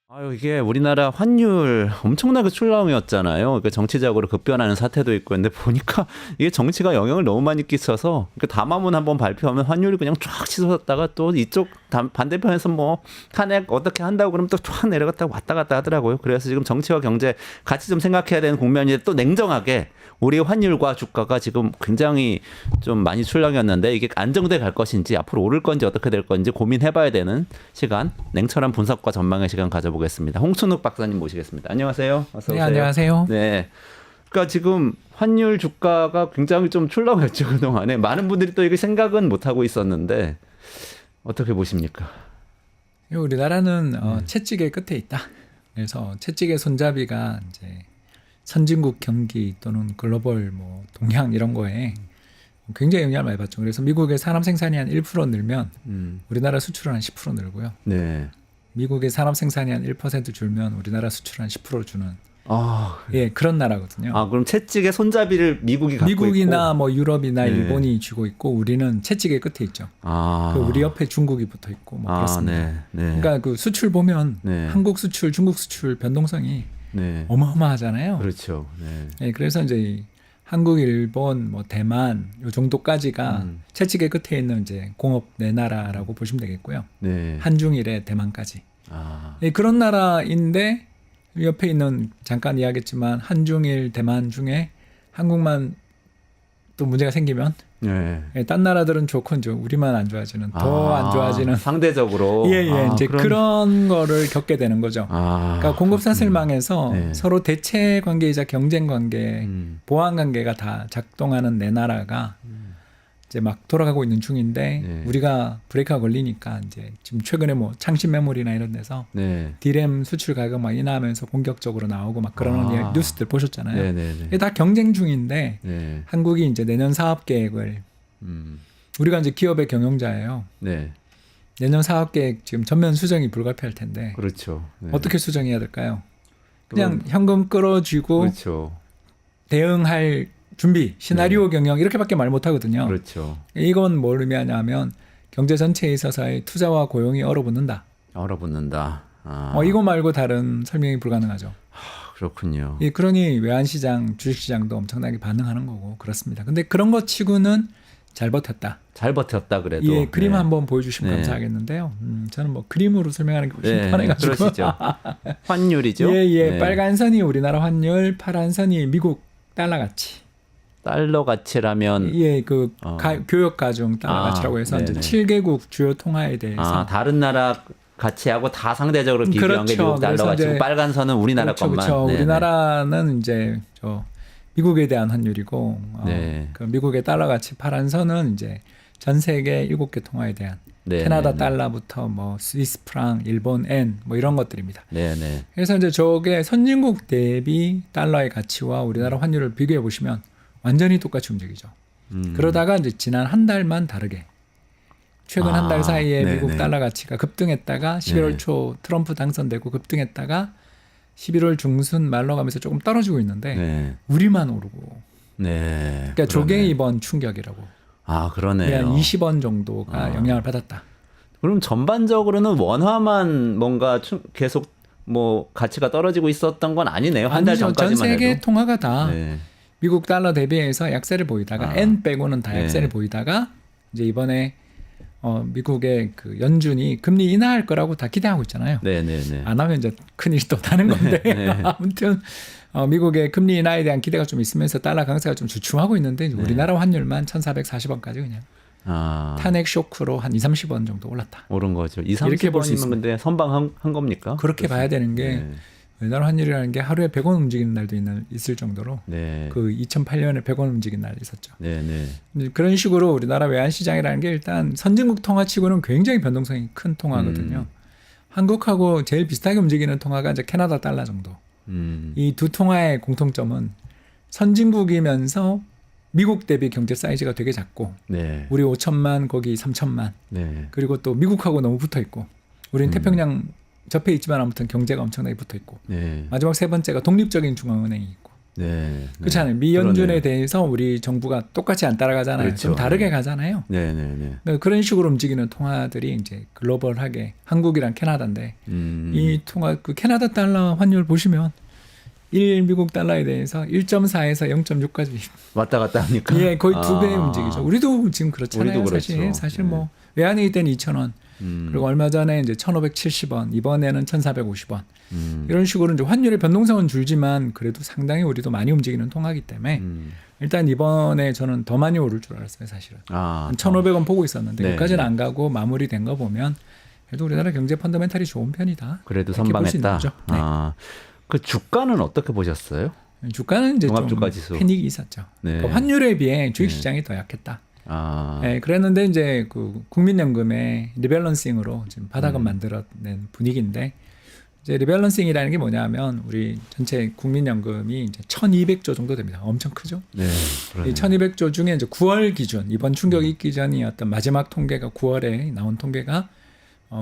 아유, 이게 우리나라 환율 엄청나게 출렁이었잖아요. 그러니까 정치적으로 급변하는 사태도 있고 근데 보니까 이게 정치가 영향을 너무 많이 끼쳐서 담화문 한번 발표하면 환율이 그냥 쫙 치솟았다가 또 이쪽 반대편에서 뭐 탄핵 어떻게 한다고 그러면 또 쫙 내려갔다가 왔다 갔다 하더라고요. 그래서 지금 정치와 경제 같이 좀 생각해야 되는 국면인데 또 냉정하게 우리 환율과 주가가 지금 굉장히 좀 많이 출렁이었는데 이게 안정돼 갈 것인지 앞으로 오를 건지 어떻게 될 건지 고민해봐야 되는 시간, 냉철한 분석과 전망의 시간 가져보겠습니다. 홍순욱 박사님 모시겠습니다. 안녕하세요. 어서 오세요. 네, 안녕하세요. 네. 그러니까 지금 환율 주가가 굉장히 좀 출렁였죠, 그동안에. 많은 분들이 또 이게 생각은 못하고 있었는데 어떻게 보십니까? 우리나라는 채찍의 끝에 있다. 그래서 채찍의 손잡이가 이제 선진국 경기 또는 글로벌 뭐 동향 이런 거에 굉장히 영향을 많이 받죠. 그래서 미국의 산업 생산이 한 1% 늘면 우리나라 수출은 한 10% 늘고요. 네. 미국의 산업 생산이 한 1% 줄면 우리나라 수출은 한 10% 주는 아, 예, 그런 나라거든요. 아, 그럼 채찍의 손잡이를 미국이 갖고 미국이나 있고. 뭐 유럽이나 네. 일본이 쥐고 있고 우리는 채찍의 끝에 있죠. 아, 그 우리 옆에 중국이 붙어 있고 뭐 그렇습니다. 네, 네. 그러니까 그 수출 보면 네. 한국 수출, 중국 수출 변동성이 네. 어마어마하잖아요. 그렇죠. 네. 예, 그래서 이제 한국, 일본, 뭐 대만 요 정도까지가 채찍의 끝에 있는 이제 공업 네 나라라고 보시면 되겠고요. 네. 한중일에 대만까지. 아, 예, 그런 나라인데 옆에 있는 잠깐 이야기했지만 한중일, 대만 중에 한국만 또 문제가 생기면 네. 예, 딴 나라들은 좋건죠. 우리만 안 좋아지는 더 안 좋아지는 상대적으로. 예, 예. 이제 그런. 그런 거를 겪게 되는 거죠. 아, 그러니까 공급 사슬망에서 네. 서로 대체 관계이자 경쟁 관계, 음. 보완 관계가 다 작동하는 네 나라가 이제 막 돌아가고 있는 중인데 네. 우리가 브레이크가 걸리니까 이제 지금 최근에 뭐 창신 메모리나 이런 데서 네. 디램 수출 가격 막 인하하면서 본격적으로 나오고 막 그러는 아. 뉴스들 보셨잖아요. 네, 네, 네. 이게 다 경쟁 중인데 네. 한국이 이제 내년 사업 계획을 우리가 이제 기업의 경영자예요. 네. 내년 사업 계획 지금 전면 수정이 불가피할 텐데 그렇죠. 네. 어떻게 수정해야 될까요? 그냥 현금 끌어쥐고 그렇죠. 대응할 준비, 시나리오 경영 이렇게밖에 말 못하거든요. 그렇죠. 이건 뭘 의미하냐면 경제 전체에 있어서의 투자와 고용이 얼어붙는다. 얼어붙는다. 아, 이거 말고 다른 설명이 불가능하죠. 그렇군요. 예, 그러니 외환시장, 주식시장도 엄청나게 반응하는 거고 그렇습니다. 근데 그런 것 치고는 잘 버텼다. 잘 버텼다 그래도. 예, 그림 네. 한번 보여주시면 네. 감사하겠는데요. 저는 뭐 그림으로 설명하는 게 훨씬 네, 편해가지고. 그러시죠. 환율이죠. 예, 예. 네. 빨간 선이 우리나라 환율, 파란 선이 미국 달러 가치. 달러 가치라면 예, 그 교역 가중 달러 아, 가치라고 해서 네네. 이제 7개국 주요 통화에 대해서 다른 나라 가치하고 다 상대적으로 비교한 게 그렇죠. 미국 달러 그래서 가치고 이제 빨간 선은 우리나라 그렇죠, 것만. 그렇죠. 네네. 우리나라는 이제 미국에 대한 환율이고 네. 그 미국의 달러 가치 파란 선은 이제 전 세계 7개 통화에 대한 네, 캐나다 네, 네. 달러부터 뭐 스위스 프랑, 일본 엔 뭐 이런 것들입니다. 네, 네. 그래서 이제 저게 선진국 대비 달러의 가치와 우리나라 환율을 비교해 보시면 완전히 똑같이 움직이죠. 그러다가 이제 지난 한 달만 다르게 최근 한 달 사이에 네네. 미국 달러 가치가 급등했다가 11월 네. 초 트럼프 당선되고 급등했다가 11월 중순 말로 가면서 조금 떨어지고 있는데 네. 우리만 오르고 네. 그러니까 저게 그러네. 이번 충격이라고. 아, 그러네요. 한 20원 정도가 영향을 받았다. 그럼 전반적으로는 원화만 뭔가 계속 뭐 가치가 떨어지고 있었던 건 아니네요. 한 달 아니죠. 전까지만 전 세계 해도. 통화가 다 네. 미국 달러 대비해서 약세를 보이다가 엔 빼고는 다 네. 약세를 보이다가 이제 이번에 미국의 그 연준이 금리 인하할 거라고 다 기대하고 있잖아요. 네, 네, 네. 안 하면 이제 큰일이 또 나는 건데 아무튼 미국의 금리 인하에 대한 기대가 좀 있으면서 달러 강세가 좀 주춤하고 있는데 이제 우리나라 환율만 1,440원까지 그냥 탄핵 쇼크로 한 2, 30원 정도 올랐다. 오른 거죠. 2, 이렇게 볼수 30원이면 있습니다. 근데 선방한 겁니까? 그렇게 봐야 되는 게 네. 우리나라 환율이라는 게 하루에 100원 움직이는 날도 있을 정도로 네. 그 2008년에 100원 움직인 날이 있었죠. 네, 네. 이제 그런 식으로 우리나라 외환시장이라는 게 일단 선진국 통화치고는 굉장히 변동성이 큰 통화거든요. 한국하고 제일 비슷하게 움직이는 통화가 이제 캐나다 달러 정도. 이 두 통화의 공통점은 선진국이면서 미국 대비 경제 사이즈가 되게 작고 네. 우리 5천만 거기 3천만 네. 그리고 또 미국하고 너무 붙어 있고 우리는 태평양 접해 있지만 아무튼 경제가 엄청나게 붙어 있고 네. 마지막 세 번째가 독립적인 중앙은행이 있고 네. 그렇잖아요. 미연준에 그러네요. 대해서 우리 정부가 똑같이 안 따라가잖아요. 그렇죠. 좀 다르게 가잖아요. 네네네. 그러니까 그런 식으로 움직이는 통화들이 이제 글로벌하게 한국이랑 캐나다인데 이 통화 그 캐나다 달러 환율 보시면 1 미국 달러에 대해서 1.4에서 0.6까지 왔다 갔다 하니까. 예, 거의 두 배 움직이죠. 우리도 지금 그렇잖아요. 우리도 사실 그렇죠. 사실 뭐 외환위기 때는 2,000원 그리고 얼마 전에 이제 1,570원 이번에는 1,450원 이런 식으로 이제 환율의 변동성은 줄지만 그래도 상당히 우리도 많이 움직이는 통화이기 때문에 일단 이번에 저는 더 많이 오를 줄 알았어요, 사실은. 한 1,500원 보고 있었는데 네, 여기까지는 네. 안 가고 마무리된 거 보면 그래도 우리나라 경제 펀더멘탈이 좋은 편이다. 그래도 이렇게 볼수 있는 선방했다. 거죠. 네. 그 주가는 어떻게 보셨어요? 주가는 이제 좀 종합주가지수. 패닉이 있었죠. 네. 그러니까 환율에 비해 주식시장이 더 약했다. 네, 그랬는데 이제 그 국민연금의 리밸런싱으로 지금 바닥은 만들어낸 분위기인데 이제 리밸런싱이라는 게 뭐냐면 우리 전체 국민연금이 이제 1,200조 정도 됩니다. 엄청 크죠. 네. 이 1,200조 중에 이제 9월 기준 이번 충격이 있기 전이었던 마지막 통계가 9월에 나온 통계가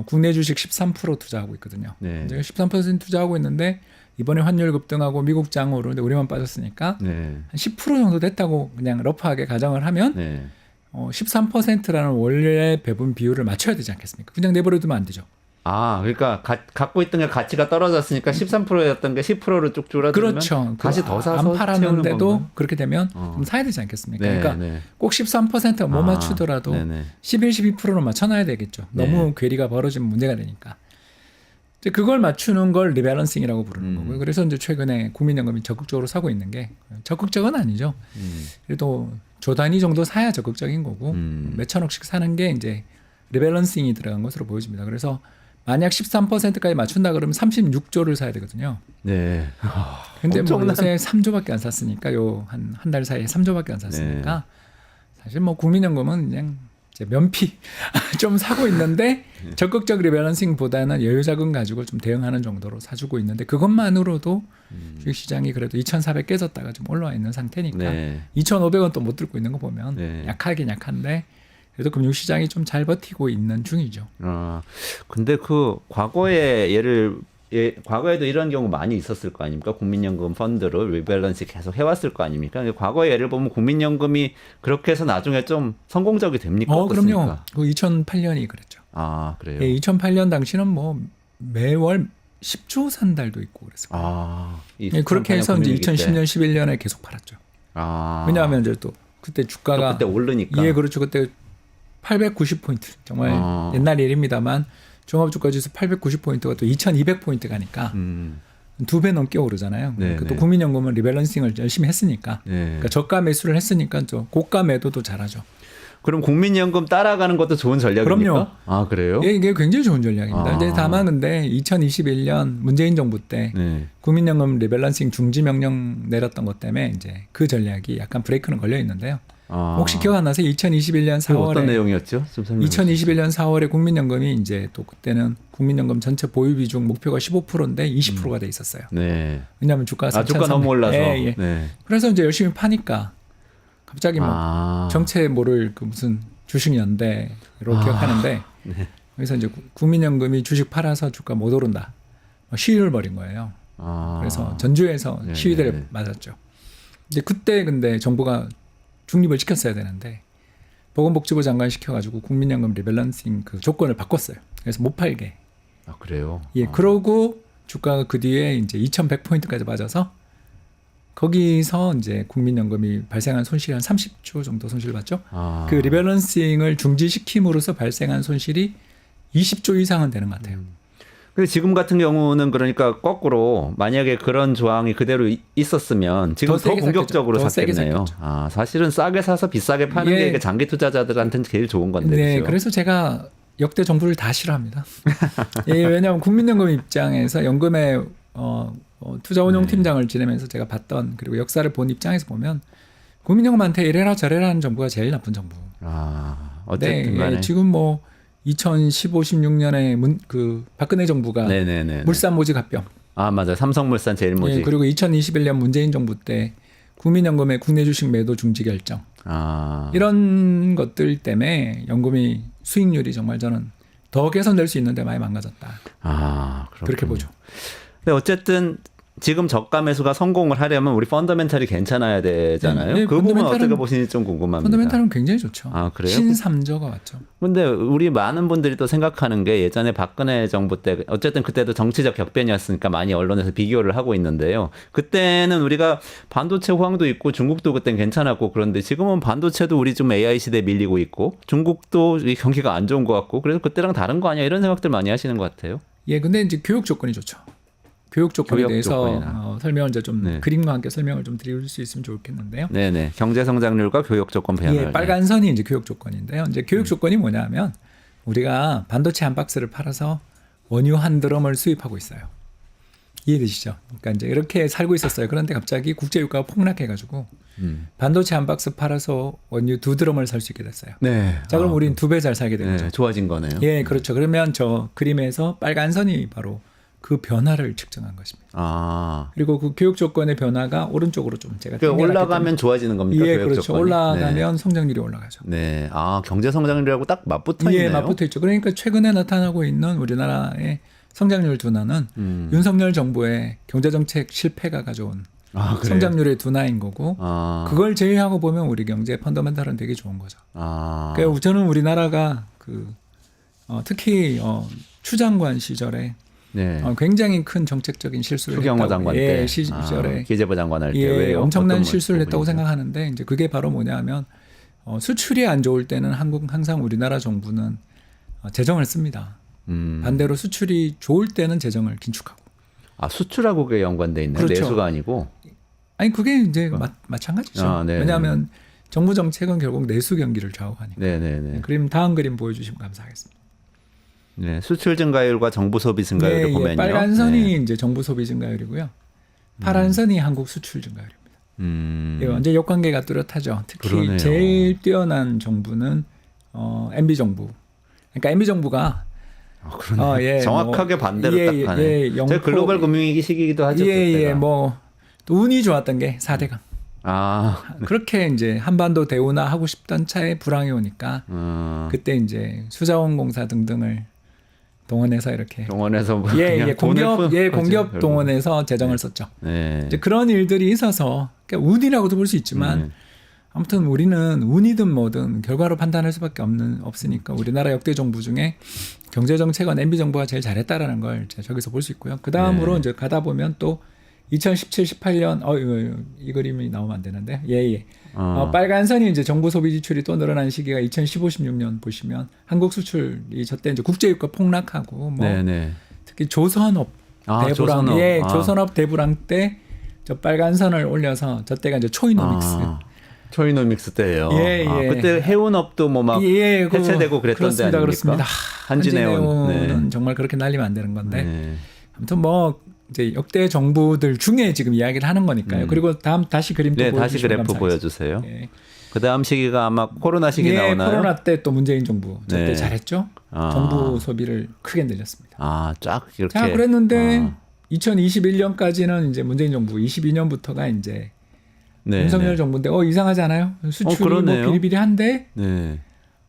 국내 주식 13% 투자하고 있거든요. 네. 이제 13% 투자하고 있는데 이번에 환율 급등하고 미국 장으로 근데 우리만 빠졌으니까 네. 한 10% 정도 됐다고 그냥 러프하게 가정을 하면 네. 13%라는 원래 배분 비율을 맞춰야 되지 않겠습니까? 그냥 내버려두면 안 되죠. 그러니까 갖고 있던 게 가치가 떨어졌으니까 13%였던 게 10%로 쭉 줄어들면 그렇죠. 다시 더 사서 안 팔았는데도 채우는 그렇게 되면 좀 사야 되지 않겠습니까? 네, 그러니까 네. 꼭 13%가 못 맞추더라도 네네. 11, 12%로 맞춰놔야 되겠죠. 너무 괴리가 벌어지면 문제가 되니까. 이제 그걸 맞추는 걸 리밸런싱이라고 부르는 거고요. 그래서 이제 최근에 국민연금이 적극적으로 사고 있는 게 적극적은 아니죠. 그래도 조 단위 정도 사야 적극적인 거고 몇 천억씩 사는 게 이제 리밸런싱이 들어간 것으로 보여집니다. 그래서 만약 13%까지 맞춘다 그러면 36조를 사야 되거든요. 네. 근데 뭐 엄청난- 요새 3조밖에 안 샀으니까 요 한 달 사이에 3조밖에 안 샀으니까 사실 뭐 국민연금은 그냥 이제 면피 좀 사고 있는데 적극적 리밸런싱보다는 여유자금 가지고 좀 대응하는 정도로 사주고 있는데 그것만으로도 주식시장이 그래도 2,400 깨졌다가 좀 올라와 있는 상태니까 네. 2,500원 또 못 들고 있는 거 보면 네. 약하긴 약한데 그래도 금융시장이 좀 잘 버티고 있는 중이죠. 근데 그 과거에도 이런 경우 많이 있었을 거 아닙니까? 국민연금 펀드를 리밸런스 계속 해왔을 거 아닙니까? 근데 과거의 예를 보면 국민연금이 그렇게 해서 나중에 좀 성공적이 됩니까? 그럼요. 어떻습니까? 그 2008년이 그랬죠. 그래요. 예, 2008년 당시는 뭐 매월 10조 산 달도 있고 그랬어요. 예, 그렇게 해서 이제 2010년, 11년에 계속 팔았죠. 왜냐하면 이제 또 그때 주가가 그때 오르니까. 예, 그렇죠. 그때 890포인트 정말 옛날 일입니다만 종합주가지수 890포인트가 또 2200포인트 가니까 2배 넘게 오르잖아요. 네, 또 네. 국민연금은 리밸런싱을 열심히 했으니까 네. 그러니까 저가 매수를 했으니까 또 고가 매도도 잘하죠. 그럼 국민연금 따라가는 것도 좋은 전략입니까? 그럼요. 그래요? 예, 이게 굉장히 좋은 전략입니다. 근데 다만 근데 2021년 문재인 정부 때 네. 국민연금 리밸런싱 중지 명령 내렸던 것 때문에 이제 그 전략이 약간 브레이크는 걸려 있는데요. 혹시 기억 안 나세요? 2021년 4월에 어떤 내용이었죠? 좀 설명해 주시죠. 2021년 4월에 국민연금이 이제 또 그때는 국민연금 전체 보유 비중 목표가 15%인데 20%가 돼 있었어요. 네. 왜냐하면 주가가 주가 너무 올라서. 예. 네. 그래서 이제 열심히 파니까 갑자기 뭐 정체 모를 그 무슨 주식연대로 기억하는데 그래서 이제 국민연금이 주식 팔아서 주가 못 오른다. 시위를 벌인 거예요. 그래서 전주에서 네, 시위대를 네. 맞았죠. 이제 그때 근데 정부가 중립을 지켰어야 되는데 보건복지부 장관 시켜가지고 국민연금 리밸런싱 그 조건을 바꿨어요. 그래서 못 팔게. 그래요? 예, 그러고 주가가 그 뒤에 이제 2,100포인트까지 빠져서 거기서 이제 국민연금이 발생한 손실이 한 30조 정도 손실을 봤죠. 그 리밸런싱을 중지시킴으로써 발생한 손실이 20조 이상은 되는 것 같아요. 근데 지금 같은 경우는 그러니까 거꾸로 만약에 그런 조항이 그대로 있었으면 지금 더 더 세게 공격적으로 샀겠죠. 더 세게 샀겠네요. 샀겠죠. 사실은 싸게 사서 비싸게 파는 예. 게 이게 장기 투자자들한테는 제일 좋은 건데. 네, 그렇죠? 그래서 제가 역대 정부를 다 싫어합니다. 예, 왜냐하면 국민연금 입장에서 연금의 투자운용팀장을 지내면서 제가 봤던 그리고 역사를 본 입장에서 보면 국민연금한테 이래라 저래라 하는 정부가 제일 나쁜 정부. 어쨌든 간에. 예, 지금 뭐 2015, 16년에 그 박근혜 정부가 네네네. 물산 모집 합병. 맞아요. 삼성물산 제일 모직. 예, 그리고 2021년 문재인 정부 때 국민연금의 국내 주식 매도 중지 결정. 이런 것들 때문에 연금이 수익률이 정말 저는 더 개선될 수 있는데 많이 망가졌다. 그렇군요. 그렇게 보죠. 근데 어쨌든 지금 저가 매수가 성공을 하려면 우리 펀더멘탈이 괜찮아야 되잖아요. 네, 그 부분 펀더멘탈은- 어떻게 보시는지 좀 궁금합니다. 펀더멘탈은 굉장히 좋죠. 아, 그래요? 신삼조가 왔죠. 근데 우리 많은 분들이 또 생각하는 게 예전에 박근혜 정부 때 어쨌든 그때도 정치적 격변이었으니까 많이 언론에서 비교를 하고 있는데요. 그때는 우리가 반도체 호황도 있고 중국도 그땐 괜찮았고 그런데 지금은 반도체도 우리 좀 AI 시대에 밀리고 있고 중국도 이 경기가 안 좋은 것 같고 그래서 그때랑 다른 거 아니야 이런 생각들 많이 하시는 것 같아요. 예, 근데 이제 교육 조건이 좋죠. 교육 조건에 교육 대해서 조건이나. 설명을 이제 좀 네. 그림과 함께 설명을 좀 드릴 수 있으면 좋겠는데요. 네네. 경제 성장률과 교육 조건 배열. 예, 빨간 선이 이제 교육 조건인데요. 이제 교육 조건이 뭐냐면 우리가 반도체 한 박스를 팔아서 원유 한 드럼을 수입하고 있어요. 이해되시죠? 그러니까 이제 이렇게 살고 있었어요. 그런데 갑자기 국제 유가가 폭락해가지고 반도체 한 박스 팔아서 원유 두 드럼을 살 수 있게 됐어요. 네. 자, 그럼 우리는 두 배 잘 살게 된 거죠. 네, 좋아진 거네요. 예, 그렇죠. 그러면 저 그림에서 빨간 선이 바로 그 변화를 측정한 것입니다. 아. 그리고 그 교육 조건의 변화가 오른쪽으로 좀 제가 그 땡겨놨기 올라가면 좋아지는 때문에. 겁니까? 예, 교육 그렇죠. 조건이? 올라가면 성장률이 올라가죠. 네. 네. 아, 경제 성장률하고 딱 맞붙어 있네요. 예, 맞붙어 있죠. 그러니까 최근에 나타나고 있는 우리나라의 성장률 둔화는 윤석열 정부의 경제정책 실패가 가져온 아, 그래요? 성장률의 둔화인 거고 아. 그걸 제외하고 보면 우리 경제 펀더멘탈은 되게 좋은 거죠. 아. 그러니까 저는 우리나라가 특히 추 장관 시절에 네. 굉장히 큰 정책적인 실수를 추경호 했다고. 장관 예, 때. 시절에 기재부 장관 할 때. 예, 왜요? 엄청난 어떤 실수를 했다고 부분이죠? 생각하는데 이제 그게 바로 뭐냐면 수출이 안 좋을 때는 항상 우리나라 정부는 재정을 씁니다. 반대로 수출이 좋을 때는 재정을 긴축하고. 아, 수출하고 그게 연관돼 있네요. 그렇죠. 내수가 아니고. 아니 그게 이제 마찬가지죠. 아, 네, 왜냐하면 정부 정책은 결국 내수 경기를 좌우하니까. 네네네. 그림 다음 그림 보여주시면 감사하겠습니다. 네, 수출 증가율과 정부 소비 증가율을 보면요. 빨간 선이 네. 이제 정부 소비 증가율이고요. 파란 선이 한국 수출 증가율입니다. 예, 완전 역관계가 뚜렷하죠. 특히 그러네요. 제일 뛰어난 정부는 MB 정부. 그러니까 MB 정부가 그러네요. 예, 정확하게 반대로 딱 하네. 저희 글로벌 금융위기 시기이기도 하죠. 그때가. 또 운이 좋았던 게 4대강. 아, 그렇게 이제 한반도 대운하 하고 싶던 차에 불황이 오니까 그때 이제 수자원공사 등등을 동원해서 이렇게 동원해서 뭐 그냥 돈을 공기업 결국. 동원해서 재정을 썼죠. 네. 이제 그런 일들이 있어서 그러니까 운이라고도 볼 수 있지만 아무튼 우리는 운이든 뭐든 결과로 판단할 수밖에 없으니까 우리나라 역대 정부 중에 경제 정책은 MB 정부가 제일 잘했다라는 걸 저기서 볼 수 있고요. 그 다음으로 이제 가다 보면 또 2017, 18년 이 그림이 나오면 안 되는데 빨간 선이 이제 정부 소비 지출이 또 늘어난 시기가 2015, 16년 보시면 한국 수출이 저때 이제 국제유가 폭락하고 뭐 네네. 특히 조선업 대불황 조선업. 조선업 대불황 때 저 빨간 선을 올려서 저때가 이제 초이노믹스 초이노믹스 때예요. 예, 예. 그때 해운업도 뭐 막 해체되고 그랬던 그렇습니다, 데 아닙니까? 그렇습니다. 한진해운은 네. 정말 그렇게 날리면 안 되는 건데 네. 아무튼 뭐 이제 역대 정부들 중에 지금 이야기를 하는 거니까요. 그리고 다시 그림 또 네, 다시 보여주시면 그래프 감사하겠습니다. 보여주세요. 예. 그 다음 시기가 아마 코로나 시기 나오나요? 코로나 때 또 문재인 정부 저때 네. 잘했죠. 정부 소비를 크게 늘렸습니다. 쫙 이렇게. 자, 그랬는데 2021년까지는 이제 문재인 정부, 22년부터가 이제 윤석열 정부인데 이상하지 않아요? 수출이 뭐 그러네요. 비리비리한데 네.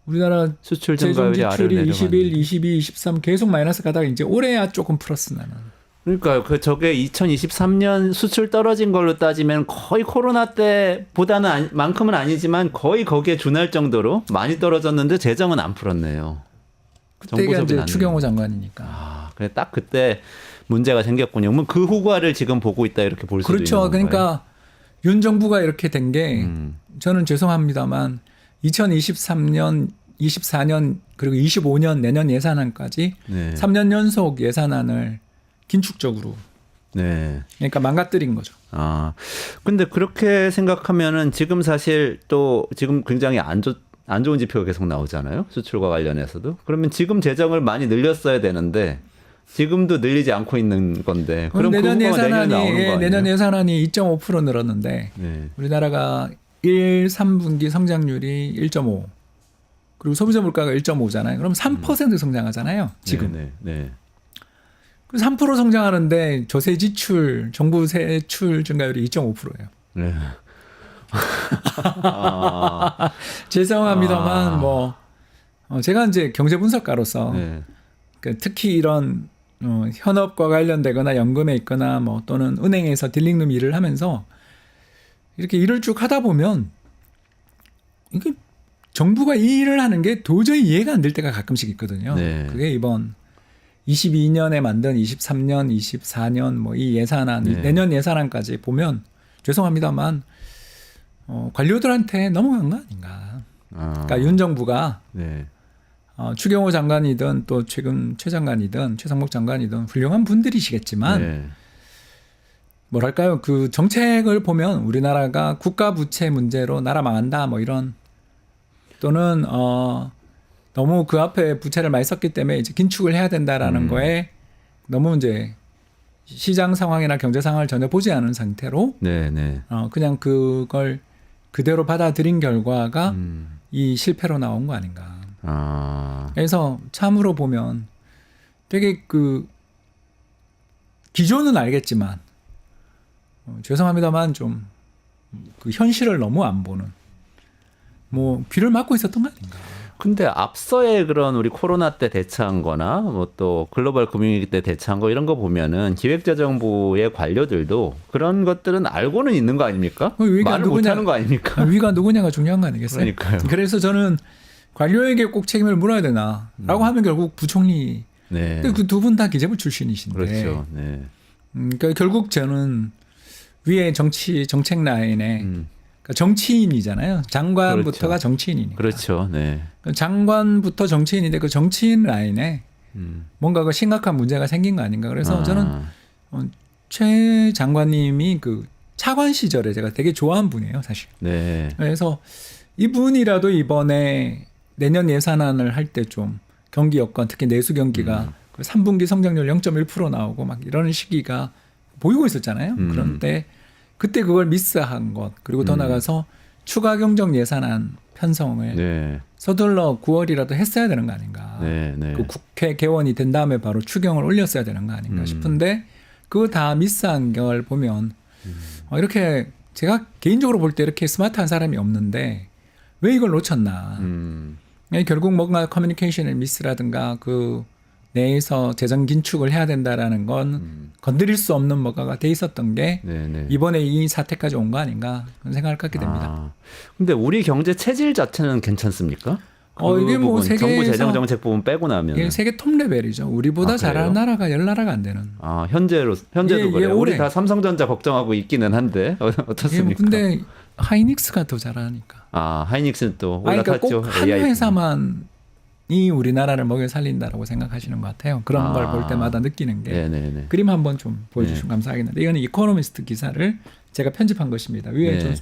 우리나라 수출 재정 증가율이 아래로 지출이 내려가는. 21, 22, 23 계속 마이너스 가다가 이제 올해야 조금 플러스 나는. 그러니까 저게 2023년 수출 떨어진 걸로 따지면 거의 코로나 때보다는 만큼은 아니지만 거의 거기에 준할 정도로 많이 떨어졌는데 재정은 안 풀었네요. 그때가 이제 안 추경호 장관이니까. 그래 딱 그때 문제가 생겼군요. 그럼 그 후과를 지금 보고 있다 이렇게 볼 수도 그렇죠. 있는 건가요? 그러니까 윤 정부가 이렇게 된 게 저는 죄송합니다만 2023년, 24년 그리고 25년 내년 예산안까지 3년 연속 예산안을 긴축적으로 그러니까 망가뜨린 거죠. 근데 그렇게 생각하면은 지금 사실 또 지금 굉장히 안 좋은 지표가 계속 나오잖아요. 수출과 관련해서도. 그러면 지금 재정을 많이 늘렸어야 되는데 지금도 늘리지 않고 있는 건데. 그럼 내년 그 후보가 내년에 나오는 거 아니에요? 내년 예산안이 2.5% 늘었는데 우리나라가 1, 3분기 성장률이 1.5 그리고 소비자 물가가 1.5잖아요. 그럼 3% 성장하잖아요. 지금. 네. 3% 성장하는데 조세 지출, 정부 세출 증가율이 2.5%예요. 네. 죄송합니다만 제가 이제 경제 분석가로서 특히 이런 현업과 관련되거나 연금에 있거나 뭐 또는 은행에서 딜링룸 일을 하면서 이렇게 일을 쭉 하다 보면 이게 정부가 이 일을 하는 게 도저히 이해가 안 될 때가 가끔씩 있거든요. 네. 그게 이번 22년에 만든 23년, 24년 뭐 이 예산안, 네. 내년 예산안까지 보면 죄송합니다만 관료들한테 넘어간 거 아닌가. 그러니까 윤 정부가 네. 추경호 장관이든 또 최근 최 장관이든 최상목 장관이든 훌륭한 분들이시겠지만 네. 뭐랄까요, 그 정책을 보면 우리나라가 국가 부채 문제로 나라 망한다 뭐 이런 또는 너무 그 앞에 부채를 많이 썼기 때문에 이제 긴축을 해야 된다라는 거에 너무 이제 시장 상황이나 경제 상황을 전혀 보지 않은 상태로 네. 네. 그냥 그걸 그대로 받아들인 결과가 이 실패로 나온 거 아닌가. 그래서 참으로 보면 되게 그 기조는 알겠지만 죄송합니다만 좀 그 현실을 너무 안 보는 뭐 귀를 막고 있었던 거 아닌가. 근데 앞서의 그런 우리 코로나 때 대처한 거나 뭐 또 글로벌 금융위기 때 대처한 거 이런 거 보면은 기획재정부의 관료들도 그런 것들은 알고는 있는 거 아닙니까? 말을 못 하는 거 아닙니까? 위가 누구냐가 중요한 거 아니겠어요? 그러니까요. 그래서 저는 관료에게 꼭 책임을 물어야 되나라고 하면 결국 부총리. 네. 근데 그 두 분 다 기재부 출신이신데. 그렇죠. 네. 그러니까 결국 저는 위에 정책 라인에 그러니까 정치인이잖아요. 장관부터가 그렇죠. 정치인이니까. 그렇죠. 네. 장관부터 정치인인데 그 정치인 라인에 뭔가 그 심각한 문제가 생긴 거 아닌가. 그래서 저는 최 장관님이 그 차관 시절에 제가 되게 좋아한 분이에요, 사실. 네. 그래서 이분이라도 이번에 내년 예산안을 할 때 좀 경기 여건, 특히 내수 경기가 그 3분기 성장률 0.1% 나오고 막 이러는 시기가 보이고 있었잖아요. 그런데 그때 그걸 미스한 것, 그리고 더 나가서 추가 경정 예산안 편성을 네. 서둘러 9월이라도 했어야 되는 거 아닌가. 네. 네. 그 국회 개원이 된 다음에 바로 추경을 올렸어야 되는 거 아닌가 싶은데 그거 다 미스한 걸 보면 이렇게 제가 개인적으로 볼 때 이렇게 스마트한 사람이 없는데 왜 이걸 놓쳤나. 결국 뭔가 커뮤니케이션의 미스라든가 그 내에서 재정 긴축을 해야 된다라는 건 건드릴 수 없는 뭐가가 돼 있었던 게 네. 이번에 이 사태까지 온 거 아닌가 그런 생각을 갖게 됩니다. 근데 우리 경제 체질 자체는 괜찮습니까? 이게 뭐 부분, 정부 세계에서 재정 정책 부분 빼고 나면 이게 세계 톱 레벨이죠. 우리보다 잘하는 나라가 10나라가 안 되는. 현재도 예, 그래요. 올해. 우리 다 삼성전자 걱정하고 있기는 한데 어떻습니까? 근데 하이닉스가 더 잘하니까. 하이닉스는 또 그러니까 올라탔죠. 꼭 한 회사만이 우리나라를 먹여 살린다라고 생각하시는 것 같아요. 그런 걸 볼 때마다 느끼는 게. 네네네. 그림 한번 좀 보여주시면 감사하겠는데 이거는 이코노미스트 기사를 제가 편집한 것입니다. 위에 좀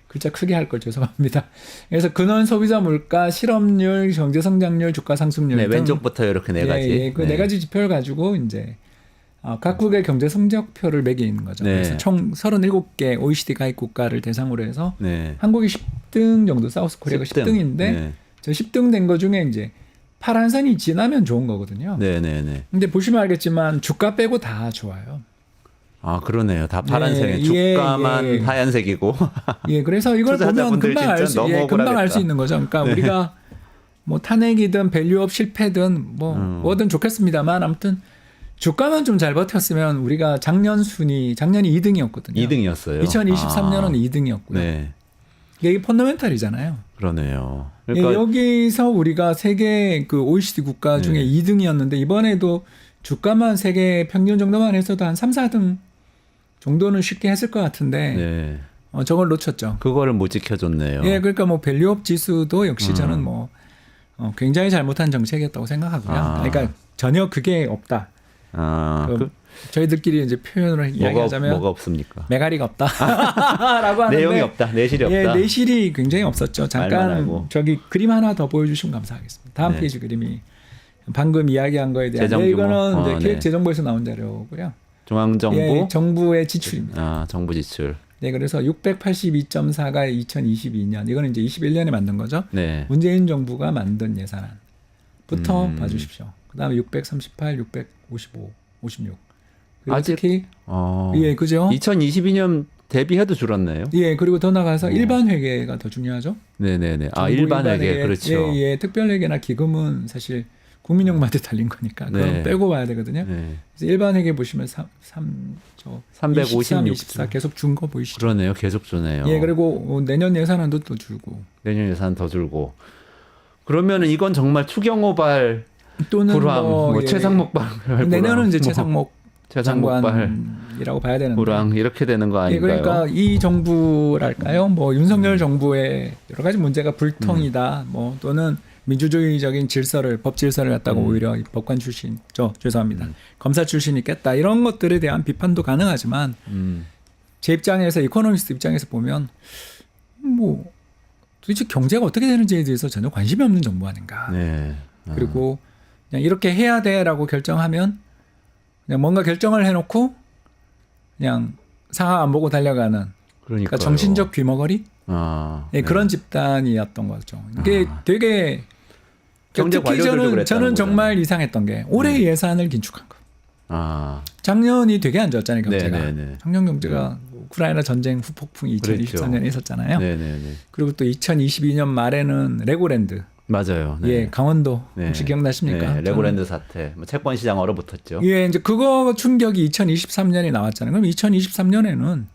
글자 크게 할 걸 죄송합니다. 그래서 근원 소비자 물가, 실업률, 경제 성장률, 주가 상승률 등 왼쪽부터 이렇게 네 가지. 그 네 가지 지표를 가지고 이제 각국의 경제 성적표를 매기는 거죠. 네. 그래서 총 37개 OECD 가입 국가를 대상으로 해서 네. 한국이 10등 정도, 사우스 코리아가 10등인데 저 10등 된 거 중에 이제 파란 선이 지나면 좋은 거거든요. 네네네. 근데 보시면 알겠지만 주가 빼고 다 좋아요. 그러네요. 다 파란색에 주가만 하얀색이고. 예, 그래서 이걸 보면 금방 알 수 있는 거죠. 그러니까 우리가 뭐 탄핵이든 밸류업 실패든 뭐든 좋겠습니다만 아무튼 주가만 좀 잘 버텼으면 우리가 작년이 2등이었거든요. 2등이었어요. 2023년은 2등이었고요. 네. 이게 펀더멘탈이잖아요. 그러네요. 그러니까 여기서 우리가 세계 그 OECD 국가 중에 2등이었는데 이번에도 주가만 세계 평균 정도만 해서도 한 3, 4등 정도는 쉽게 했을 것 같은데 저걸 놓쳤죠. 그거를 못 지켜줬네요. 예, 그러니까 뭐 밸류업 지수도 역시 저는 뭐 굉장히 잘못한 정책이었다고 생각하고요. 그러니까 전혀 그게 없다. 저희들끼리 이제 표현을 이야기하자면 뭐가 없습니까? 메가리가 없다라고 하는데 내용이 없다, 내실이 없다. 예, 내실이 굉장히 없었죠. 잠깐 저기 그림 하나 더 보여주시면 감사하겠습니다. 다음 페이지 그림이 방금 이야기한 거에 대한 이거는 이제 기획재정부에서 나온 자료고요. 중앙정부 정부의 지출입니다. 정부 지출. 네, 그래서 682.4가 2022년 이거는 이제 21년에 만든 거죠. 네. 문재인 정부가 만든 예산안부터 봐주십시오. 그다음에 638, 655, 56. 아직 특히 예, 그죠? 2022년 대비해도 줄었네요. 예, 그리고 더 나가서 일반 회계가 더 중요하죠. 네네네. 일반 회계 그렇죠. 예, 특별 회계나 기금은 사실 국민연금한테 달린 거니까 그건 네. 빼고 봐야 되거든요. 네. 그래서 일반 회계 보시면 356 24 계속 준 거 보이시죠? 그러네요. 계속 주네요. 예, 그리고 내년 예산안도 또 줄고 내년 예산 더 줄고. 그러면은 이건 정말 추경호발 또는 불황, 뭐 예, 최상목발 내년은 이제 불황, 최상목 최상목발 장관이라고 봐야 되는데 불황 이렇게 되는 거 예, 아닌가요? 그러니까 이 정부랄까요? 뭐 윤석열 정부의 여러 가지 문제가 불통이다. 뭐 또는 민주주의적인 법 질서를 갖다가 오히려 이 법관 출신, 죄송합니다. 검사 출신이 깼다. 이런 것들에 대한 비판도 가능하지만 제 입장에서 이코노미스트 입장에서 보면 뭐 도대체 경제가 어떻게 되는지에 대해서 전혀 관심이 없는 정부 아닌가. 네. 그리고 그냥 이렇게 해야 돼라고 결정하면 그냥 뭔가 결정을 해놓고 그냥 상황 안 보고 달려가는 그러니까 정신적 귀머거리 네. 그런 집단이었던 거죠. 이게 되게 경제 특히 저는 정말 이상했던 게 올해 예산을 긴축한 거. 작년이 되게 안 좋았잖아요, 경제가. 네네네. 작년 경제가 우크라이나 전쟁 후폭풍이 2023년에 있었잖아요. 네네네. 그리고 또 2022년 말에는 레고랜드. 맞아요. 네. 예, 강원도 네. 혹시 기억나십니까? 네. 레고랜드 사태, 뭐 채권 시장 얼어붙었죠. 예, 이제 그거 충격이 2023년에 나왔잖아요. 그럼 2023년에는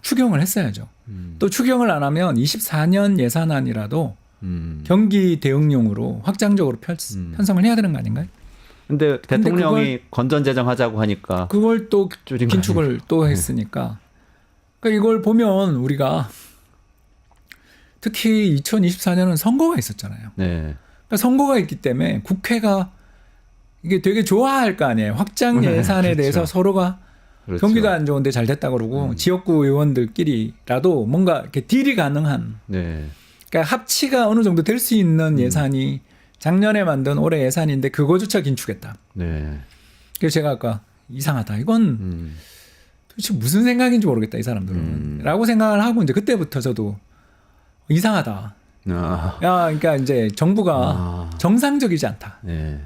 추경을 했어야죠. 또 추경을 안 하면 24년 예산안이라도 경기 대응용으로 확장적으로 편성을 해야 되는 거 아닌가요? 근데 대통령이 건전 재정하자고 하니까 그걸 또 긴축을 또 했으니까. 그러니까 이걸 보면 우리가 특히 2024년은 선거가 있었잖아요. 네. 그러니까 선거가 있기 때문에 국회가 이게 되게 좋아할 거 아니에요. 확장 예산에 그렇죠. 대해서 서로가 그렇죠. 경기도 안 좋은데 잘 됐다 그러고 지역구 의원들끼리라도 뭔가 이렇게 딜이 가능한. 네. 그러니까 합치가 어느 정도 될 수 있는 예산이 작년에 만든 올해 예산인데 그거조차 긴축했다. 네. 그래서 제가 아까 이상하다. 이건 도대체 무슨 생각인지 모르겠다 이 사람들은. 라고 생각을 하고 이제 그때부터 저도 이상하다. 그러니까 이제 정부가 정상적이지 않다. 네.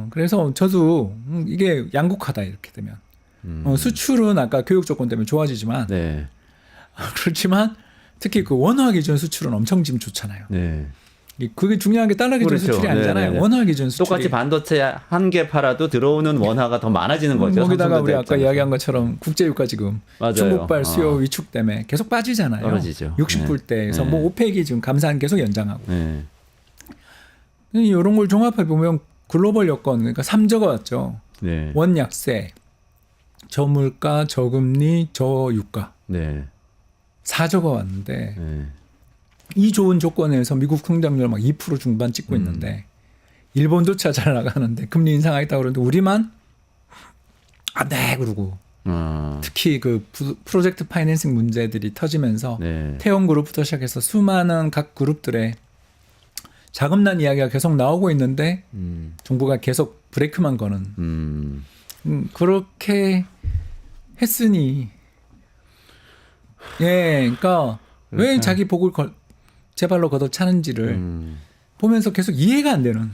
그래서 저도 이게 양극화다 이렇게 되면. 수출은 아까 교육 조건 때문에 좋아지지만 네. 그렇지만 특히 그 원화 기준 수출은 엄청 지금 좋잖아요. 네. 그게 중요한 게 달러 기준 그렇죠. 수출이 아니잖아요. 네네네. 원화 기준 수출이. 똑같이 반도체 한 개 팔아도 들어오는 원화가 더 많아지는 거죠. 거기다가 우리 아까 입장에서. 이야기한 것처럼 국제유가 지금 맞아요. 중국발 수요 위축 때문에 계속 빠지잖아요. 떨어지죠. 60불대에서 네. 뭐 오펙이 지금 감산 계속 연장하고. 네. 이런 걸 종합해 보면 글로벌 여건 그러니까 3저가 왔죠. 네. 원약세, 저물가, 저금리, 저유가. 네. 4저가 왔는데 네. 이 좋은 조건에서 미국 성장률 막 2% 중반 찍고 있는데 일본조차 잘 나가는데 금리 인상하겠다고 그러는데 우리만 안 돼 그러고 특히 그 프로젝트 파이낸싱 문제들이 터지면서 네. 태형그룹부터 시작해서 수많은 각 그룹들의 자금난 이야기가 계속 나오고 있는데 정부가 계속 브레이크만 거는 그렇게 했으니 예, 그러니까 왜 자기 복을 제 발로 걷어차는지를 보면서 계속 이해가 안 되는.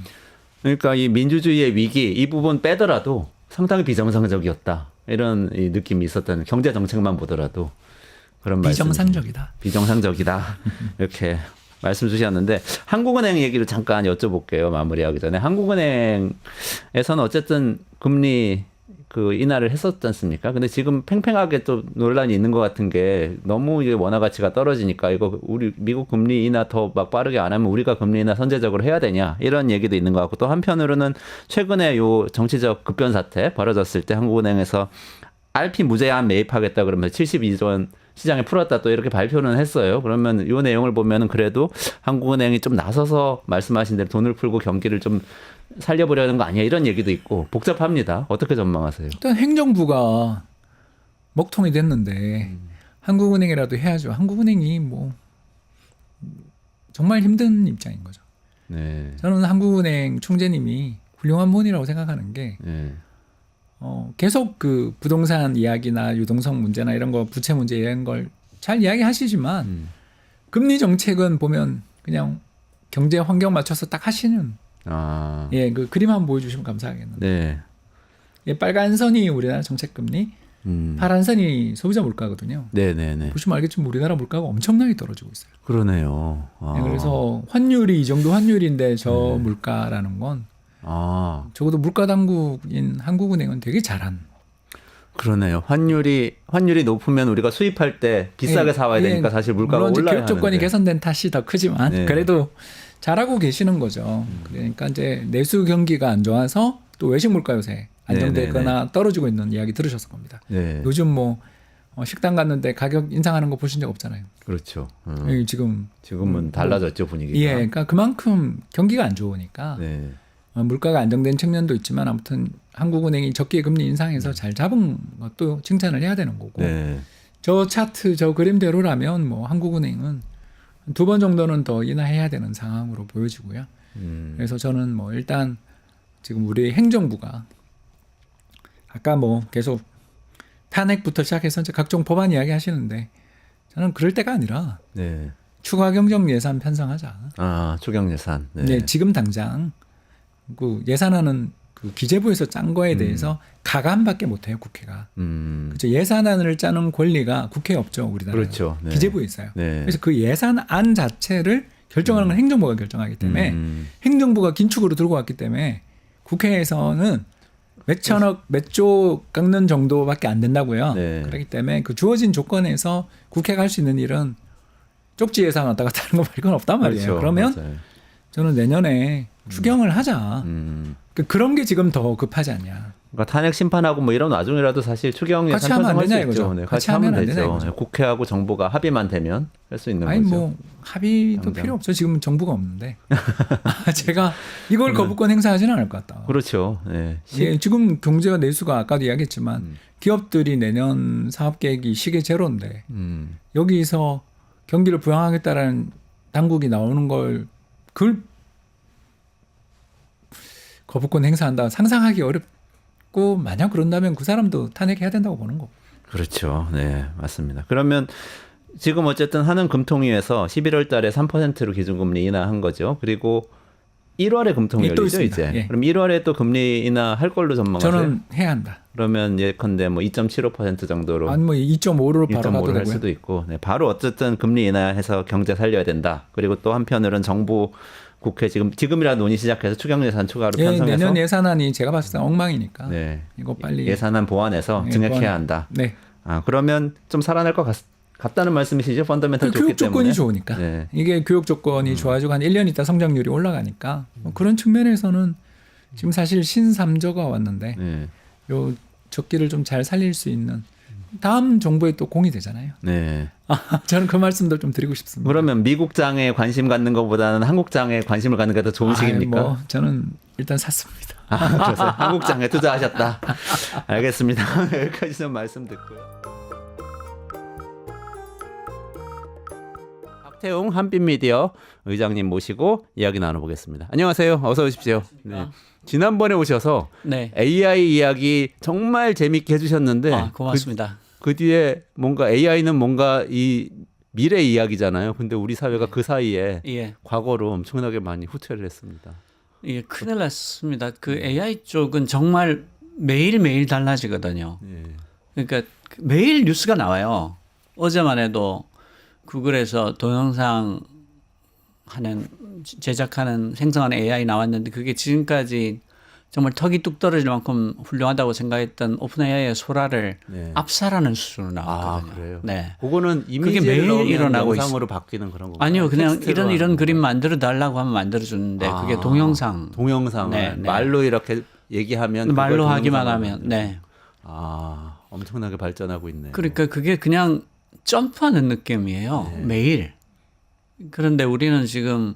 그러니까 이 민주주의의 위기 이 부분 빼더라도 상당히 비정상적이었다. 이런 이 느낌이 있었다는 경제 정책만 보더라도 그런 비정상적이다. 비정상적이다. 이렇게 말씀 주셨는데 한국은행 얘기를 잠깐 여쭤볼게요. 마무리하기 전에 한국은행에서는 어쨌든 금리 그 인하를 했었지 않습니까? 근데 지금 팽팽하게 또 논란이 있는 것 같은 게 너무 이게 원화 가치가 떨어지니까 이거 우리 미국 금리 인하 더 막 빠르게 안 하면 우리가 금리 인하 선제적으로 해야 되냐 이런 얘기도 있는 것 같고 또 한편으로는 최근에 요 정치적 급변 사태 벌어졌을 때 한국은행에서 RP 무제한 매입하겠다 그러면 72조 원 시장에 풀었다 또 이렇게 발표는 했어요. 그러면 이 내용을 보면은 그래도 한국은행이 좀 나서서 말씀하신 대로 돈을 풀고 경기를 좀 살려보려는 거 아니야 이런 얘기도 있고 복잡합니다. 어떻게 전망하세요? 일단 행정부가 먹통이 됐는데 한국은행이라도 해야죠. 한국은행이 뭐 정말 힘든 입장인 거죠. 네. 저는 한국은행 총재님이 훌륭한 분이라고 생각하는 게 네. 계속 그 부동산 이야기나 유동성 문제나 이런 거 부채 문제 이런 걸 잘 이야기하시지만 금리 정책은 보면 그냥 경제 환경 맞춰서 딱 하시는 예, 그 그림 한번 보여주시면 감사하겠는데. 네. 예, 빨간 선이 우리나라 정책 금리, 파란 선이 소비자 물가거든요. 네네네. 보시면 알겠지만 우리나라 물가가 엄청나게 떨어지고 있어요. 그러네요. 예, 그래서 환율이 이 정도 환율인데 저 물가라는 건 적어도 물가 당국인 한국은행은 되게 잘한. 그러네요. 환율이 높으면 우리가 수입할 때 비싸게 사와야 되니까 사실 물가가 물론 올라야 교육 조건이 하는데. 개선된 탓이 더 크지만 네. 그래도 잘하고 계시는 거죠. 그러니까 이제 내수 경기가 안 좋아서 또 외식 물가 요새 안정되거나 떨어지고 있는 이야기 들으셨을 겁니다. 네. 요즘 뭐 식당 갔는데 가격 인상하는 거 보신 적 없잖아요. 그렇죠. 지금은 달라졌죠, 분위기가. 예, 그러니까 그만큼 경기가 안 좋으니까 네. 물가가 안정된 측면도 있지만 아무튼 한국은행이 적기 금리 인상해서 잘 잡은 것도 칭찬을 해야 되는 거고. 네. 저 차트 저 그림대로라면 뭐 한국은행은 2번 정도는 더 인하해야 되는 상황으로 보여지고요. 그래서 저는 뭐 일단 지금 우리 행정부가 아까 뭐 계속 탄핵부터 시작해서 이제 각종 법안 이야기 하시는데 저는 그럴 때가 아니라 네. 추가 경정 예산 편성하자. 추경 예산. 네. 네, 지금 당장 그 예산안은 그 기재부에서 짠 거에 대해서 가감밖에 못해요 국회가. 그렇죠. 예산안을 짜는 권리가 국회에 없죠 우리나라. 그렇죠. 네. 기재부에 있어요. 네. 그래서 그 예산안 자체를 결정하는 건 행정부가 결정하기 때문에 행정부가 긴축으로 들고 왔기 때문에 국회에서는 몇 천억, 몇 조 깎는 정도밖에 안 된다고요. 네. 그렇기 때문에 그 주어진 조건에서 국회가 할 수 있는 일은 쪽지 예산 왔다 갔다 하는 거 말고는 없단 말이에요. 그렇죠. 그러면 맞아요. 저는 내년에 추경을 하자. 그런 게 지금 더 급하지 않냐. 그러니까 탄핵 심판하고 뭐 이런 와중이라도 사실 추경 같이 예산 하면 안 편성할 수 되냐 있죠. 이거죠. 네, 같이 하면 안 되냐 되죠. 이거죠. 국회하고 정부가 합의만 되면 할 수 있는 아니 거죠. 뭐 합의도 당장. 필요 없죠. 지금 정부가 없는데 제가 이걸 거부권 행사하지는 않을 것 같다. 그렇죠. 네. 예, 지금 경제가 내수가 아까도 이야기했지만 기업들이 내년 사업 계획이 시계 제로인데 여기서 경기를 부양하겠다라는 당국이 나오는 걸 그걸 거부권 행사한다 상상하기 어렵고 만약 그런다면 그 사람도 탄핵해야 된다고 보는 거고. 그렇죠. 네, 맞습니다. 그러면 지금 어쨌든 한은금통위에서 11월 달에 3%로 기준금리 인하한 거죠. 그리고 1월에 금통위 예, 또 열리죠, 있습니다. 이제. 예. 그럼 1월에 또 금리 인하할 걸로 전망하세요? 저는 해야 한다. 그러면 예컨대 뭐 2.75% 정도로 아니 뭐 2.5로 바로 가도 1.5를 할 되고요. 수도 있고, 네, 바로 어쨌든 금리 인하해서 경제 살려야 된다. 그리고 또 한편으로는 정부 국회 지금이라 논의 시작해서 추경 예산 추가로 예, 편성해서 내년 예산안이 제가 봤을 때 엉망이니까 네, 이거 빨리 예산안 보완해서 예, 증액해야 보완. 한다. 네. 그러면 좀 살아날 것 같다는 말씀이시죠? 펀더멘털 좋기 교육 조건이 때문에. 좋으니까 네. 이게 교육 조건이 좋아지고 한 1년 있다 성장률이 올라가니까 뭐 그런 측면에서는 지금 사실 신삼조가 왔는데 네. 요 적기를 좀 잘 살릴 수 있는 다음 정부에 또 공이 되잖아요. 네. 저는 그 말씀도 좀 드리고 싶습니다. 그러면 미국장에 관심 갖는 것보다는 한국장에 관심을 갖는 게 더 좋은 시기입니까? 뭐 저는 일단 샀습니다. 그러세요. 한국장에 투자하셨다. 알겠습니다. 여기까지 좀 말씀 듣고요. 박태웅 한빛미디어 의장님 모시고 이야기 나눠보겠습니다. 안녕하세요. 어서 오십시오. 네. 지난번에 오셔서 네. AI 이야기 정말 재밌게 해주셨는데 고맙습니다. 그 뒤에 뭔가 AI는 뭔가 이 미래 이야기잖아요. 근데 우리 사회가 그 사이에 예. 과거로 엄청나게 많이 후퇴를 했습니다. 예, 큰일 났습니다. 그 AI 쪽은 정말 매일매일 달라지거든요. 예. 그러니까 매일 뉴스가 나와요. 어제만 해도 구글에서 동영상 제작하는 생성하는 AI 나왔는데 그게 지금까지 정말 턱이 뚝 떨어질 만큼 훌륭하다고 생각했던 오픈 AI의 소라를 네. 압살하는 수준으로 나왔거든요. 그래요? 네. 그거는 그게 이미지를 매일 넣으면 일어나고 영상으로 바뀌는 그런 거. 아니요, 그냥 이런 그림 만들어 달라고 하면 만들어 주는데 그게 동영상을 네. 말로 이렇게 얘기하면 말로 그걸 하기만 동영상으로 하면 만드는. 네. 엄청나게 발전하고 있네요. 그러니까 그게 그냥 점프하는 느낌이에요. 네. 매일. 그런데 우리는 지금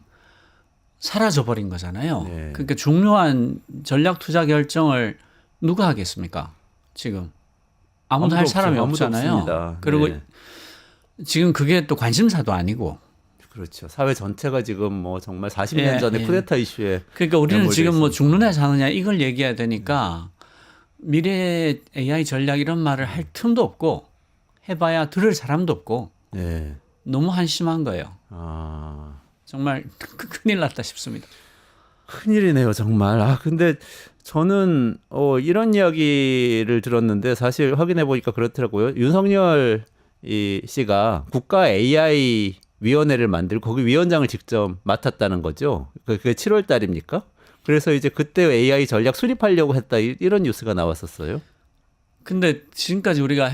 사라져 버린 거잖아요. 네. 그러니까 중요한 전략 투자 결정을 누가 하겠습니까? 지금 아무도 할 사람이 아무도 없잖아요. 없습니다. 그리고 네. 지금 그게 또 관심사도 아니고. 그렇죠. 사회 전체가 지금 뭐 정말 40년 전에 예. 쿠데타 이슈에 그러니까 우리는 매몰돼 지금 뭐 있습니다. 죽느냐 사느냐 이걸 얘기해야 되니까 미래 AI 전략 이런 말을 할 틈도 없고 해봐야 들을 사람도 없고 네. 너무 한심한 거예요. 정말 큰일 났다 싶습니다. 큰일이네요, 정말. 근데 저는 이런 이야기를 들었는데 사실 확인해 보니까 그렇더라고요. 윤석열 씨가 국가 AI 위원회를 만들고 거기 위원장을 직접 맡았다는 거죠. 그게 7월 달입니까? 그래서 이제 그때 AI 전략 수립하려고 했다 이런 뉴스가 나왔었어요. 근데 지금까지 우리가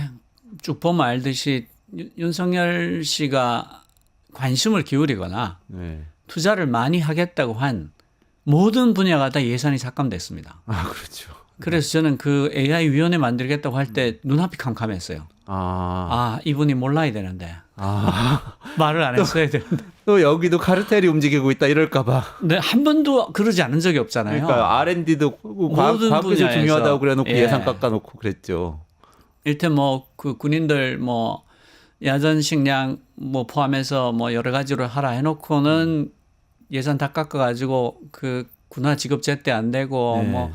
쭉 보면 알듯이 윤석열 씨가 관심을 기울이거나 네. 투자를 많이 하겠다고 한 모든 분야가 다 예산이 삭감됐습니다. 아 그렇죠. 그래서 저는 그 AI 위원회 만들겠다고 할 때 눈앞이 캄캄했어요. 아, 이분이 몰라야 되는데. 말을 안 했어야 되는데. 또 여기도 카르텔이 움직이고 있다 이럴까봐. 네, 한 번도 그러지 않은 적이 없잖아요. 그러니까 R&D도 모든 과학기술 분야에서. 중요하다고 그래놓고 예. 예산 깎아놓고 그랬죠. 일단 뭐 그 군인들 뭐 야전 식량 뭐 포함해서 뭐 여러 가지로 하라 해놓고는 예산 다 깎아가지고 그 군화 지급 제때 안 되고 네. 뭐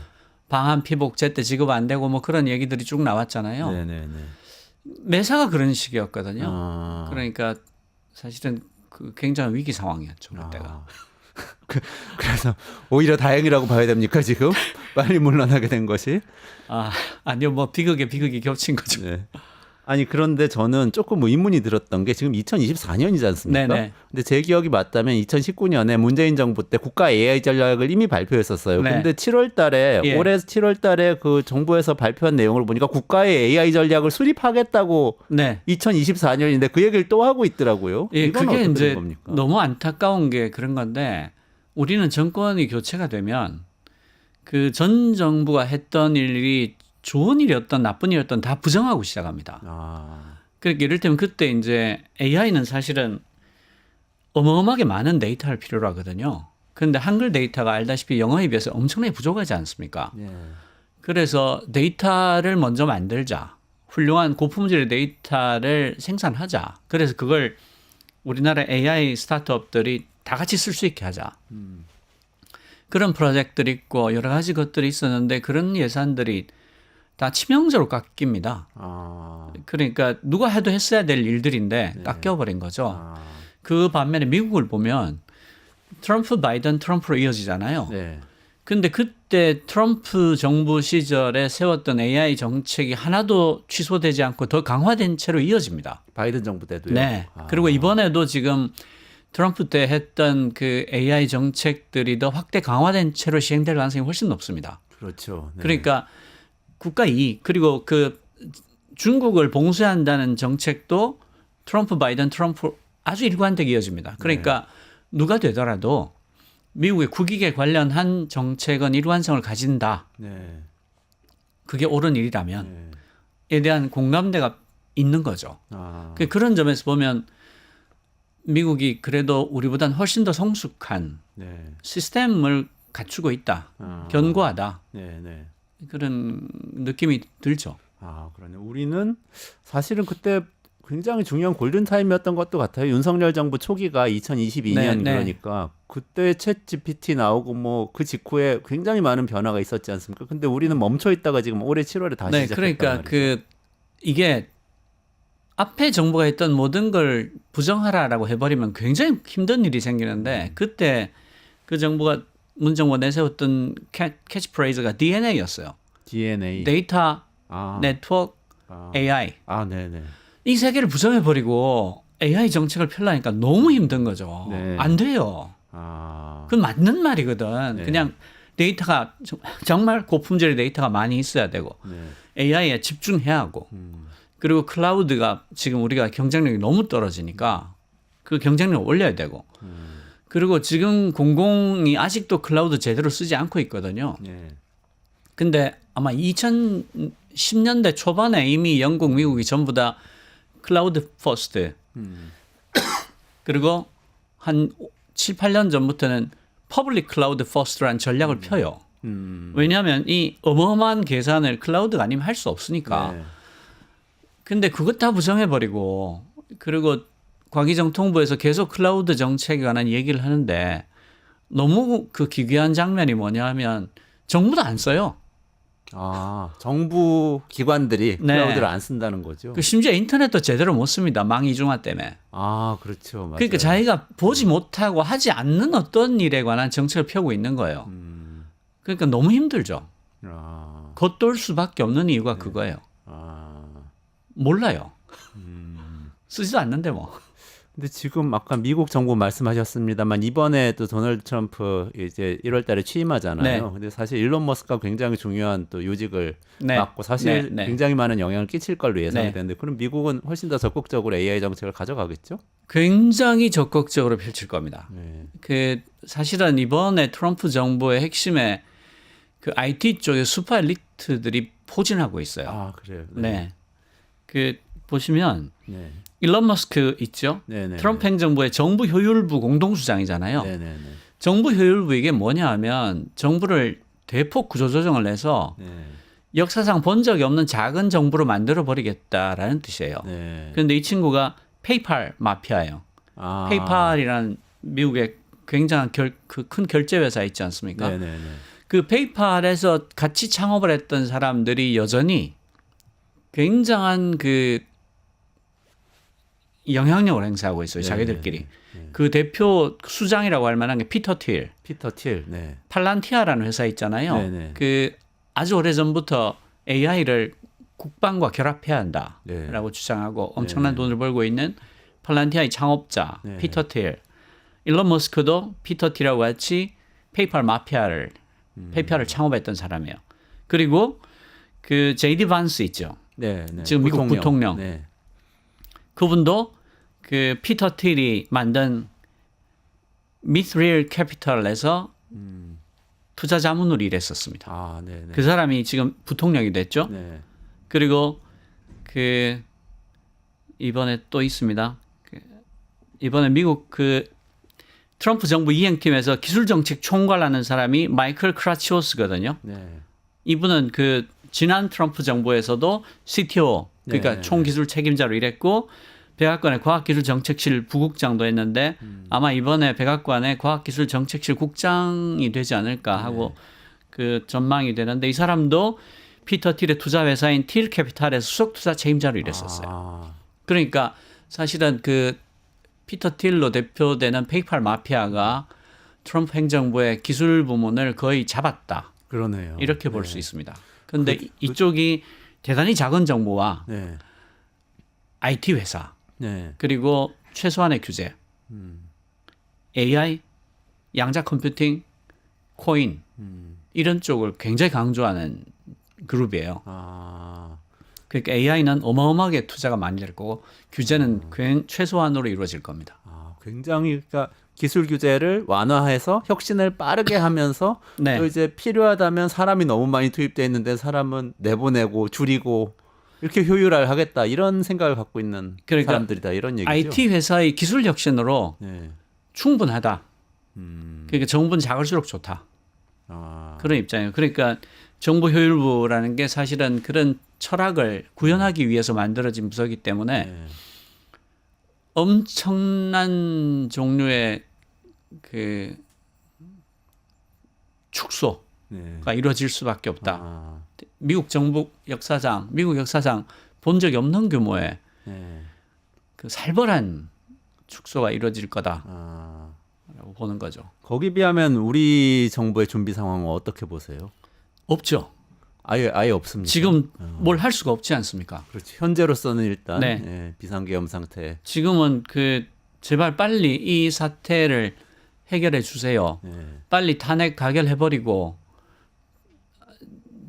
방한 피복 제때 지급 안 되고 뭐 그런 얘기들이 쭉 나왔잖아요. 네네네. 매사가 그런 식이었거든요. 아. 그러니까 사실은 그 굉장한 위기 상황이었죠 그때가. 그래서 오히려 다행이라고 봐야 됩니까 지금? 빨리 물러나게 된 것이? 아니요 뭐 비극이 겹친 거죠. 네. 아니 그런데 저는 조금 의문이 들었던 게 지금 2024년이지 않습니까? 네네. 근데 제 기억이 맞다면 2019년에 문재인 정부 때 국가 AI 전략을 이미 발표했었어요. 네. 근데 7월 달에 예. 올해 7월 달에 그 정부에서 발표한 내용을 보니까 국가의 AI 전략을 수립하겠다고 네. 2024년인데 그 얘기를 또 하고 있더라고요. 예, 이건 그게 어떻게 이제 된 겁니까? 너무 안타까운 게 그런 건데 우리는 정권이 교체가 되면 그 전 정부가 했던 일이 좋은 일이었던 나쁜 일이었던 다 부정하고 시작합니다. 그러니까 이를테면 그때 이제 AI는 사실은 어마어마하게 많은 데이터를 필요로 하거든요. 그런데 한글 데이터가 알다시피 영어에 비해서 엄청나게 부족하지 않습니까? 예. 그래서 데이터를 먼저 만들자. 훌륭한 고품질의 데이터를 생산하자. 그래서 그걸 우리나라 AI 스타트업들이 다 같이 쓸 수 있게 하자. 그런 프로젝트들이 있고 여러 가지 것들이 있었는데 그런 예산들이 다 치명적으로 깎입니다. 그러니까 누가 해도 했어야 될 일들인데 깎여버린 거죠. 그 반면에 미국을 보면 트럼프, 바이든, 트럼프로 이어지잖아요. 네. 근데 그때 트럼프 정부 시절에 세웠던 AI 정책이 하나도 취소되지 않고 더 강화된 채로 이어집니다. 바이든 정부 때도요. 네. 그리고 이번에도 지금 트럼프 때 했던 그 AI 정책들이 더 확대 강화된 채로 시행될 가능성이 훨씬 높습니다. 그렇죠. 네. 그러니까 국가 이익 그리고 그 중국을 봉쇄한다는 정책도 트럼프, 바이든, 트럼프 아주 일관되게 이어집니다. 그러니까 누가 되더라도 미국의 국익에 관련한 정책은 일관성을 가진다. 네. 그게 옳은 일이라면 에 대한 공감대가 있는 거죠. 그런 점에서 보면 미국이 그래도 우리보다는 훨씬 더 성숙한 시스템을 갖추고 있다. 견고하다. 네. 그런 느낌이 들죠. 그러네. 우리는 사실은 그때 굉장히 중요한 골든타임이었던 것도 같아요. 윤석열 정부 초기가 2022년 네. 그러니까 그때 챗 GPT 나오고 뭐 그 직후에 굉장히 많은 변화가 있었지 않습니까? 근데 우리는 멈춰 있다가 지금 올해 7월에 다시 시작했단 그러니까 말이죠. 이게 앞에 정부가 했던 모든 걸 부정하라라고 해버리면 굉장히 힘든 일이 생기는데 그때 그 정부가 문 정부가 내세웠던 캐치프레이즈가 DNA였어요. DNA. 데이터, 네트워크, AI. 네네. 이 세 개를 부정해버리고 AI 정책을 펴려니까 너무 힘든 거죠. 네. 안 돼요. 그건 맞는 말이거든. 네. 그냥 데이터가 정말 고품질의 데이터가 많이 있어야 되고 AI에 집중해야 하고 그리고 클라우드가 지금 우리가 경쟁력이 너무 떨어지니까 그 경쟁력을 올려야 되고 그리고 지금 공공이 아직도 클라우드 제대로 쓰지 않고 있거든요. 근데 아마 2010년대 초반에 이미 영국, 미국이 전부 다 클라우드 퍼스트 그리고 한 7, 8년 전부터는 퍼블릭 클라우드 퍼스트라는 전략을 펴요. 왜냐하면 이 어마어마한 계산을 클라우드가 아니면 할 수 없으니까. 근데 그것 다 부정해버리고 그리고 과기정통부에서 계속 클라우드 정책에 관한 얘기를 하는데 너무 그 기괴한 장면이 뭐냐 하면 정부도 안 써요. 정부 기관들이 클라우드를 안 쓴다는 거죠. 심지어 인터넷도 제대로 못 씁니다. 망 이중화 때문에. 그렇죠. 맞아요. 그러니까 자기가 보지 못하고 하지 않는 어떤 일에 관한 정책을 펴고 있는 거예요. 그러니까 너무 힘들죠. 겉돌 수밖에 없는 이유가 그거예요. 몰라요. 쓰지도 않는데 뭐. 근데 지금 아까 미국 정부 말씀하셨습니다만 이번에 또 도널드 트럼프 이제 1월 달에 취임하잖아요. 네. 근데 사실 일론 머스크가 굉장히 중요한 또 요직을 네. 맡고 사실 네. 굉장히 많은 영향을 끼칠 걸로 예상이 네. 되는데 그럼 미국은 훨씬 더 적극적으로 AI 정책을 가져가겠죠? 굉장히 적극적으로 펼칠 겁니다. 네. 그 사실은 이번에 트럼프 정부의 핵심에 그 IT 쪽에 슈퍼 엘리트들이 포진하고 있어요. 아, 그래요. 네. 그 보시면 네. 일론 머스크 있죠? 네. 트럼프 행정부의 정부 효율부 공동수장이잖아요. 네. 정부 효율부 이게 뭐냐 하면 정부를 대폭 구조조정을 해서 네. 역사상 본 적이 없는 작은 정부로 만들어 버리겠다라는 뜻이에요. 네. 그런데 이 친구가 페이팔 마피아예요. 아. 페이팔이라는 미국의 굉장한 큰 결제 회사 있지 않습니까? 네. 그 페이팔에서 같이 창업을 했던 사람들이 여전히 굉장한 그 영향력을 행사하고 있어요. 네, 자기들끼리. 네. 그 대표 수장이라고 할 만한 게 피터 틸, 피터 틸. 네. 팔란티아라는 회사 있잖아요. 네. 그 아주 오래전부터 AI를 국방과 결합해야 한다라고 네. 주장하고 엄청난 네. 돈을 벌고 있는 팔란티아의 창업자 네. 피터 틸. 일론 머스크도 피터 틸하고 같이 페이팔 마피아를 페이팔을 창업했던 사람이에요. 그리고 그 제이디 반스 있죠. 네. 지금 미국 부통령. 네. 그분도 그 피터 틸이 만든 미스릴 캐피털에서 투자 자문으로 일했었습니다. 아, 네. 그 사람이 지금 부통령이 됐죠. 네. 그리고 그 이번에 또 있습니다. 그 이번에 미국 그 트럼프 정부 이행팀에서 기술정책 총괄하는 사람이 마이클 크라치오스거든요. 네. 이분은 그 지난 트럼프 정부에서도 CTO 그러니까 네. 총기술 책임자로 일했고 백악관의 과학기술정책실 부국장도 했는데 아마 이번에 백악관의 과학기술정책실 국장이 되지 않을까 하고 그 전망이 되는데 이 사람도 피터 틸의 투자 회사인 틸 캐피탈에서 수석 투자 책임자로 일했었어요. 아. 그러니까 사실은 그 피터 틸로 대표되는 페이팔 마피아가 트럼프 행정부의 기술 부문을 거의 잡았다. 그러네요. 이렇게 볼 네. 수 있습니다. 그런데 이쪽이 대단히 작은 정부와 네. IT 회사 네. 그리고 최소한의 규제, AI, 양자 컴퓨팅, 코인 이런 쪽을 굉장히 강조하는 그룹이에요. 아. 그러니까 AI는 어마어마하게 투자가 많이 될 거고 규제는 최소한으로 이루어질 겁니다. 아, 굉장히 그러니까 기술 규제를 완화해서 혁신을 빠르게 하면서 네. 또 이제 필요하다면 사람이 너무 많이 투입돼 있는데 사람은 내보내고 줄이고 이렇게 효율화를 하겠다 이런 생각을 갖고 있는 그러니까 사람들이다 이런 얘기죠. IT 회사의 기술 혁신으로 네. 충분하다. 그러니까 정부는 작을수록 좋다. 아. 그런 입장이에요. 그러니까 정부 효율부라는 게 사실은 그런 철학을 구현하기 위해서 만들어진 부서이기 때문에 네. 엄청난 종류의 그 축소가 네. 이루어질 수밖에 없다. 아. 미국 역사상 본 적이 없는 규모의 네. 그 살벌한 축소가 이루어질 거다라고 아. 보는 거죠. 거기 비하면 우리 정부의 준비 상황은 어떻게 보세요? 없죠. 아예 없습니다. 지금 뭘 할 수가 없지 않습니까? 그렇죠. 현재로서는 일단 네. 예, 비상계엄 상태. 지금은 그 제발 빨리 이 사태를 해결해 주세요. 예. 빨리 탄핵 가결해버리고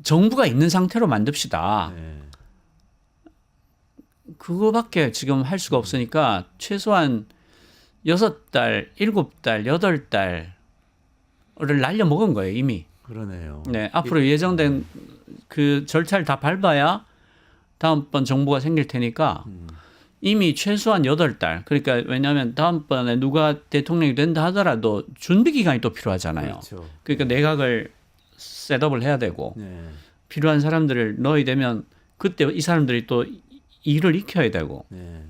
정부가 있는 상태로 만듭시다. 예. 그거밖에 지금 할 수가 없으니까 최소한 6달, 7달, 8달을 날려먹은 거예요, 이미. 그러네요. 네, 앞으로 예정된 그 절차를 다 밟아야 다음번 정부가 생길 테니까 이미 최소한 8달. 그러니까 왜냐하면 다음번에 누가 대통령이 된다 하더라도 준비 기간이 또 필요하잖아요. 그렇죠. 그러니까 내각을 셋업을 해야 되고 네. 필요한 사람들을 넣어야 되면 그때 이 사람들이 또 일을 익혀야 되고 네.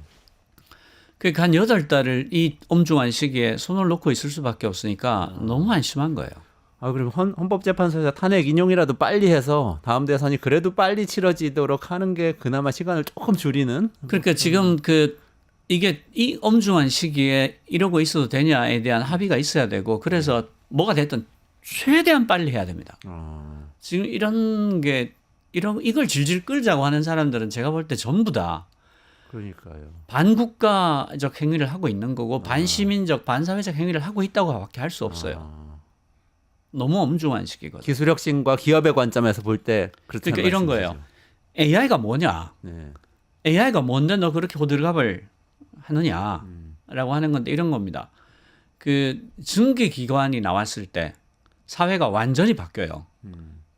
그러니까 한 8달을 이 엄중한 시기에 손을 놓고 있을 수밖에 없으니까 너무 안심한 거예요. 아, 그럼 헌법재판소에서 탄핵 인용이라도 빨리 해서 다음 대선이 그래도 빨리 치러지도록 하는 게 그나마 시간을 조금 줄이는. 그러니까 지금 이게 이 엄중한 시기에 이러고 있어도 되냐에 대한 합의가 있어야 되고 그래서 뭐가 됐든 최대한 빨리 해야 됩니다. 지금 이걸 질질 끌자고 하는 사람들은 제가 볼 때 전부 다 그러니까요. 반국가적 행위를 하고 있는 거고 반시민적, 반사회적 행위를 하고 있다고밖에 할 수 없어요. 너무 엄중한 시기거든요. 기술혁신과 기업의 관점에서 볼 때 그렇다는 그러니까 이런 거예요. 말씀이시죠. AI가 뭐냐? 네. AI가 뭔데 너 그렇게 호들갑을 하느냐라고 하는 건데 이런 겁니다. 그 증기기관이 나왔을 때 사회가 완전히 바뀌어요.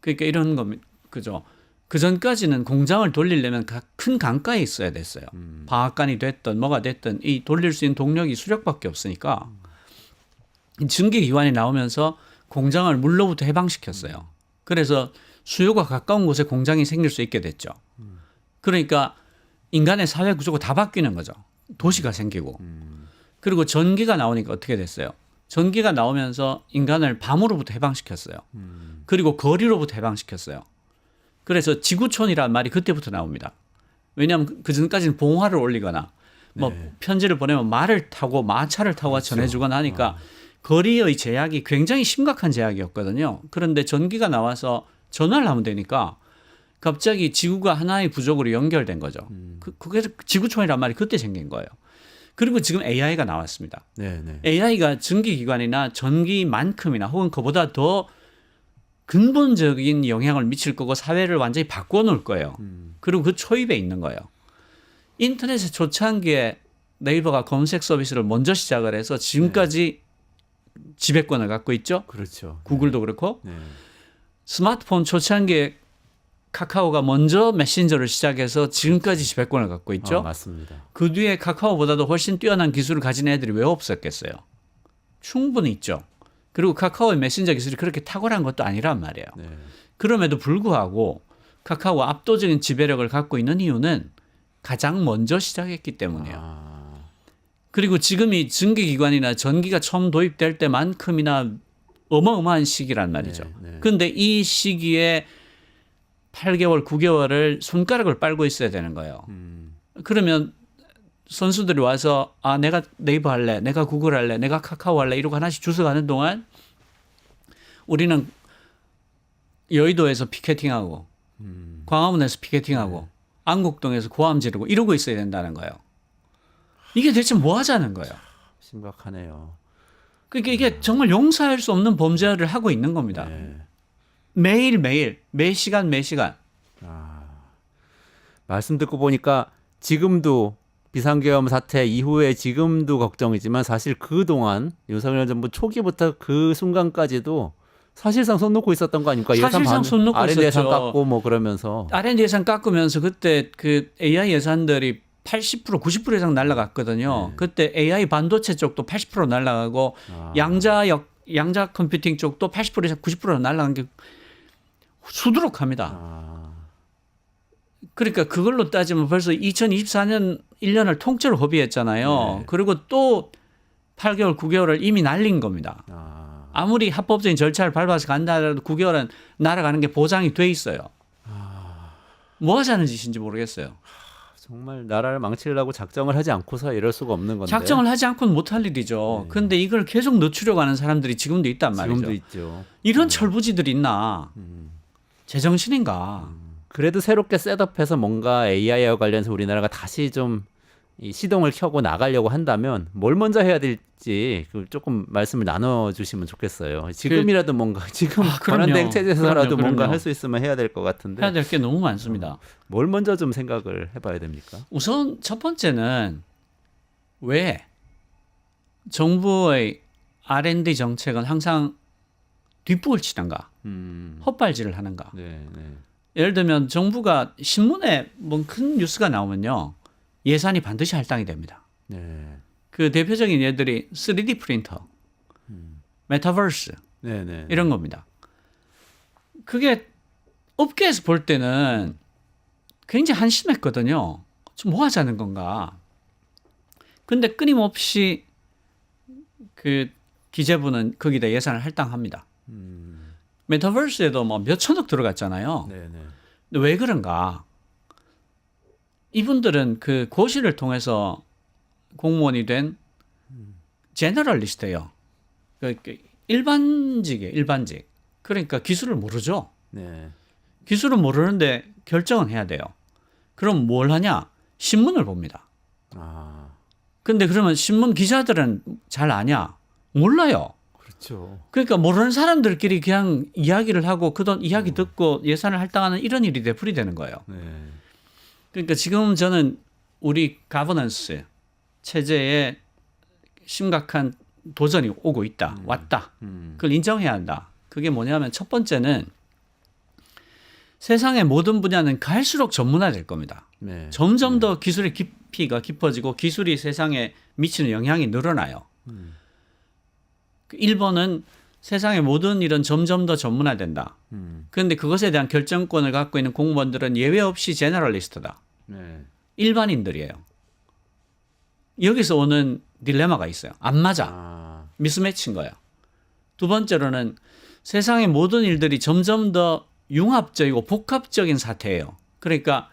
그러니까 이런 겁니다. 그죠? 그 전까지는 공장을 돌리려면 큰 강가에 있어야 됐어요. 방앗간이 됐든 뭐가 됐든 이 돌릴 수 있는 동력이 수력밖에 없으니까 증기기관이 나오면서 공장을 물로부터 해방시켰어요. 그래서 수요가 가까운 곳에 공장이 생길 수 있게 됐죠. 그러니까 인간의 사회 구조가 다 바뀌는 거죠. 도시가 생기고. 그리고 전기가 나오니까 어떻게 됐어요? 전기가 나오면서 인간을 밤으로부터 해방시켰어요. 그리고 거리로부터 해방시켰어요. 그래서 지구촌이라는 말이 그때부터 나옵니다. 왜냐하면 그 전까지는 봉화를 올리거나 뭐 편지를 보내면 말을 타고 마차를 타고 전해주거나 하니까 거리의 제약이 굉장히 심각한 제약이었거든요. 그런데 전기가 나와서 전화를 하면 되니까 갑자기 지구가 하나의 부족으로 연결된 거죠. 그게 지구촌이란 말이 그때 생긴 거예요. 그리고 지금 AI가 나왔습니다. 네네. AI가 전기기관이나 전기만큼이나 혹은 그보다 더 근본적인 영향을 미칠 거고 사회를 완전히 바꿔놓을 거예요. 그리고 그 초입에 있는 거예요. 인터넷의 초창기에 네이버가 검색 서비스를 먼저 시작을 해서 지금까지 지배권을 갖고 있죠. 그렇죠. 구글도 그렇고 네. 스마트폰 초창기에 카카오가 먼저 메신저를 시작해서 지금까지 지배권을 갖고 있죠. 맞습니다. 그 뒤에 카카오보다도 훨씬 뛰어난 기술을 가진 애들이 왜 없었겠어요? 충분히 있죠. 그리고 카카오의 메신저 기술이 그렇게 탁월한 것도 아니란 말이에요. 네. 그럼에도 불구하고 카카오가 압도적인 지배력을 갖고 있는 이유는 가장 먼저 시작했기 때문이에요. 그리고 지금 이 증기기관이나 전기가 처음 도입될 때만큼이나 어마어마한 시기란 말이죠. 그런데 이 시기에 8개월, 9개월을 손가락을 빨고 있어야 되는 거예요. 그러면 선수들이 와서 내가 네이버 할래, 내가 구글 할래, 내가 카카오 할래 이러고 하나씩 주워가는 동안 우리는 여의도에서 피켓팅하고 광화문에서 피켓팅하고 안국동에서 고함 지르고 이러고 있어야 된다는 거예요. 이게 대체 뭐 하자는 거예요? 심각하네요. 그러니까 이게 정말 용서할 수 없는 범죄를 하고 있는 겁니다. 네. 매일매일, 매 시간. 말씀 듣고 보니까 지금도 비상계엄 사태 이후에 지금도 걱정이지만 사실 그동안 윤석열 정부 초기부터 그 순간까지도 사실상 손 놓고 있었던 거 아닙니까? 사실상 손 놓고 R&D 예산 있었죠. 깎고 뭐 그러면서 R&D 예산 깎으면서 그때 그 AI 예산들이 80%, 90% 이상 날라갔거든요. 그때 AI 반도체 쪽도 80% 날라가고 양자 컴퓨팅 쪽도 80% 이상 90% 날라간 게 수두룩합니다. 그러니까 그걸로 따지면 벌써 2024년 1년을 통째로 허비했잖아요. 그리고 또 8개월, 9개월을 이미 날린 겁니다. 아무리 합법적인 절차를 밟아서 간다 하더라도 9개월은 날아가는 게 보장이 돼 있어요. 뭐 하자는 짓인지 모르겠어요. 정말 나라를 망치려고 작정을 하지 않고서 이럴 수가 없는 건데. 작정을 하지 않고는 못할 일이죠. 그런데 이걸 계속 늦추려고 하는 사람들이 지금도 있단 말이죠. 지금도 있죠. 이런 철부지들이 있나. 제정신인가. 그래도 새롭게 셋업해서 뭔가 AI와 관련해서 우리나라가 다시 좀 이 시동을 켜고 나가려고 한다면 뭘 먼저 해야 될지 조금 말씀을 나눠주시면 좋겠어요. 지금이라도 뭔가 지금 권한대행 체제에서라도 뭔가 할 수 있으면 해야 될 것 같은데. 해야 될 게 너무 많습니다. 뭘 먼저 좀 생각을 해봐야 됩니까? 우선 첫 번째는 왜 정부의 R&D 정책은 항상 뒷북을 치는가, 헛발질을 하는가. 예를 들면 정부가 신문에 뭔 큰 뉴스가 나오면요. 예산이 반드시 할당이 됩니다. 그 대표적인 예들이 3D 프린터, 메타버스 이런 겁니다. 그게 업계에서 볼 때는 굉장히 한심했거든요. 좀 뭐 하자는 건가. 근데 끊임없이 그 기재부는 거기다 예산을 할당합니다. 메타버스에도 뭐 몇천억 들어갔잖아요. 근데 왜 그런가? 이분들은 그 고시를 통해서 공무원이 된 제너럴리스트예요. 일반직이에요. 일반직. 그러니까 기술을 모르죠. 기술은 모르는데 결정은 해야 돼요. 그럼 뭘 하냐? 신문을 봅니다. 아, 근데 그러면 신문 기자들은 잘 아냐? 몰라요. 그렇죠. 그러니까 모르는 사람들끼리 그냥 이야기를 하고 그 돈 이야기 듣고 예산을 할당하는 이런 일이 되풀이 되는 거예요. 네. 그러니까 지금 저는 우리 가버넌스 체제에 심각한 도전이 오고 있다. 왔다. 그걸 인정해야 한다. 그게 뭐냐면 첫 번째는 세상의 모든 분야는 갈수록 전문화될 겁니다. 네. 점점 더 기술의 깊이가 깊어지고 기술이 세상에 미치는 영향이 늘어나요. 1번은 세상의 모든 일은 점점 더 전문화된다. 그런데 그것에 대한 결정권을 갖고 있는 공무원들은 예외 없이 제너럴리스트다. 네. 일반인들이에요. 여기서 오는 딜레마가 있어요. 안 맞아. 아, 미스매치인 거예요. 두 번째로는 세상의 모든 일들이 점점 더 융합적이고 복합적인 사태예요. 그러니까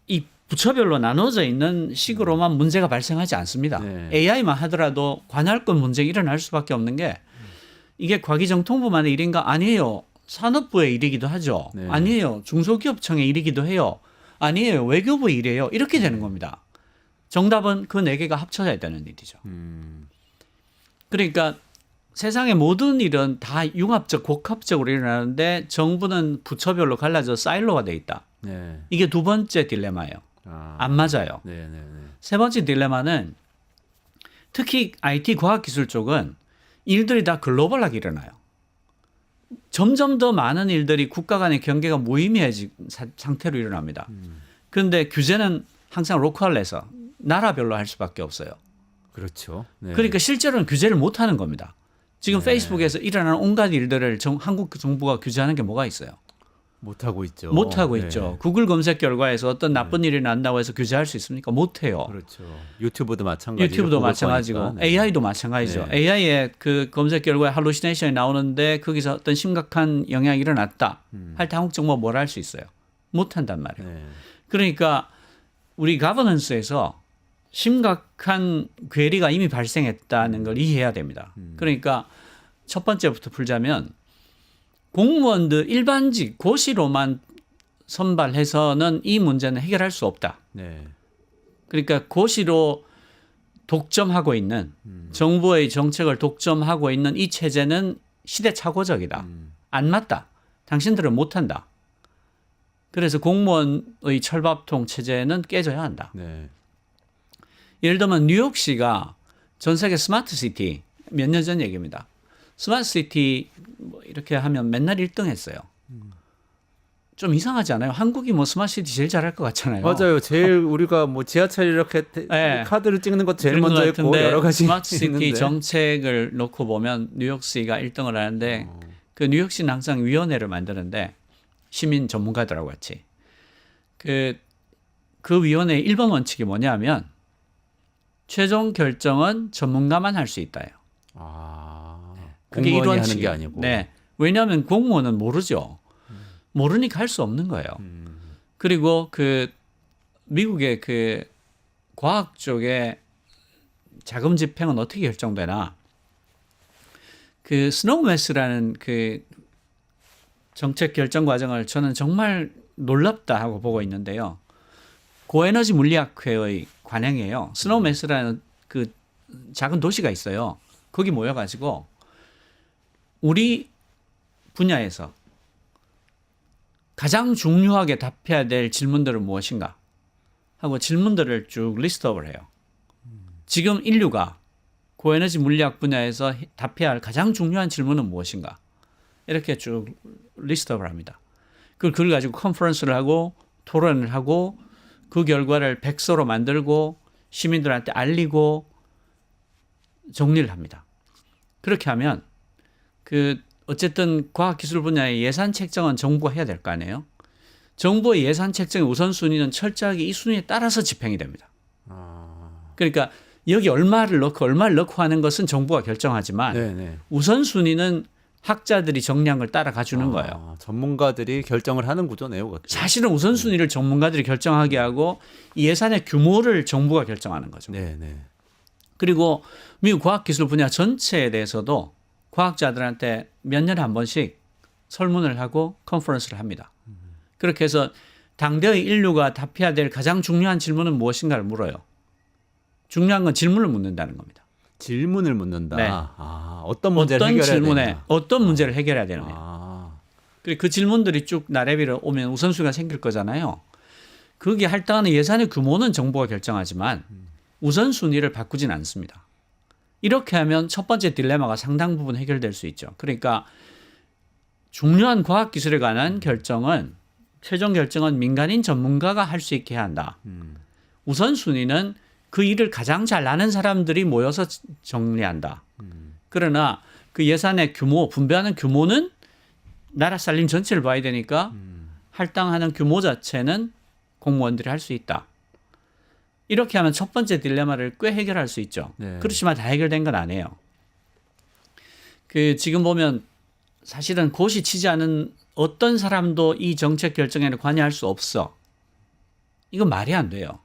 이 부처별로 나눠져 있는 식으로만 문제가 발생하지 않습니다. 네. AI만 하더라도 관할권 문제가 일어날 수밖에 없는 게 이게 과기정통부만의 일인가? 아니에요. 산업부의 일이기도 하죠. 네. 아니에요. 중소기업청의 일이기도 해요. 아니에요. 외교부의 일이에요. 이렇게 되는 겁니다. 정답은 그 네 개가 합쳐져야 되는 일이죠. 그러니까 세상의 모든 일은 다 융합적, 복합적으로 일어나는데 정부는 부처별로 갈라져 사일로가 돼 있다. 네. 이게 두 번째 딜레마예요. 아, 안 맞아요. 네, 네, 네. 세 번째 딜레마는 특히 IT 과학기술 쪽은 일들이 다 글로벌하게 일어나요. 점점 더 많은 일들이 국가 간의 경계가 무의미해진 상태로 일어납니다. 그런데 규제는 항상 로컬에서 나라별로 할 수밖에 없어요. 그렇죠. 네. 그러니까 실제로는 규제를 못 하는 겁니다. 지금 페이스북에서 일어나는 온갖 일들을 한국 정부가 규제하는 게 뭐가 있어요? 못 하고 있죠. 못 하고 네. 있죠. 구글 검색 결과에서 어떤 나쁜 일이 난다고 해서 규제할 수 있습니까? 못 해요. 그렇죠. 유튜브도 마찬가지고. 유튜브도 마찬가지고 네. AI도 마찬가지죠. 네. AI의 그 검색 결과에 할루시네이션이 나오는데 거기서 어떤 심각한 영향이 일어났다. 할 때 한국 정부가 뭘 할 수 있어요? 못 한단 말이에요. 네. 그러니까 우리 가버넌스에서 심각한 괴리가 이미 발생했다는 걸 이해해야 됩니다. 그러니까 첫 번째부터 풀자면 공무원들 일반직 고시로만 선발해서는 이 문제는 해결할 수 없다. 네. 그러니까 고시로 독점하고 있는 정부의 정책을 독점하고 있는 이 체제는 시대착오적이다. 안 맞다. 당신들은 못한다. 그래서 공무원의 철밥통 체제는 깨져야 한다. 네. 예를 들면 뉴욕시가 전 세계 스마트 시티 몇 년 전 얘기입니다. 스마트 시티 뭐 이렇게 하면 맨날 1등 했어요. 좀 이상하지 않아요? 한국이 뭐 스마트 시티 제일 잘할 것 같잖아요. 맞아요. 제일 우리가 뭐 지하철 이렇게 네. 카드를 찍는 것 제일 그런 것 먼저 했고 같은데 여러 가지 스마트 시티 있는데. 정책을 놓고 보면 뉴욕시가 1등을 하는데 그 뉴욕시는 항상 위원회를 만드는데 시민 전문가들하고 같이 그 위원회의 1번 원칙이 뭐냐면 최종 결정은 전문가만 할 수 있다요. 아, 그게 공무원이 하는 1원칙이에요. 게 아니고. 네. 왜냐하면 공무원은 모르죠. 모르니까 할 수 없는 거예요. 그리고 그 미국의 그 과학 쪽에 자금 집행은 어떻게 결정되나? 그 스노우매스라는 그 정책 결정 과정을 저는 정말 놀랍다 하고 보고 있는데요. 고에너지 물리학회의 관행이에요. 스노우매스라는 그 작은 도시가 있어요. 거기 모여가지고 우리 분야에서 가장 중요하게 답해야 될 질문들은 무엇인가 하고 질문들을 쭉 리스트업을 해요. 지금 인류가 고에너지 물리학 분야에서 답해야 할 가장 중요한 질문은 무엇인가 이렇게 쭉 리스트업을 합니다. 그걸 가지고 컨퍼런스를 하고 토론을 하고 그 결과를 백서로 만들고 시민들한테 알리고 정리를 합니다. 그렇게 하면 그 어쨌든 과학기술 분야의 예산 책정은 정부가 해야 될 거 아니에요. 정부의 예산 책정의 우선순위는 철저하게 이 순위에 따라서 집행이 됩니다. 그러니까 여기 얼마를 넣고 하는 것은 정부가 결정하지만 네네. 우선순위는 학자들이 정리한 걸 따라가 주는 거예요. 전문가들이 결정을 하는 구조네요. 그것도. 사실은 우선순위를 전문가들이 결정하게 하고 이 예산의 규모를 정부가 결정하는 거죠. 네네. 그리고 미국 과학기술 분야 전체에 대해서도 과학자들한테 몇 년에 한 번씩 설문을 하고 컨퍼런스를 합니다. 그렇게 해서 당대의 인류가 답해야 될 가장 중요한 질문은 무엇인가를 물어요. 중요한 건 질문을 묻는다는 겁니다. 질문을 묻는다. 네. 어떤 문제를 어떤 해결해야 질문에 되냐. 어떤 문제를 해결해야 되느냐. 아, 그 질문들이 쭉 나래비로 오면 우선순위가 생길 거잖아요. 거기에 할당하는 예산의 규모는 정부가 결정하지만 우선순위를 바꾸진 않습니다. 이렇게 하면 첫 번째 딜레마가 상당 부분 해결될 수 있죠. 그러니까 중요한 과학기술에 관한 결정은 최종 결정은 민간인 전문가가 할 수 있게 해야 한다. 우선순위는 그 일을 가장 잘 아는 사람들이 모여서 정리한다. 그러나 그 예산의 규모, 분배하는 규모는 나라 살림 전체를 봐야 되니까 할당하는 규모 자체는 공무원들이 할 수 있다. 이렇게 하면 첫 번째 딜레마를 꽤 해결할 수 있죠. 네. 그렇지만 다 해결된 건 아니에요. 지금 보면 사실은 고시 치지 않은 어떤 사람도 이 정책 결정에는 관여할 수 없어. 이건 말이 안 돼요.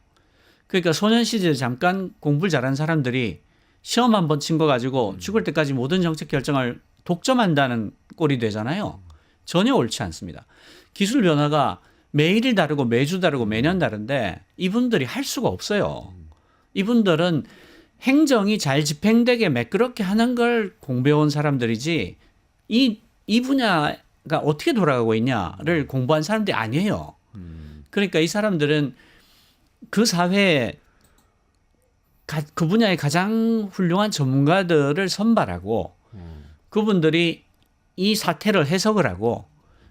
그러니까 소년 시절에 잠깐 공부를 잘하는 사람들이 시험 한 번 친 거 가지고 죽을 때까지 모든 정책 결정을 독점한다는 꼴이 되잖아요. 전혀 옳지 않습니다. 기술 변화가 매일 다르고 매주 다르고 매년 다른데 이분들이 할 수가 없어요. 이분들은 행정이 잘 집행되게 매끄럽게 하는 걸 공부해온 사람들이지 이 분야가 어떻게 돌아가고 있냐를 공부한 사람들이 아니에요. 그러니까 이 사람들은 그 사회에 그 분야의 가장 훌륭한 전문가들을 선발하고 그분들이 이 사태를 해석을 하고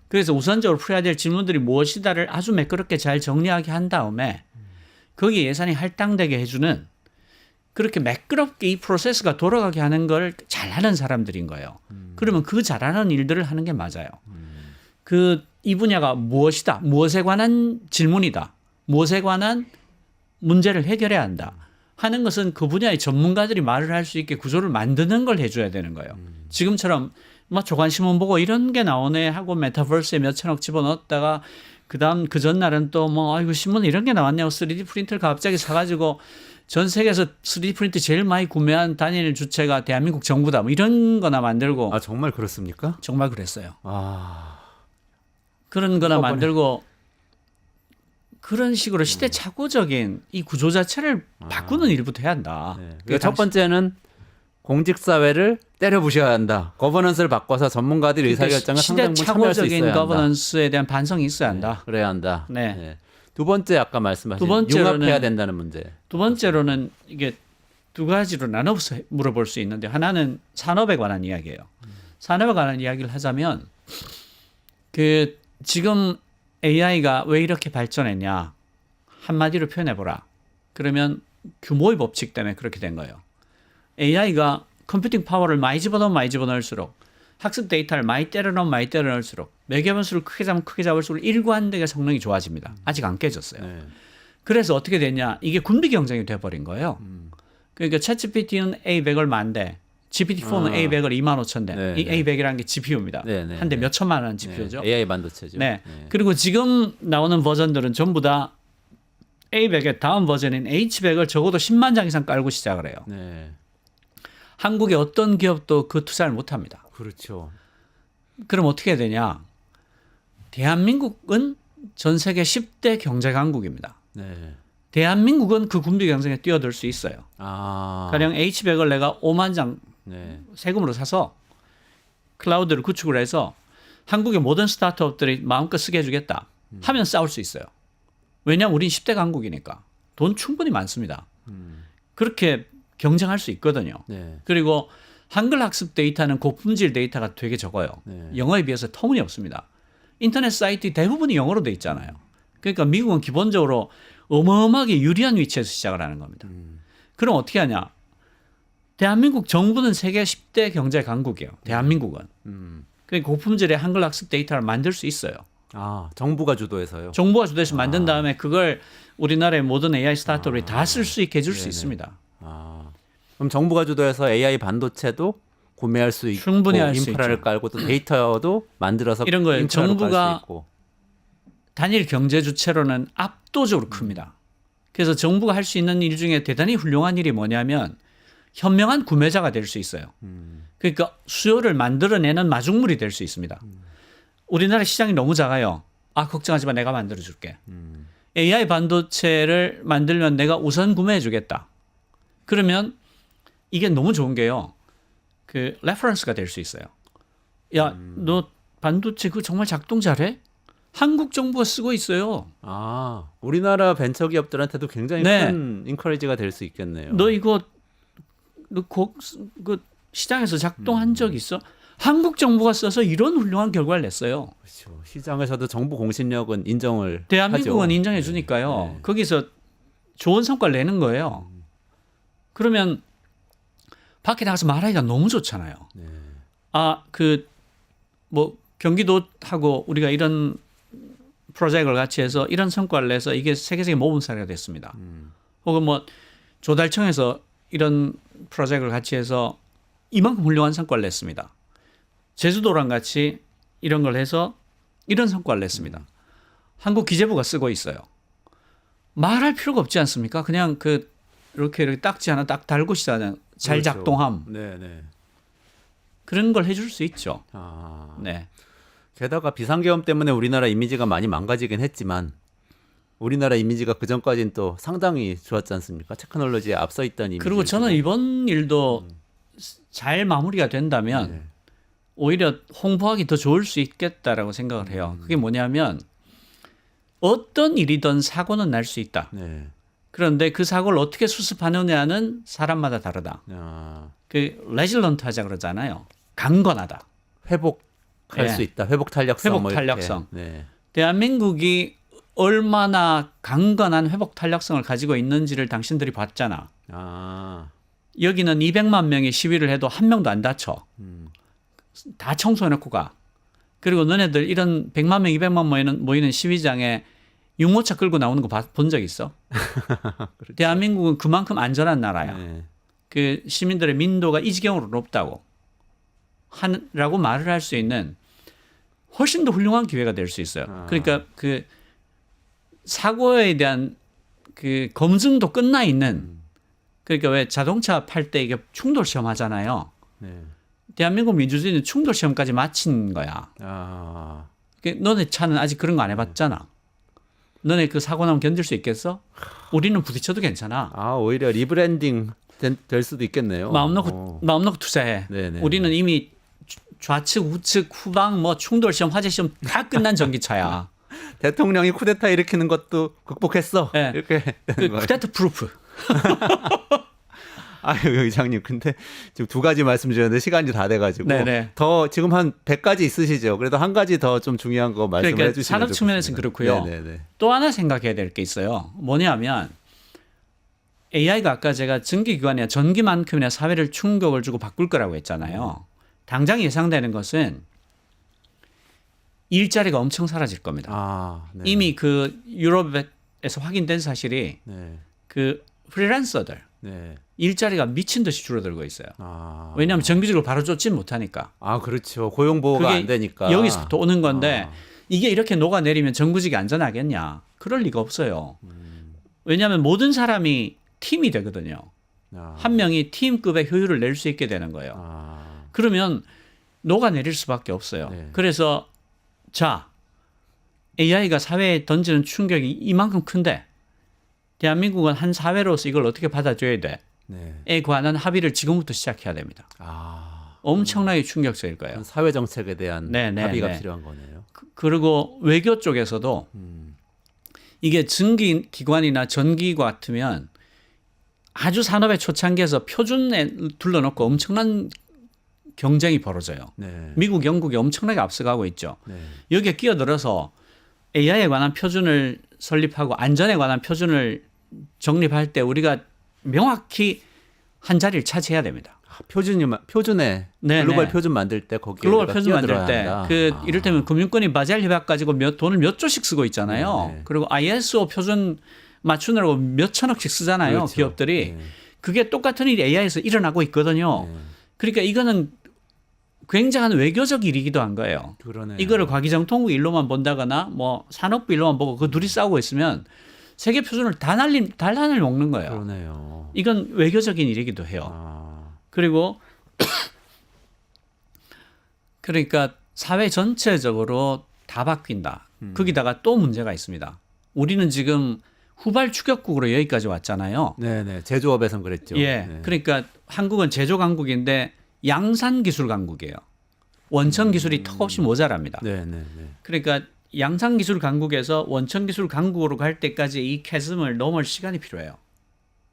그래서 우선적으로 풀어야 될 질문들이 무엇이다를 아주 매끄럽게 잘 정리하게 한 다음에 거기에 예산이 할당되게 해주는 그렇게 매끄럽게 이 프로세스가 돌아가게 하는 걸 잘하는 사람들인 거예요. 그러면 그 잘하는 일들을 하는 게 맞아요. 이 분야가 무엇이다, 무엇에 관한 질문이다, 무엇에 관한 문제를 해결해야 한다 하는 것은 그 분야의 전문가들이 말을 할 수 있게 구조를 만드는 걸 해줘야 되는 거예요. 지금처럼 조간신문 보고 이런 게 나오네 하고 메타버스에 몇천억 집어넣었다가 그다음 그 전날은 또 아이고 신문에 이런 게 나왔냐고 3D 프린터를 갑자기 사가지고 전 세계에서 3D 프린터 제일 많이 구매한 단일 주체가 대한민국 정부다 이런 거나 만들고 정말 그렇습니까? 정말 그랬어요. 아, 그런 거나 만들고 그런 식으로 시대착오적인 이 구조 자체를 바꾸는 일부터 해야 한다. 네. 그러니까 첫 번째는 공직사회를 때려 부셔야 한다. 거버넌스를 바꿔서 전문가들이 의사결정을 상당 부분 참여할 수 있어야 시대착오적인 한다. 거버넌스에 대한 반성이 있어야 한다. 그래야 한다. 네. 네. 두 번째 아까 말씀하신 융합해야 된다는 문제. 두 번째로는 이게 두 가지로 나눠서 물어볼 수 있는데 하나는 산업에 관한 이야기예요. 산업에 관한 이야기를 하자면 지금 AI가 왜 이렇게 발전했냐 한마디로 표현해보라. 그러면 규모의 법칙 때문에 그렇게 된 거예요. AI가 컴퓨팅 파워를 많이 집어넣을수록 학습 데이터를 많이 때려넣을수록 매개변수를 크게 잡으면 크게 잡을수록 일관되게 성능이 좋아집니다. 아직 안 깨졌어요. 네. 그래서 어떻게 됐냐. 이게 군비 경쟁이 돼버린 거예요. 그러니까 챗GPT는 A100을 10,000대, GPT-4는 A100을 25,000대. 네, 이 A100이라는 게 GPU입니다. 네, 한 대 몇 천만 원 GPU죠. 네, AI 반도체죠. 네. 그리고 지금 나오는 버전들은 전부 다 A100의 다음 버전인 H100을 적어도 10만 장 이상 깔고 시작을 해요. 네. 한국의 어떤 기업도 그 투자를 못 합니다. 그렇죠. 그럼 어떻게 해야 되냐? 대한민국은 전 세계 10대 경제 강국입니다. 네. 대한민국은 그 군비 경쟁에 뛰어들 수 있어요. 가령 H100을 내가 5만 장 네. 세금으로 사서 클라우드를 구축을 해서 한국의 모든 스타트업들이 마음껏 쓰게 해주겠다 하면 싸울 수 있어요. 왜냐하면 우린 10대 강국이니까 돈 충분히 많습니다. 그렇게 경쟁할 수 있거든요. 네. 그리고 한글 학습 데이터는 고품질 데이터가 되게 적어요. 네. 영어에 비해서 터무니없습니다. 인터넷 사이트 대부분이 영어로 돼 있잖아요. 그러니까 미국은 기본적으로 어마어마하게 유리한 위치에서 시작을 하는 겁니다. 그럼 어떻게 하냐? 대한민국 정부는 세계 10대 경제 강국이에요. 대한민국은. 그러니까 고품질의 한글 학습 데이터를 만들 수 있어요. 정부가 주도해서요. 정부가 주도해서 만든 다음에 그걸 우리나라의 모든 AI 스타트업이 다 쓸 수 있게 해줄 수 있습니다. 그럼 정부가 주도해서 AI 반도체도 구매할 수 있고 충분히 할 수 인프라를 있죠. 깔고 또 데이터도 만들어서 이런 거예요. 인프라로 깔 정부가 수 있고. 단일 경제 주체로는 압도적으로 큽니다. 그래서 정부가 할 수 있는 일 중에 대단히 훌륭한 일이 뭐냐면 현명한 구매자가 될 수 있어요. 그러니까 수요를 만들어내는 마중물이 될 수 있습니다. 우리나라 시장이 너무 작아요. 아 걱정하지 마 내가 만들어 줄게. AI 반도체를 만들면 내가 우선 구매해 주겠다. 그러면 이게 너무 좋은 게요. 그 레퍼런스가 될 수 있어요. 야, 너 반도체 그거 정말 작동 잘해? 한국 정부가 쓰고 있어요. 아, 우리나라 벤처 기업들한테도 굉장히 네. 큰 인커리지가 될 수 있겠네요. 너 이거 그 시장에서 작동한 적 있어? 한국 정부가 써서 이런 훌륭한 결과를 냈어요. 그렇죠. 시장에서도 정부 공신력은 인정을 대한민국은 하죠. 인정해 주니까요. 네. 거기서 좋은 성과를 내는 거예요. 그러면 밖에 나가서 말하기가 너무 좋잖아요. 네. 아, 뭐 경기도하고 우리가 이런 프로젝트를 같이 해서 이런 성과를 내서 이게 세계적인 모범 사례가 됐습니다. 혹은 뭐 조달청에서 이런 프로젝트를 같이 해서 이만큼 훌륭한 성과를 냈습니다. 제주도랑 같이 이런 걸 해서 이런 성과를 냈습니다. 한국 기재부가 쓰고 있어요. 말할 필요가 없지 않습니까? 그냥 이렇게 딱지 하나 딱 달고 시작하는 잘 그렇죠. 작동함. 네, 네. 그런 걸 해줄 수 있죠. 아, 네. 게다가 비상계엄 때문에 우리나라 이미지가 많이 망가지긴 했지만 우리나라 이미지가 그 전까지는 또 상당히 좋았지 않습니까? 테크놀로지에 앞서 있던 이미지. 그리고 저는 이번 일도 잘 마무리가 된다면 네. 오히려 홍보하기 더 좋을 수 있겠다라고 생각을 해요. 그게 뭐냐면 어떤 일이든 사고는 날 수 있다. 네. 그런데 그 사고를 어떻게 수습하느냐는 사람마다 다르다. 아, 그 레질런트 하자 그러잖아요. 강건하다. 회복할 네. 수 있다. 회복 탄력성. 회복 뭐 이렇게. 탄력성. 네. 대한민국이 얼마나 강건한 회복 탄력성을 가지고 있는지를 당신들이 봤잖아. 아, 여기는 200만 명이 시위를 해도 한 명도 안 다쳐. 다 청소해놓고 가. 그리고 너네들 이런 100만 명, 200만 모이는 시위장에 유모차 끌고 나오는 거 본 적 있어? 그렇죠. 대한민국은 그만큼 안전한 나라야. 네. 그 시민들의 민도가 이 지경으로 높다고 라고 말을 할 수 있는 훨씬 더 훌륭한 기회가 될 수 있어요. 아. 그러니까 그 사고에 대한 그 검증도 끝나 있는 그러니까 왜 자동차 팔 때 이게 충돌 시험 하잖아요. 네. 대한민국 민주주의는 충돌 시험까지 마친 거야. 아, 너네 차는 아직 그런 거 안 해봤잖아. 너네 그 사고 나면 견딜 수 있겠어? 우리는 부딪혀도 괜찮아. 아, 오히려 리브랜딩 될 수도 있겠네요. 마음 놓고 투자해. 네네. 우리는 이미 좌측, 우측, 후방, 뭐 충돌 시험, 화재 시험 다 끝난 전기차야. 대통령이 쿠데타 일으키는 것도 극복했어. 네. 이렇게 되는 거예요. 쿠데타 프루프. 아유, 의장님. 근데 지금 두 가지 말씀 주셨는데 시간이 다 돼가지고 네네. 더 지금 한 100가지 있으시죠. 그래도 한 가지 더 좀 중요한 거 말씀해 그러니까 주시면 산업 측면에서는 좋겠습니다. 그렇고요. 네네네. 또 하나 생각해야 될 게 있어요. 뭐냐면 AI가 아까 제가 전기기관이나 전기만큼이나 사회를 충격을 주고 바꿀 거라고 했잖아요. 당장 예상되는 것은 일자리가 엄청 사라질 겁니다. 아, 네. 이미 그 유럽에서 확인된 사실이 네. 그 프리랜서들 네. 일자리가 미친 듯이 줄어들고 있어요. 아. 왜냐하면 정규직으로 바로 쫓지 못하니까. 아, 그렇죠. 고용 보호가 그게 안 되니까. 여기서부터 오는 건데 아. 이게 이렇게 녹아내리면 정규직이 안전하겠냐? 그럴 리가 없어요. 왜냐하면 모든 사람이 팀이 되거든요. 아. 한 명이 팀급의 효율을 낼 수 있게 되는 거예요. 아. 그러면 녹아내릴 수밖에 없어요. 네. 그래서 자, AI가 사회에 던지는 충격이 이만큼 큰데 대한민국은 한 사회로서 이걸 어떻게 받아줘야 돼? 네. 에 관한 합의를 지금부터 시작해야 됩니다. 아. 엄청나게 충격적일 거예요. 사회 정책에 대한 네, 네, 합의가 네. 필요한 거네요. 그리고 외교 쪽에서도 이게 증기기관이나 전기과 같으면 아주 산업의 초창기에서 표준에 둘러놓고 엄청난 경쟁이 벌어져요. 네. 미국, 영국이 엄청나게 앞서가고 있죠. 네. 여기에 끼어들어서 AI에 관한 표준을 설립하고 안전에 관한 표준을 정립할 때 우리가 명확히 한 자리를 차지해야 됩니다. 아, 표준에 네, 글로벌 네. 표준 만들 때 거기에 글로벌 우리가 표준 만들 끼어들어야 때 한다. 그 아. 이를테면 금융권이 바젤 협약 가지고 돈을 몇 조씩 쓰고 있잖아요. 네. 그리고 ISO 표준 맞추느라고 몇 천억씩 쓰잖아요. 그렇죠. 기업들이. 네. 그게 똑같은 일이 AI에서 일어나고 있거든요. 네. 그러니까 이거는 굉장한 외교적 일이기도 한 거예요. 그러네요. 이거를 과기정통부 일로만 본다거나 뭐 산업부 일로만 보고 그 둘이 싸우고 있으면 세계 표준을 단란을 먹는 거예요. 그러네요. 이건 외교적인 일이기도 해요. 아. 그리고 그러니까 사회 전체적으로 다 바뀐다. 거기다가 또 문제가 있습니다. 우리는 지금 후발 추격국으로 여기까지 왔잖아요. 네네. 제조업에선 그랬죠. 예. 네. 그러니까 한국은 제조 강국인데 양산 기술 강국이에요. 원천 기술이 턱없이 모자랍니다. 네네네. 그러니까 양산 기술 강국에서 원천 기술 강국으로 갈 때까지 이 캐즘을 넘을 시간이 필요해요.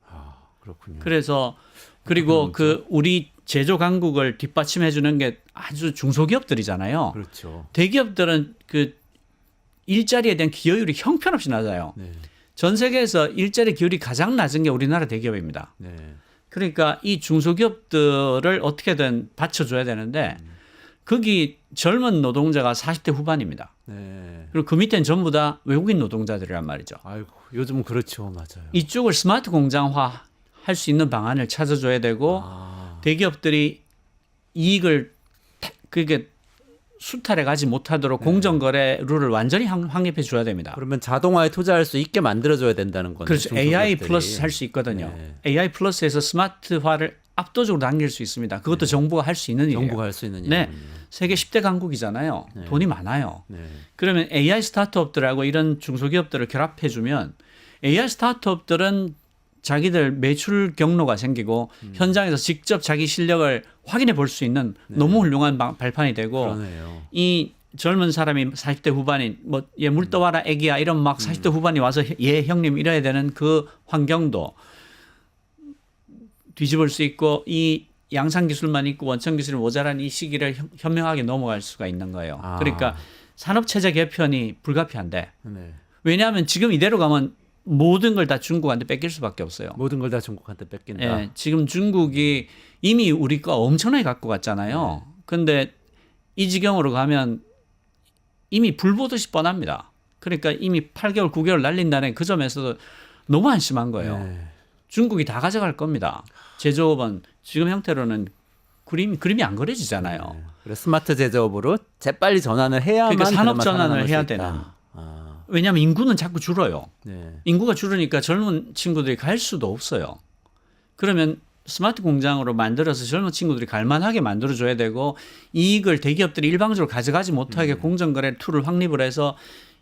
아, 그렇군요. 그래서 그리고 그 우리 제조 강국을 뒷받침해 주는 게 아주 중소기업들이잖아요. 그렇죠. 대기업들은 그 일자리에 대한 기여율이 형편없이 낮아요. 네. 전 세계에서 일자리 기여율이 가장 낮은 게 우리나라 대기업입니다. 네. 그러니까 이 중소기업들을 어떻게든 받쳐줘야 되는데 거기 젊은 노동자가 40대 후반입니다. 네. 그리고 그 밑에는 전부 다 외국인 노동자들이란 말이죠. 아이고, 요즘 그렇죠. 맞아요. 이쪽을 스마트 공장화 할 수 있는 방안을 찾아줘야 되고 대기업들이 이익을 그게 수탈해 가지 못하도록 공정거래 룰을 완전히 확립해 줘야 됩니다. 그러면 자동화에 투자할 수 있게 만들어줘야 된다는 거네요. 그렇죠. AI 중소기업들이. 플러스 할 수 있거든요. 네. AI 플러스에서 스마트화를 압도적으로 당길 수 있습니다. 그것도 정부가 할 수 있는 일이에요. 정부가 할 수 있는 네. 일이군요. 세계 10대 강국이잖아요. 돈이 많아요. 네. 그러면 AI 스타트업들하고 이런 중소기업들을 결합해 주면 AI 스타트업들은 자기들 매출 경로가 생기고 현장에서 직접 자기 실력을 확인해 볼 수 있는 너무 훌륭한 발판이 되고 그러네요. 이 젊은 사람이 40대 후반인 뭐 얘 물 떠와라 애기야 이런 막 40대 후반이 와서 얘 형님 이래야 되는 그 환경도 뒤집을 수 있고 이 양산 기술만 있고 원천 기술이 모자란 이 시기를 현명하게 넘어갈 수가 있는 거예요. 아. 그러니까 산업 체제 개편이 불가피한데 네. 왜냐하면 지금 이대로 가면 모든 걸 다 중국한테 뺏길 수밖에 없어요. 모든 걸 다 중국한테 뺏긴다. 예, 지금 중국이 이미 우리 거 엄청나게 갖고 갔잖아요. 근데 이 지경으로 가면 이미 불 보듯이 뻔합니다. 그러니까 이미 8개월, 9개월 날린다는 그 점에서도 너무 안심한 거예요. 네. 중국이 다 가져갈 겁니다. 제조업은 지금 형태로는 그림이 안 그려지잖아요. 네. 그래 스마트 제조업으로 재빨리 전환을 해야만 그러니까 산업 그나마 전환을 살아남을 수 해야 있다. 되는. 아, 왜냐하면 인구는 자꾸 줄어요. 네. 인구가 줄으니까 젊은 친구들이 갈 수도 없어요. 그러면 스마트 공장으로 만들어서 젊은 친구들이 갈만하게 만들어줘야 되고 이익을 대기업들이 일방적으로 가져가지 못하게 공정거래 툴을 확립을 해서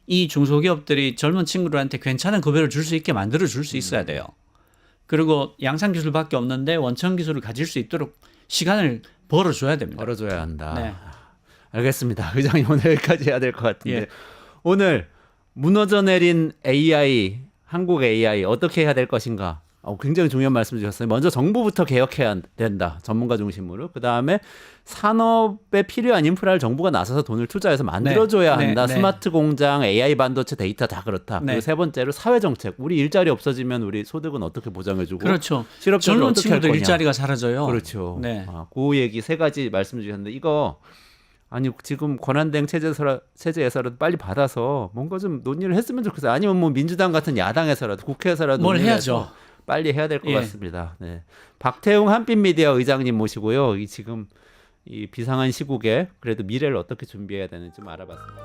이 중소기업들이 젊은 친구들한테 괜찮은 급여를 줄 수 있게 만들어 줄 수 있어야 돼요. 그리고 양산 기술밖에 없는데 원천 기술을 가질 수 있도록 시간을 벌어줘야 됩니다. 벌어줘야 한다. 네. 알겠습니다. 의장님 오늘 여기까지 해야 될 것 같은데 예. 오늘 무너져 내린 AI, 한국 AI 어떻게 해야 될 것인가? 굉장히 중요한 말씀 주셨어요. 먼저 정부부터 개혁해야 된다. 전문가 중심으로. 그다음에 산업에 필요한 인프라를 정부가 나서서 돈을 투자해서 만들어줘야 네, 한다. 네. 스마트 공장, AI 반도체, 데이터 다 그렇다. 네. 그리고 세 번째로 사회정책. 우리 일자리 없어지면 우리 소득은 어떻게 보장해주고 그렇죠. 실업자를 젊은 어떻게 할 친구들 거냐. 일자리가 사라져요. 그렇죠. 네. 그 얘기 세 가지 말씀 주셨는데 이거 아니 지금 권한대행 체제에서라도 빨리 받아서 뭔가 좀 논의를 했으면 좋겠어요. 아니면 뭐 민주당 같은 야당에서라도 국회에서라도 뭘 논의를 해야죠. 해서 빨리 해야 될 것 예. 같습니다. 네. 박태웅 한빛미디어 의장님 모시고요. 이 지금 이 비상한 시국에 그래도 미래를 어떻게 준비해야 되는지 좀 알아봤습니다.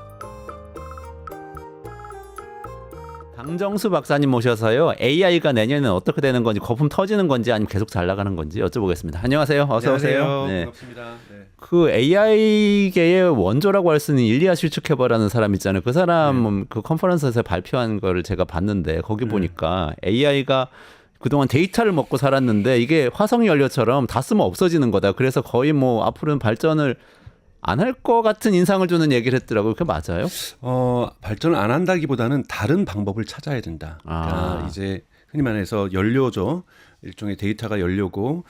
강정수 박사님 모셔서요. AI가 내년에는 어떻게 되는 건지 거품 터지는 건지 아니면 계속 잘 나가는 건지 여쭤보겠습니다. 안녕하세요. 어서 오세요. 안녕하세요. 네. 반갑습니다. 네. 그 AI계의 원조라고 할 수 있는 일리아 실축해버라는 사람 있잖아요. 그 사람 그 컨퍼런스에서 발표한 거를 제가 봤는데 거기 보니까 AI가 그동안 데이터를 먹고 살았는데 이게 화석 연료처럼 다 쓰면 없어지는 거다. 그래서 거의 뭐 앞으로는 발전을 안 할 것 같은 인상을 주는 얘기를 했더라고요. 그게 맞아요? 발전을 안 한다기보다는 다른 방법을 찾아야 된다. 그러니까 이제 흔히 말해서 연료죠. 일종의 데이터가 연료고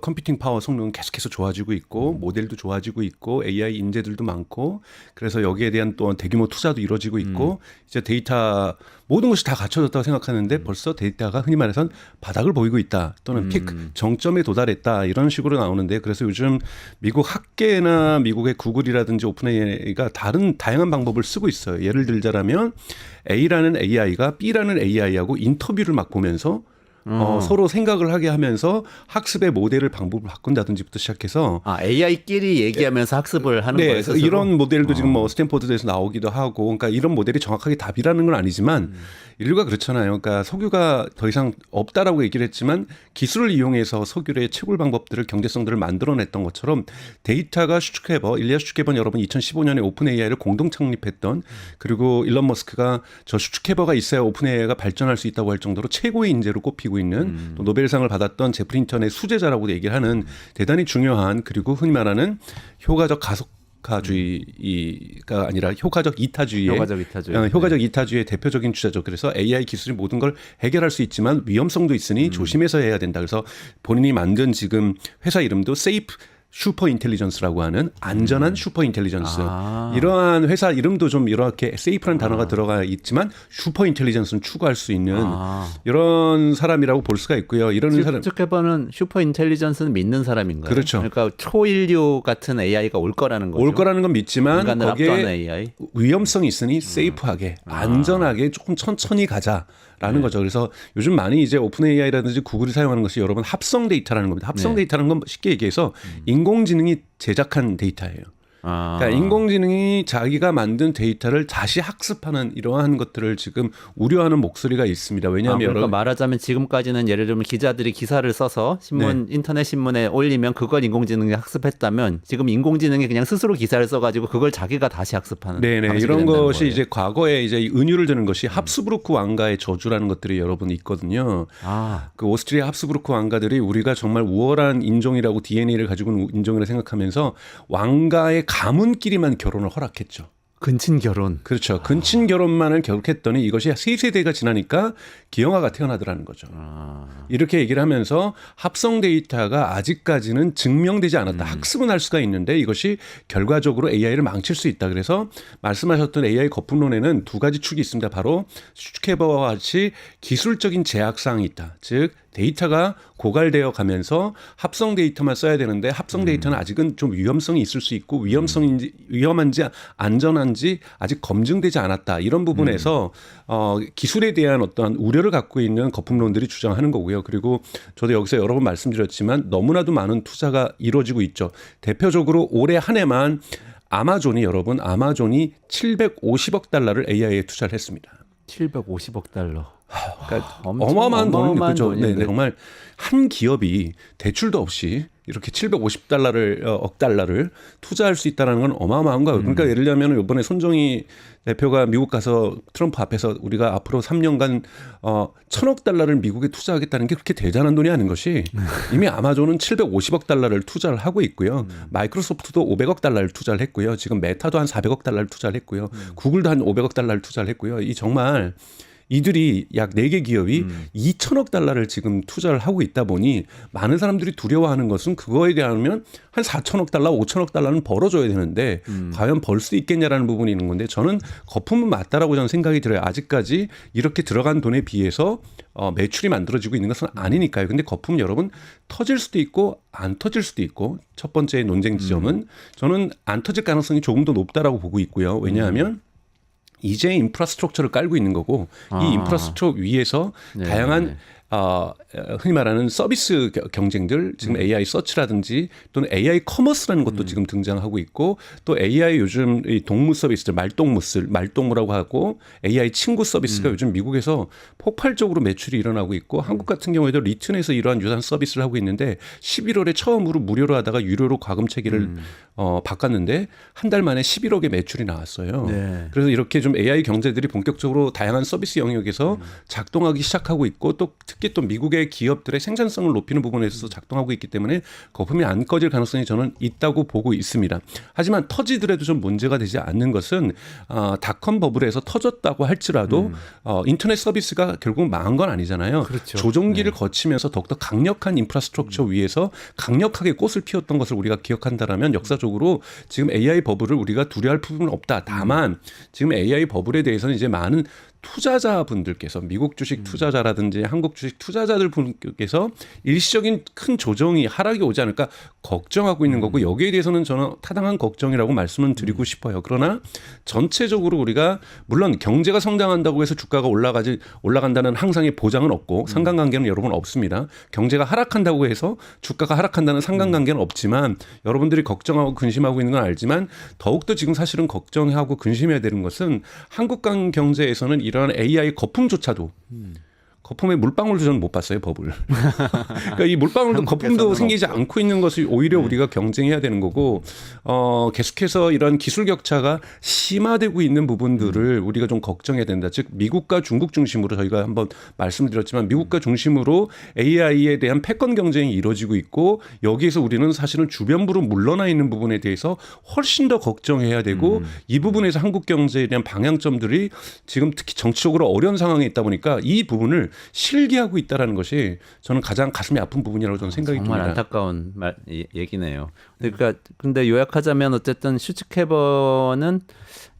컴퓨팅 파워 성능은 계속해서 좋아지고 있고 모델도 좋아지고 있고 AI 인재들도 많고 그래서 여기에 대한 또 대규모 투자도 이루어지고 있고 이제 데이터 모든 것이 다 갖춰졌다고 생각하는데 벌써 데이터가 흔히 말해서 바닥을 보이고 있다 또는 픽 정점에 도달했다 이런 식으로 나오는데 그래서 요즘 미국 학계나 미국의 구글이라든지 오픈AI가 다양한 방법을 쓰고 있어요. 예를 들자면 A라는 AI가 B라는 AI하고 인터뷰를 막 보면서 서로 생각을 하게 하면서 학습의 모델을 방법을 바꾼다든지부터 시작해서 AI끼리 얘기하면서 학습을 하는 거예요. 그래서 이런 모델도 지금 뭐 스탠포드에서 나오기도 하고, 그러니까 이런 모델이 정확하게 답이라는 건 아니지만 인류가 그렇잖아요. 그러니까 석유가 더 이상 없다라고 얘기를 했지만 기술을 이용해서 석유의 채굴 방법들을 경제성들을 만들어냈던 것처럼 데이터가 슈츠케버, 일리아 슈츠케버는 여러분 2015년에 오픈 AI를 공동 창립했던, 그리고 일론 머스크가 저 슈츠케버가 있어야 오픈 AI가 발전할 수 있다고 할 정도로 최고의 인재로 꼽히고 있는 또 노벨상을 받았던 제프리 힌턴의 수제자라고 얘기를 하는 대단히 중요한, 그리고 흔히 말하는 효과적 가속화주의가 아니라 효과적 이타주의의 효과적 이타주의의 대표적인 주자죠. 그래서 AI 기술이 모든 걸 해결할 수 있지만 위험성도 있으니 조심해서 해야 된다. 그래서 본인이 만든 지금 회사 이름도 세이프 슈퍼 인텔리전스라고 하는 안전한 슈퍼 인텔리전스. 이러한 회사 이름도 좀 이렇게 세이프라는 단어가 들어가 있지만 슈퍼 인텔리전스는 추구할 수 있는 이런 사람이라고 볼 수가 있고요. 이런 사람. 슈츠케버는 슈퍼 인텔리전스는 믿는 사람인가요? 그렇죠. 그러니까 초인류 같은 AI가 올 거라는 거죠. 올 거라는 건 믿지만 인간을 거기에 압도하는 AI. 위험성이 있으니 세이프하게 안전하게 조금 천천히 가자라는 거죠. 그래서 요즘 많이 이제 오픈 AI라든지 구글이 사용하는 것이 여러분 합성 데이터라는 겁니다. 합성 데이터라는 건 쉽게 얘기해서 인공지능이 제작한 데이터예요. 그러니까 인공지능이 자기가 만든 데이터를 다시 학습하는 이러한 것들을 지금 우려하는 목소리가 있습니다. 왜냐하면 그러니까 말하자면 지금까지는 예를 들면 기자들이 기사를 써서 신문 인터넷 신문에 올리면 그걸 인공지능이 학습했다면 지금 인공지능이 그냥 스스로 기사를 써가지고 그걸 자기가 다시 학습하는. 네네, 이런 것이 거예요. 이제 과거에 이제 은유를 드는 것이 합스부르크 왕가의 저주라는 것들이 여러분 있거든요. 그 오스트리아 합스부르크 왕가들이 우리가 정말 우월한 인종이라고 DNA를 가지고 있는 인종이라 생각하면서 왕가의 가문끼리만 결혼을 허락했죠. 근친 결혼. 그렇죠. 근친 결혼만을 결혼했더니 이것이 세 세대가 지나니까 기형아가 태어나더라는 거죠. 이렇게 얘기를 하면서 합성 데이터가 아직까지는 증명되지 않았다. 학습은 할 수가 있는데 이것이 결과적으로 AI를 망칠 수 있다. 그래서 말씀하셨던 AI 거품론에는 두 가지 축이 있습니다. 바로 슈츠케버와 같이 기술적인 제약사항이 있다. 즉 데이터가 고갈되어 가면서 합성 데이터만 써야 되는데 합성 데이터는 아직은 좀 위험성이 있을 수 있고 위험한지 안전한지 아직 검증되지 않았다. 이런 부분에서 기술에 대한 어떤 우려를 갖고 있는 거품론들이 주장하는 거고요. 그리고 저도 여기서 여러 번 말씀드렸지만 너무나도 많은 투자가 이루어지고 있죠. 대표적으로 올해 한 해만 아마존이 750억 달러를 AI에 투자를 했습니다. 750억 달러. 그러니까 어마어마한 돈이죠. 네, 정말 한 기업이 대출도 없이 이렇게 750달러를 억 달러를 투자할 수 있다는 건 어마어마한 거예요. 그러니까 예를 들면 이번에 손정희 대표가 미국 가서 트럼프 앞에서 우리가 앞으로 3년간 1,000억 달러를 미국에 투자하겠다는 게 그렇게 대단한 돈이 아닌 것이 이미 아마존은 750억 달러를 투자를 하고 있고요. 마이크로소프트도 500억 달러를 투자를 했고요. 지금 메타도 한 400억 달러를 투자를 했고요. 구글도 한 500억 달러를 투자를 했고요. 이 정말 이들이 약 4개 기업이 2천억 달러를 지금 투자를 하고 있다 보니 많은 사람들이 두려워하는 것은 그거에 대하면 한 4천억 달러, 5천억 달러는 벌어줘야 되는데 과연 벌 수 있겠냐라는 부분이 있는 건데 저는 거품은 맞다라고 저는 생각이 들어요. 아직까지 이렇게 들어간 돈에 비해서 매출이 만들어지고 있는 것은 아니니까요. 근데 거품 여러분 터질 수도 있고 안 터질 수도 있고 첫 번째 논쟁 지점은 저는 안 터질 가능성이 조금 더 높다라고 보고 있고요. 왜냐하면 이제 인프라스트럭처를 깔고 있는 거고 이 인프라스트럭처 위에서 다양한 흔히 말하는 서비스 경쟁들 지금 AI 서치라든지 또는 AI 커머스라는 것도 지금 등장하고 있고 또 AI 요즘 이 동무 서비스들 말동무라고 하고 AI 친구 서비스가 요즘 미국에서 폭발적으로 매출이 일어나고 있고 한국 같은 경우에도 리튼에서 이러한 유사한 서비스를 하고 있는데 11월에 처음으로 무료로 하다가 유료로 과금 체계를 바꿨는데 한 달 만에 11억의 매출이 나왔어요. 네. 그래서 이렇게 좀 AI 경제들이 본격적으로 다양한 서비스 영역에서 작동하기 시작하고 있고 또 특히 또 미국의 기업들의 생산성을 높이는 부분에 있어서 작동하고 있기 때문에 거품이 안 꺼질 가능성이 저는 있다고 보고 있습니다. 하지만 터지더라도 좀 문제가 되지 않는 것은 닷컴 버블에서 터졌다고 할지라도 인터넷 서비스가 결국 망한 건 아니잖아요. 그렇죠. 조종기를 거치면서 더욱더 강력한 인프라스트럭처 위에서 강력하게 꽃을 피웠던 것을 우리가 기억한다라면 역사적으로 지금 AI 버블을 우리가 두려워할 부분은 없다. 다만 지금 AI 버블에 대해서는 이제 많은 투자자분들께서 미국 주식 투자자라든지 한국 주식 투자자들 분께서 일시적인 큰 조정이 하락이 오지 않을까 걱정하고 있는 거고 여기에 대해서는 저는 타당한 걱정이라고 말씀을 드리고 싶어요. 그러나 전체적으로 우리가 물론 경제가 성장한다고 해서 주가가 올라간다는 항상의 보장은 없고 상관관계는 여러분 없습니다. 경제가 하락한다고 해서 주가가 하락한다는 상관관계는 없지만 여러분들이 걱정하고 근심하고 있는 건 알지만 더욱더 지금 사실은 걱정하고 근심해야 되는 것은 한국 경제에서는 이러한 AI 거품조차도 거품에 물방울도 저는 못 봤어요, 법을. 그러니까 이 물방울도 거품도 생기지 않고 있는 것이 오히려 우리가 경쟁해야 되는 거고 계속해서 이런 기술 격차가 심화되고 있는 부분들을 우리가 좀 걱정해야 된다. 즉 미국과 중국 중심으로 저희가 한번 말씀드렸지만 미국과 중심으로 AI에 대한 패권 경쟁이 이루어지고 있고 여기에서 우리는 사실은 주변부로 물러나 있는 부분에 대해서 훨씬 더 걱정해야 되고 이 부분에서 한국 경제에 대한 방향점들이 지금 특히 정치적으로 어려운 상황에 있다 보니까 이 부분을 실기하고 있다라는 것이 저는 가장 가슴이 아픈 부분이라고 저는 생각이 듭니다. 정말 안타까운 얘기네요. 그러니까 근데 요약하자면 어쨌든 슈츠케버는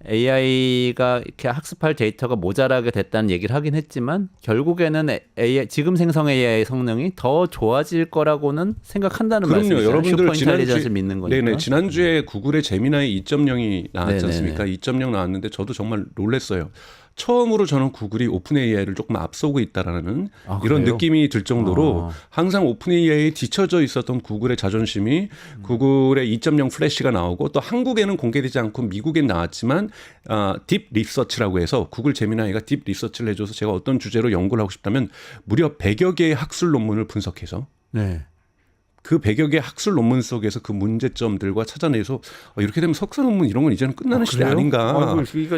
AI가 이렇게 학습할 데이터가 모자라게 됐다는 얘기를 하긴 했지만 결국에는 AI, 지금 생성 AI 성능이 더 좋아질 거라고는 생각한다는 말씀이죠. 여러분들 슈퍼인텔리전스를 믿는 거니까. 네네. 지난주에 구글의 제미나이 2.0이 나왔지 네네네. 않습니까? 2.0 나왔는데 저도 정말 놀랐어요. 처음으로 저는 구글이 오픈 AI를 조금 앞서고 있다라는 이런 그래요? 느낌이 들 정도로 항상 오픈 AI에 뒤처져 있었던 구글의 자존심이 구글의 2.0 플래시가 나오고 또 한국에는 공개되지 않고 미국엔 나왔지만 딥 리서치라고 해서 구글 제미나이가 딥 리서치를 해줘서 제가 어떤 주제로 연구를 하고 싶다면 무려 100여 개의 학술 논문을 분석해서 네. 그 100여 개의 학술 논문 속에서 그 문제점들과 찾아내서 이렇게 되면 석사 논문 이런 건 이제는 끝나는 시대 아닌가. 이거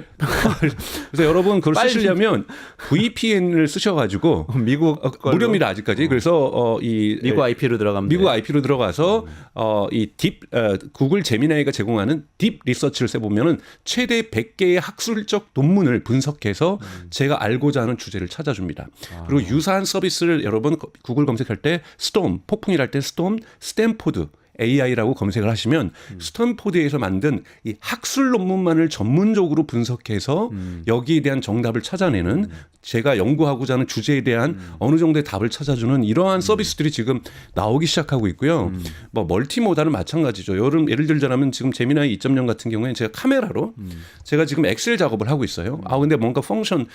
그래서 여러분 그걸 쓰시려면 VPN을 쓰셔가지고 미국 무료입니다 아직까지. 그래서 미국 IP로 들어가면 미국 돼요. IP로 들어가서 이 구글 제미나이가 제공하는 딥 리서치를 써보면은 최대 100개의 학술적 논문을 분석해서 제가 알고자 하는 주제를 찾아줍니다. 그리고 유사한 서비스를 여러분 구글 검색할 때 스톰 폭풍이랄 때 스톰 스탠포드 AI라고 검색을 하시면 스탠포드에서 만든 이 학술 논문만을 전문적으로 분석해서 여기에 대한 정답을 찾아내는 제가 연구하고자 하는 주제에 대한 어느 정도의 답을 찾아주는 이러한 서비스들이 지금 나오기 시작하고 있고요. 뭐 멀티모달은 마찬가지죠. 예를 들자면 지금 제미나이 2.0 같은 경우에는 제가 카메라로 제가 지금 엑셀 작업을 하고 있어요. 근데 뭔가 펑션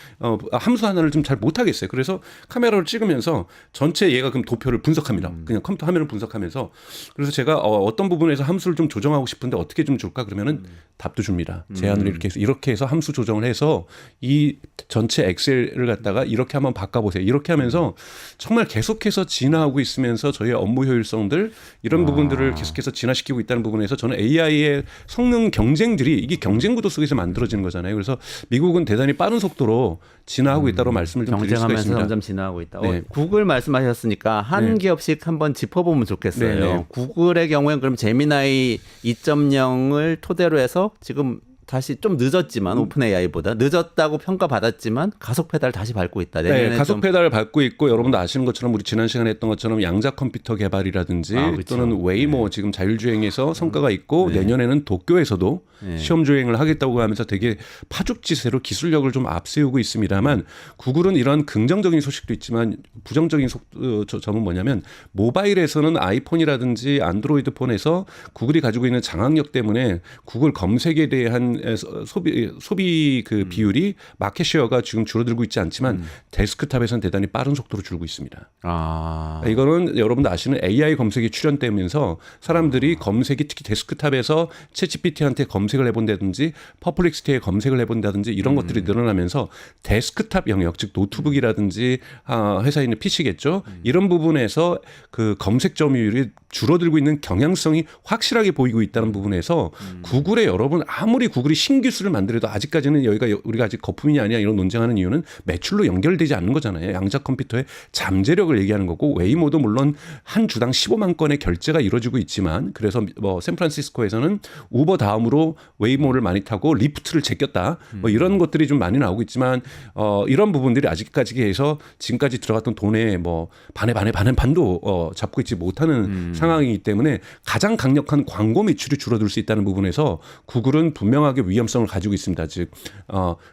함수 하나를 좀 잘 못하겠어요. 그래서 카메라로 찍으면서 전체 얘가 그럼 도표를 분석합니다. 그냥 컴퓨터 화면을 분석하면서 그래서 제가 어떤 부분에서 함수를 좀 조정하고 싶은데 어떻게 좀 줄까 그러면은 답도 줍니다. 제안을 이렇게 해서 함수 조정을 해서 이 전체 엑셀을 갖다가 이렇게 한번 바꿔보세요. 이렇게 하면서 정말 계속해서 진화하고 있으면서 저희의 업무 효율성들 이런 부분들을 계속해서 진화시키고 있다는 부분에서 저는 AI의 성능 경쟁들이 이게 경쟁 구도 속에서 만들어지는 거잖아요. 그래서 미국은 대단히 빠른 속도로 진화하고 있다고 말씀을 좀 드릴 수가 경쟁하면서 있습니다. 점점 진화하고 있다. 네. 구글 말씀하셨으니까 한 네. 기업씩 한번 짚어보면 좋겠어요. 네, 네. 구글의 경우에는 그럼 제미나이 2.0을 토대로 해서 지금 다시 좀 늦었지만 오픈 AI보다 늦었다고 평가받았지만 가속 페달 다시 밟고 있다. 네, 가속 페달을 밟고 있고 여러분도 아시는 것처럼 우리 지난 시간에 했던 것처럼 양자 컴퓨터 개발이라든지 그렇죠. 또는 웨이모 지금 자율주행에서 성과가 있고 내년에는 도쿄에서도 시험 주행을 하겠다고 하면서 되게 파죽지세로 기술력을 좀 앞세우고 있습니다만 구글은 이런 긍정적인 소식도 있지만 부정적인 점은 뭐냐면 모바일에서는 아이폰이라든지 안드로이드 폰에서 구글이 가지고 있는 장악력 때문에 구글 검색에 대한 소비 그 비율이 마켓 쉐어가 지금 줄어들고 있지 않지만 데스크탑에서는 대단히 빠른 속도로 줄고 있습니다. 이거는 여러분도 아시는 AI 검색이 출현되면서 사람들이 검색이 특히 데스크탑에서 챗GPT한테 검색을 해본다든지 퍼플렉시티에 검색을 해본다든지 이런 것들이 늘어나면서 데스크탑 영역 즉 노트북이라든지 회사에 있는 PC겠죠. 이런 부분에서 그 검색 점유율이 줄어들고 있는 경향성이 확실하게 보이고 있다는 부분에서 구글에 여러분 아무리 구글이 신기술을 만들어도 아직까지는 우리가 아직 거품이 아니야 이런 논쟁하는 이유는 매출로 연결되지 않는 거잖아요. 양자 컴퓨터의 잠재력을 얘기하는 거고 웨이모도 물론 한 주당 15만 건의 결제가 이루어지고 있지만 그래서 뭐 샌프란시스코에서는 우버 다음으로 웨이모를 많이 타고 리프트를 제꼈다. 뭐 이런 것들이 좀 많이 나오고 있지만 이런 부분들이 아직까지 해서 지금까지 들어갔던 돈의 뭐 반도 잡고 있지 못하는 상황이기 때문에 가장 강력한 광고 매출이 줄어들 수 있다는 부분에서 구글은 분명하게 위험성을 가지고 있습니다. 즉,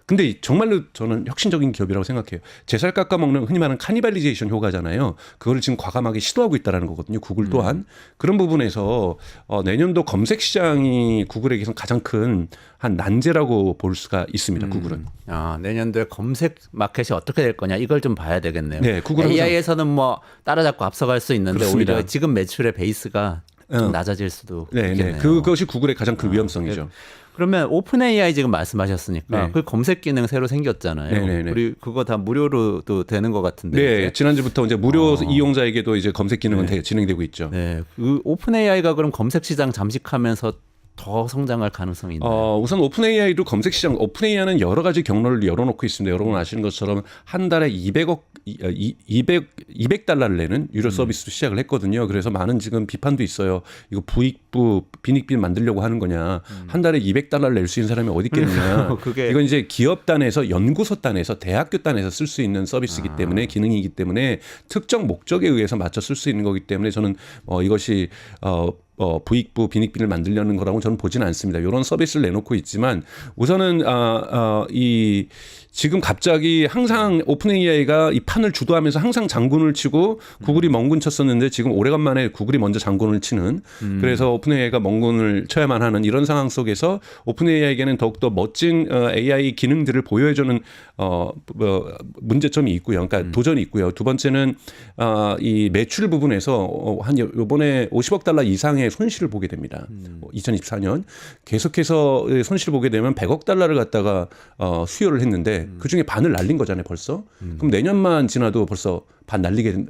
근데 정말로 저는 혁신적인 기업이라고 생각해요. 제살 깎아먹는 흔히 말하는 카니발리제이션 효과잖아요. 그거를 지금 과감하게 시도하고 있다는 거거든요. 구글 또한. 그런 부분에서 내년도 검색 시장이 구글에게서 가장 큰 한 난제라고 볼 수가 있습니다. 구글은. 내년도에 검색 마켓이 어떻게 될 거냐 이걸 좀 봐야 되겠네요. 네, 구글은 AI에서는 뭐 따라잡고 앞서갈 수 있는데 그렇습니다. 오히려 지금 매출의 베이스가 좀 낮아질 수도 네, 있겠네요. 네. 그것이 구글의 가장 큰 위험성이죠. 그러면 오픈 AI 지금 말씀하셨으니까 네. 그 검색 기능 새로 생겼잖아요. 네네네. 우리 그거 다 무료로도 되는 것 같은데. 네, 이제. 지난주부터 이제 무료 이용자에게도 이제 검색 기능은 진행되고 있죠. 네, 그 오픈 AI가 그럼 검색 시장 잠식하면서 더 성장할 가능성이 있나요? 우선 오픈 AI도 검색 시장, 오픈 AI는 여러 가지 경로를 열어놓고 있습니다. 여러분 아시는 것처럼 한 달에 200달러를 내는 유료 서비스도 시작을 했거든요. 그래서 많은 지금 비판도 있어요. 이거 부익부 빈익빈 만들려고 하는 거냐. 한 달에 200달러를 낼 수 있는 사람이 어디 있겠느냐. 이건 이제 기업 단에서 연구소 단에서 대학교 단에서 쓸 수 있는 서비스이기 때문에 기능이기 때문에 특정 목적에 의해서 맞춰 쓸 수 있는 거기 때문에 저는 이것이 부익부 빈익빈을 만들려는 거라고 저는 보지는 않습니다. 이런 서비스를 내놓고 있지만 우선은 지금 갑자기 항상 오픈 AI가 이 판을 주도하면서 항상 장군을 치고 구글이 멍군 쳤었는데 지금 오래간만에 구글이 먼저 장군을 치는 그래서 오픈 AI가 멍군을 쳐야만 하는 이런 상황 속에서 오픈 AI에게는 더욱더 멋진 AI 기능들을 보여주는 문제점이 있고요. 그러니까 도전이 있고요. 두 번째는 이 매출 부분에서 한 요번에 50억 달러 이상의 손실을 보게 됩니다. 2024년 계속해서 손실을 보게 되면 100억 달러를 갖다가 수요를 했는데 그중에 반을 날린 거잖아요, 벌써. 그럼 내년만 지나도 벌써 반 날리게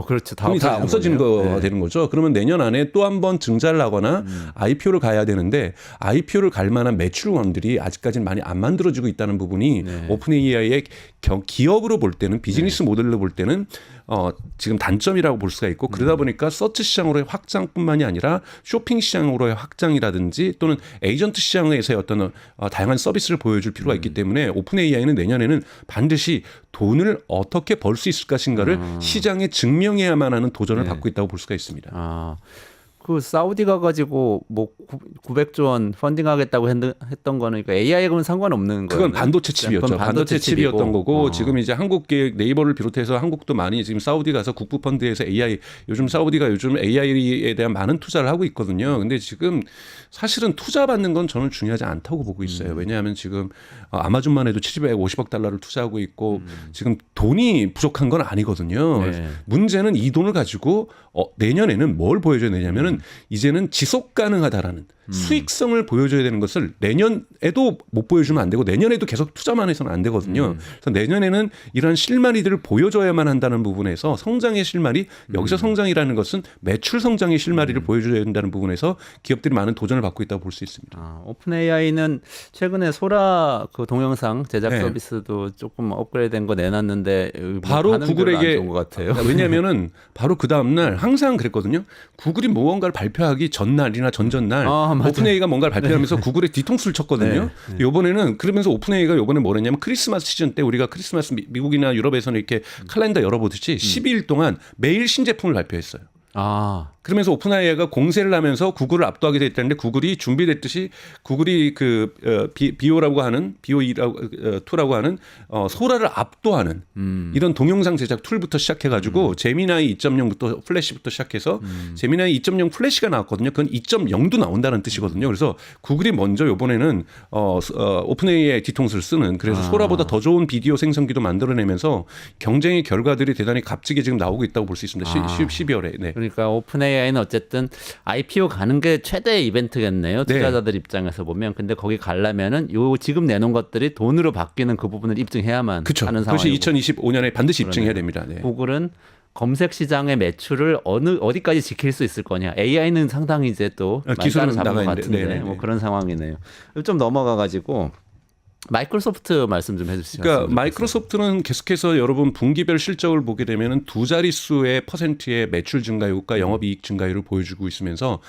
그렇죠. 돈이 다 없어지는 거 되는 거죠. 그러면 내년 안에 또 한 번 증자를 하거나 IPO를 가야 되는데 IPO를 갈 만한 매출원들이 아직까지는 많이 안 만들어지고 있다는 부분이 오픈 AI의 기업으로 볼 때는 비즈니스 모델로 볼 때는 지금 단점이라고 볼 수가 있고 그러다 보니까 서치 시장으로의 확장뿐만이 아니라 쇼핑 시장으로의 확장이라든지 또는 에이전트 시장에서의 어떤 다양한 서비스를 보여줄 필요가 있기 때문에 오픈 AI는 내년에는 반드시 돈을 어떻게 벌 수 있을 것인가를 시장에 증명해야만 하는 도전을 받고 있다고 볼 수가 있습니다. 그 사우디가 가지고 뭐 900조 원 펀딩하겠다고 했던 거는 그러니까 AI하고는 상관없는 거예요. 그건 반도체 칩이었죠. 반도체 칩이었던 거고 지금 이제 한국 네이버를 비롯해서 한국도 많이 지금 사우디 가서 국부 펀드에서 AI 사우디가 요즘 AI에 대한 많은 투자를 하고 있거든요. 근데 지금 사실은 투자 받는 건 저는 중요하지 않다고 보고 있어요. 왜냐하면 지금 아마존만 해도 750억 달러를 투자하고 있고 지금 돈이 부족한 건 아니거든요. 네. 문제는 이 돈을 가지고 내년에는 뭘 보여줘야 되냐면은 이제는 지속 가능하다라는 수익성을 보여줘야 되는 것을 내년에도 못 보여주면 안 되고 내년에도 계속 투자만 해서는 안 되거든요. 그래서 내년에는 이런 실마리들을 보여줘야만 한다는 부분에서 성장의 실마리 여기서 성장이라는 것은 매출 성장의 실마리를 보여줘야 된다는 부분에서 기업들이 많은 도전을 받고 있다고 볼 수 있습니다. 오픈 AI는 최근에 소라 그 동영상 제작 네. 서비스도 조금 업그레이드된 거 내놨는데 바로 구글에게 것 같아요. 왜냐하면은 바로 그 다음 날 항상 그랬거든요. 구글이 무언가를 발표하기 전날이나 전전날 오픈 AI가 뭔가를 발표하면서 구글에 뒤통수를 쳤거든요. 이번에는 그러면서 오픈 AI가 이번에 뭐랬냐면 크리스마스 시즌 때 우리가 크리스마스 미국이나 유럽에서는 이렇게 칼렌더 열어보듯이 12일 동안 매일 신제품을 발표했어요. 그러면서 오픈 AI가 공세를 하면서 구글을 압도하게 됐다는데 구글이 준비됐듯이 구글이 그 BO라고 하는 BO2라고 하는 소라를 압도하는 이런 동영상 제작 툴부터 시작해가지고 제미나이 2.0부터 플래시부터 시작해서 제미나이 2.0 플래시가 나왔거든요. 그건 2.0도 나온다는 뜻이거든요. 그래서 구글이 먼저 이번에는 오픈 AI의 뒤통수를 쓰는 그래서 소라보다 더 좋은 비디오 생성기도 만들어내면서 경쟁의 결과들이 대단히 값지게 지금 나오고 있다고 볼 수 있습니다. 12월에. 네. 그러니까 오픈 AI는 어쨌든 IPO 가는 게 최대 이벤트겠네요. 투자자들 입장에서 보면. 근데 거기 가려면은 요 지금 내놓은 것들이 돈으로 바뀌는 그 부분을 입증해야만 하는 상황이고. 그것이 2025년에 반드시 입증해야 됩니다. 네. 구글은 검색 시장의 매출을 어디까지 지킬 수 있을 거냐. AI는 상당히 이제 또 기술은 많이 따라잡은 것 나가 같은데 있는데. 뭐 그런 상황이네요. 좀 넘어가 가지고 마이크로소프트 말씀 좀 해주시죠. 그러니까 마이크로소프트는 계속해서 여러분 분기별 실적을 보게 되면은 두 자릿수의 퍼센트의 매출 증가율과 영업이익 증가율을 보여주고 있으면서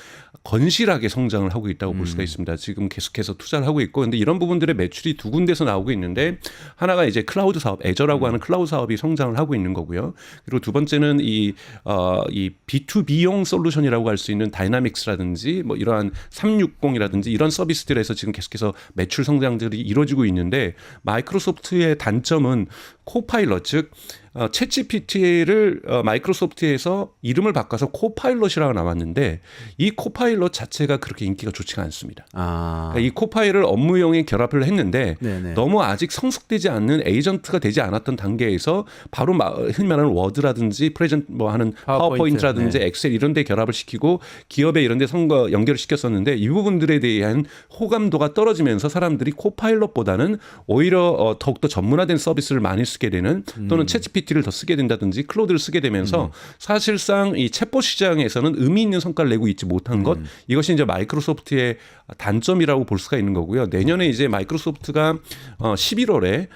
건실하게 성장을 하고 있다고 볼 수가 있습니다. 지금 계속해서 투자를 하고 있고, 근데 이런 부분들의 매출이 두 군데서 나오고 있는데 하나가 이제 클라우드 사업, 애저라고 하는 클라우드 사업이 성장을 하고 있는 거고요. 그리고 두 번째는 이 B2B용 솔루션이라고 할 수 있는 다이나믹스라든지 뭐 이러한 360이라든지 이런 서비스들에서 지금 계속해서 매출 성장들이 이루어지고 있는데, 마이크로소프트의 단점은 코파일럿, 즉 챗GPT를 마이크로소프트에서 이름을 바꿔서 코파일럿이라고 나왔는데 이 코파일럿 자체가 그렇게 인기가 좋지가 않습니다. 그러니까 이 코파일을 업무용에 결합을 했는데 네네. 너무 아직 성숙되지 않는 에이전트가 되지 않았던 단계에서 바로 흔히 말하는 워드라든지 프레젠트 뭐 하는 파워포인트라든지 네. 엑셀 이런 데 결합을 시키고 기업에 이런 데 연결을 시켰었는데 이 부분들에 대한 호감도가 떨어지면서 사람들이 코파일럿보다는 오히려 더욱더 전문화된 서비스를 많이 쓰게 되는, 또는 챗GPT를 더 쓰게 된다든지 클로드를 쓰게 되면서 사실상 이 챗봇 시장에서는 의미 있는 성과를 내고 있지 못한 것, 이것이 이제 마이크로소프트의 단점이라고 볼 수가 있는 거고요. 내년에 이제 마이크로소프트가 11월에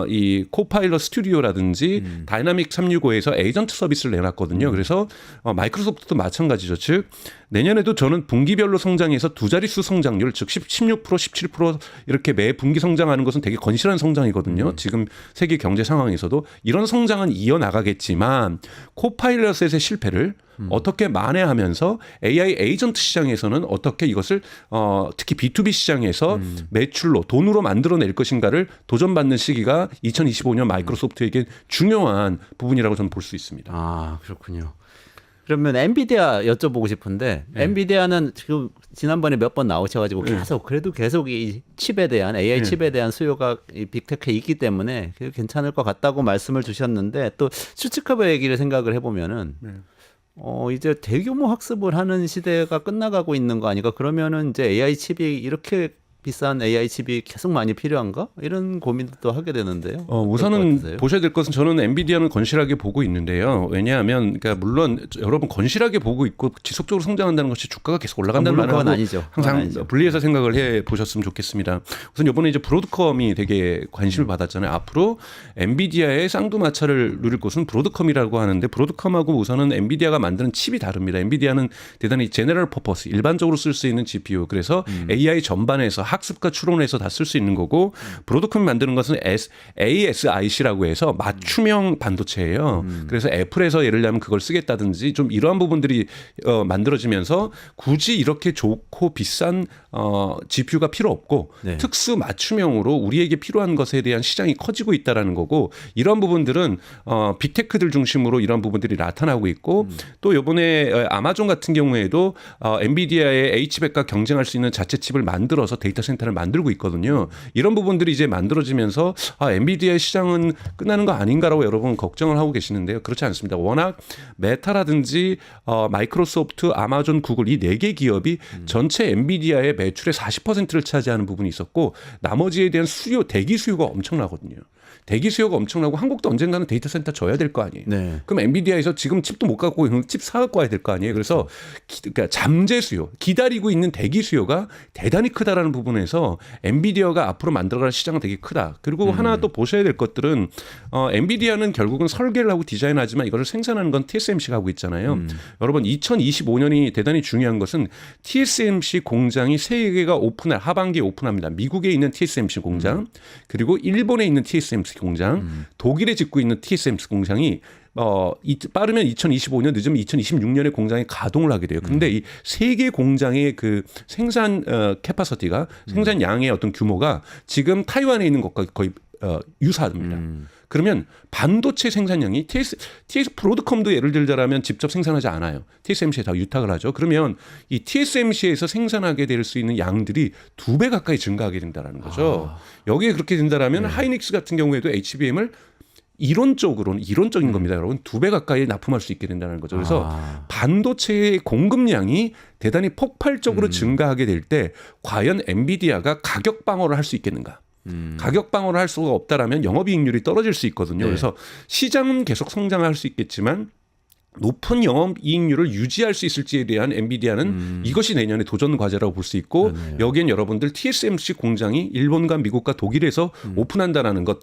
이 코파일럿 스튜디오라든지 다이나믹 365에서 에이전트 서비스를 내놨거든요. 그래서 마이크로소프트도 마찬가지죠. 즉 내년에도 저는 분기별로 성장해서 두 자릿수 성장률, 즉 16%, 17% 이렇게 매 분기 성장하는 것은 되게 건실한 성장이거든요. 지금 세계 경제 상황에서도 이런 성장은 이어나가겠지만 코파일럿의 실패를 어떻게 만회하면서 AI 에이전트 시장에서는 어떻게 이것을 특히 B2B 시장에서 매출로 돈으로 만들어낼 것인가를 도전받는 시기가 2025년 마이크로소프트에게 중요한 부분이라고 저는 볼 수 있습니다. 아, 그렇군요. 그러면 엔비디아 여쭤보고 싶은데, 엔비디아는 지금 지난번에 몇 번 나오셔가지고 계속 이 칩에 대한 AI 칩에 대한 수요가 이 빅테크에 있기 때문에 괜찮을 것 같다고 말씀을 주셨는데, 또 슈츠커버 얘기를 생각을 해보면은 이제 대규모 학습을 하는 시대가 끝나가고 있는 거 아닌가? 그러면은 이제 AI 칩이 이렇게 비싼 AI 칩이 계속 많이 필요한가? 이런 고민도 하게 되는데요. 우선은 보셔야 될 것은, 저는 엔비디아는 건실하게 보고 있는데요. 왜냐하면 그러니까 물론 여러분 건실하게 보고 있고 지속적으로 성장한다는 것이 주가가 계속 올라간다는 말은 그건 아니죠. 항상 아니죠. 분리해서 생각을 해 보셨으면 좋겠습니다. 우선 이번에 이제 브로드컴이 되게 관심을 받았잖아요. 앞으로 엔비디아의 쌍두마차를 누릴 곳은 브로드컴이라고 하는데, 브로드컴하고 우선은 엔비디아가 만드는 칩이 다릅니다. 엔비디아는 대단히 제너럴 퍼포스, 일반적으로 쓸 수 있는 GPU, 그래서 AI 전반에서 학습과 추론해서 다 쓸 수 있는 거고, 브로드컴이 만드는 것은 ASIC라고 해서 맞춤형 반도체예요. 그래서 애플에서 예를 들면 그걸 쓰겠다든지 좀 이러한 부분들이 만들어지면서 굳이 이렇게 좋고 비싼 GPU가 필요 없고 특수 맞춤형으로 우리에게 필요한 것에 대한 시장이 커지고 있다라는 거고, 이런 부분들은 빅테크들 중심으로 이런 부분들이 나타나고 있고, 또 이번에 아마존 같은 경우에도 엔비디아의 H백과 경쟁할 수 있는 자체 칩을 만들어서 데이터 센터를 만들고 있거든요. 이런 부분들이 이제 만들어지면서 엔비디아의 시장은 끝나는 거 아닌가라고 여러분 걱정을 하고 계시는데요. 그렇지 않습니다. 워낙 메타라든지 마이크로소프트, 아마존, 구글 이 4개 기업이 전체 엔비디아의 매출의 40%를 차지하는 부분이 있었고, 나머지에 대한 수요, 대기 수요가 엄청나거든요. 대기 수요가 엄청나고 한국도 언젠가는 데이터 센터 줘야 될 거 아니에요. 네. 그럼 엔비디아에서 지금 칩도 못 갖고 칩 사갖고 와야 될 거 아니에요. 그래서 그러니까 잠재 수요, 기다리고 있는 대기 수요가 대단히 크다라는 부분에서 엔비디아가 앞으로 만들어갈 시장은 되게 크다. 그리고 하나 또 보셔야 될 것들은 엔비디아는 결국은 설계를 하고 디자인하지만 이것을 생산하는 건 TSMC가 하고 있잖아요. 여러분 2025년이 대단히 중요한 것은 TSMC 공장이 3개가 하반기에 오픈합니다. 미국에 있는 TSMC 공장, 그리고 일본에 있는 TSMC 공장, 독일에 짓고 있는 TSMC 공장이 빠르면 2025년, 늦으면 2026년에 공장에 가동을 하게 돼요. 근데 이 3개 공장의 그 생산 캐파시티가, 생산 양의 어떤 규모가 지금 타이완에 있는 것과 거의 유사합니다. 그러면 반도체 생산량이 브로드컴도 예를 들자면 직접 생산하지 않아요. TSMC에 다 위탁을 하죠. 그러면 이 TSMC에서 생산하게 될 수 있는 양들이 2배 가까이 증가하게 된다는 거죠. 여기에 그렇게 된다라면 하이닉스 같은 경우에도 HBM을 이론적인 겁니다, 여러분. 2배 가까이 납품할 수 있게 된다는 거죠. 그래서 반도체의 공급량이 대단히 폭발적으로 증가하게 될 때 과연 엔비디아가 가격 방어를 할 수 있겠는가? 가격 방어를 할 수가 없다라면 영업이익률이 떨어질 수 있거든요. 그래서 시장은 계속 성장할 수 있겠지만 높은 영업이익률을 유지할 수 있을지에 대한 엔비디아는 이것이 내년에 도전 과제라고 볼 수 있고 그러네요. 여기엔 여러분들 TSMC 공장이 일본과 미국과 독일에서 오픈한다라는 것,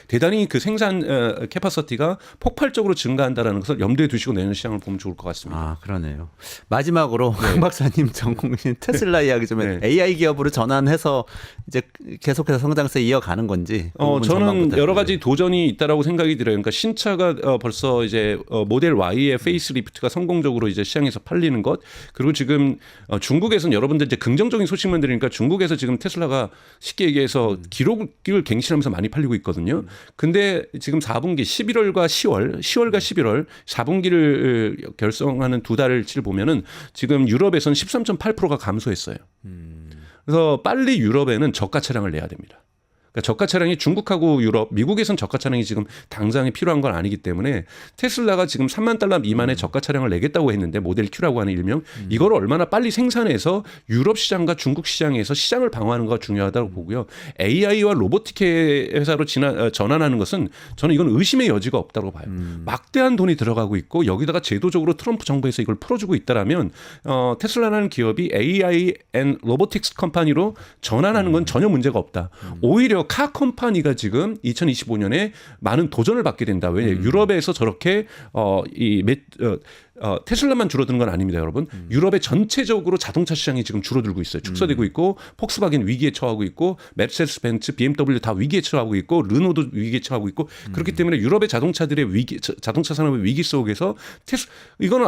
대단히 그 생산 캐파시티가 폭발적으로 증가한다라는 것을 염두에 두시고 내년 시장을 보면 좋을 것 같습니다. 아, 그러네요. 마지막으로 황 박사님 전공인 테슬라 이야기 좀 네. AI 기업으로 전환해서 이제 계속해서 성장세 이어가는 건지. 그 부분 전망 저는 부탁드려요. 여러 가지 도전이 있다라고 생각이 들어요. 그러니까 신차가 벌써 이제 모델 Y의 페이스리프트가 성공적으로 이제 시장에서 팔리는 것, 그리고 지금 중국에서는 여러분들 이제 긍정적인 소식만 들으니까 중국에서 지금 테슬라가 쉽게 얘기해서 기록을 갱신하면서 많이 팔리고 있거든요. 근데 지금 4분기 11월과 10월과 11월 4분기를 결성하는 두 달치를 보면은 지금 유럽에서는 13.8%가 감소했어요. 그래서 빨리 유럽에는 저가 차량을 내야 됩니다. 그러니까 저가 차량이 중국하고 유럽, 미국에선 저가 차량이 지금 당장에 필요한 건 아니기 때문에 테슬라가 지금 3만 달러 미만의 저가 차량을 내겠다고 했는데 모델 Q라고 하는 일명 이거를 얼마나 빨리 생산해서 유럽 시장과 중국 시장에서 시장을 방어하는 거 중요하다고 보고요. AI와 로보틱 회사로 전환하는 것은 저는 이건 의심의 여지가 없다고 봐요. 막대한 돈이 들어가고 있고 여기다가 제도적으로 트럼프 정부에서 이걸 풀어주고 있다라면 테슬라라는 기업이 AI 앤 로보틱스 컴퍼니로 전환하는 건 전혀 문제가 없다. 오히려 카 컴퍼니가 지금 2025년에 많은 도전을 받게 된다. 왜 유럽에서 저렇게 테슬라만 줄어드는 건 아닙니다, 여러분. 유럽의 전체적으로 자동차 시장이 지금 줄어들고 있어요. 축소되고 있고 폭스바겐 위기에 처하고 있고 메르세데스 벤츠, BMW 다 위기에 처하고 있고 르노도 위기에 처하고 있고 그렇기 때문에 유럽의 자동차들의 자동차 산업의 위기 속에서 이거는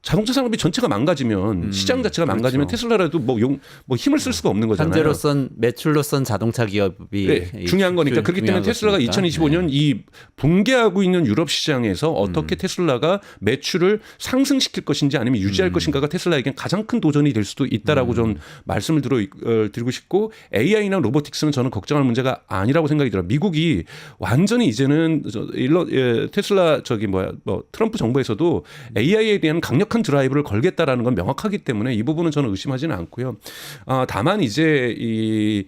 자동차 산업이 전체가 망가지면 시장 자체가 망가지면 그렇죠. 테슬라라도 뭐 힘을 쓸 수가 없는 거잖아요. 현재로선 매출로선 자동차 기업이 네, 중요한 거니까. 그렇기 때문에 테슬라가 2025년 이 붕괴하고 있는 유럽 시장에서 어떻게 테슬라가 매출을 상승시킬 것인지 아니면 유지할 것인가가 테슬라에겐 가장 큰 도전이 될 수도 있다라고 좀 말씀을 드리고 싶고 AI나 로보틱스는 저는 걱정할 문제가 아니라고 생각이 들어요. 미국이 완전히 이제는 테슬라 트럼프 정부에서도 AI에 대한 강력한 드라이브를 걸겠다라는 건 명확하기 때문에 이 부분은 저는 의심하지는 않고요. 다만 이제 이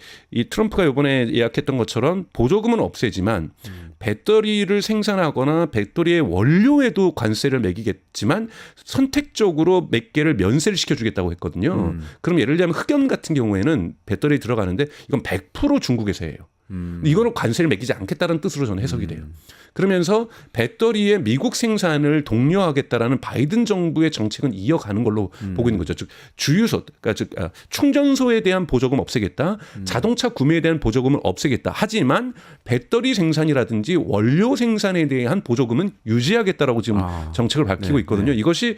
트럼프가 이번에 예약했던 것처럼 보조금은 없애지만 배터리를 생산하거나 배터리의 원료에도 관세를 매기겠지만 선택적으로 몇 개를 면세를 시켜주겠다고 했거든요. 그럼 예를 들면 흑연 같은 경우에는 배터리에 들어가는데 이건 100% 중국에서 해요. 이거는 관세를 매기지 않겠다는 뜻으로 저는 해석이 돼요. 그러면서 배터리의 미국 생산을 독려하겠다라는 바이든 정부의 정책은 이어가는 걸로 보고 있는 거죠. 즉 주유소, 그러니까 충전소에 대한 보조금 없애겠다, 자동차 구매에 대한 보조금을 없애겠다. 하지만 배터리 생산이라든지 원료 생산에 대한 보조금은 유지하겠다라고 지금 정책을 밝히고 있거든요. 이것이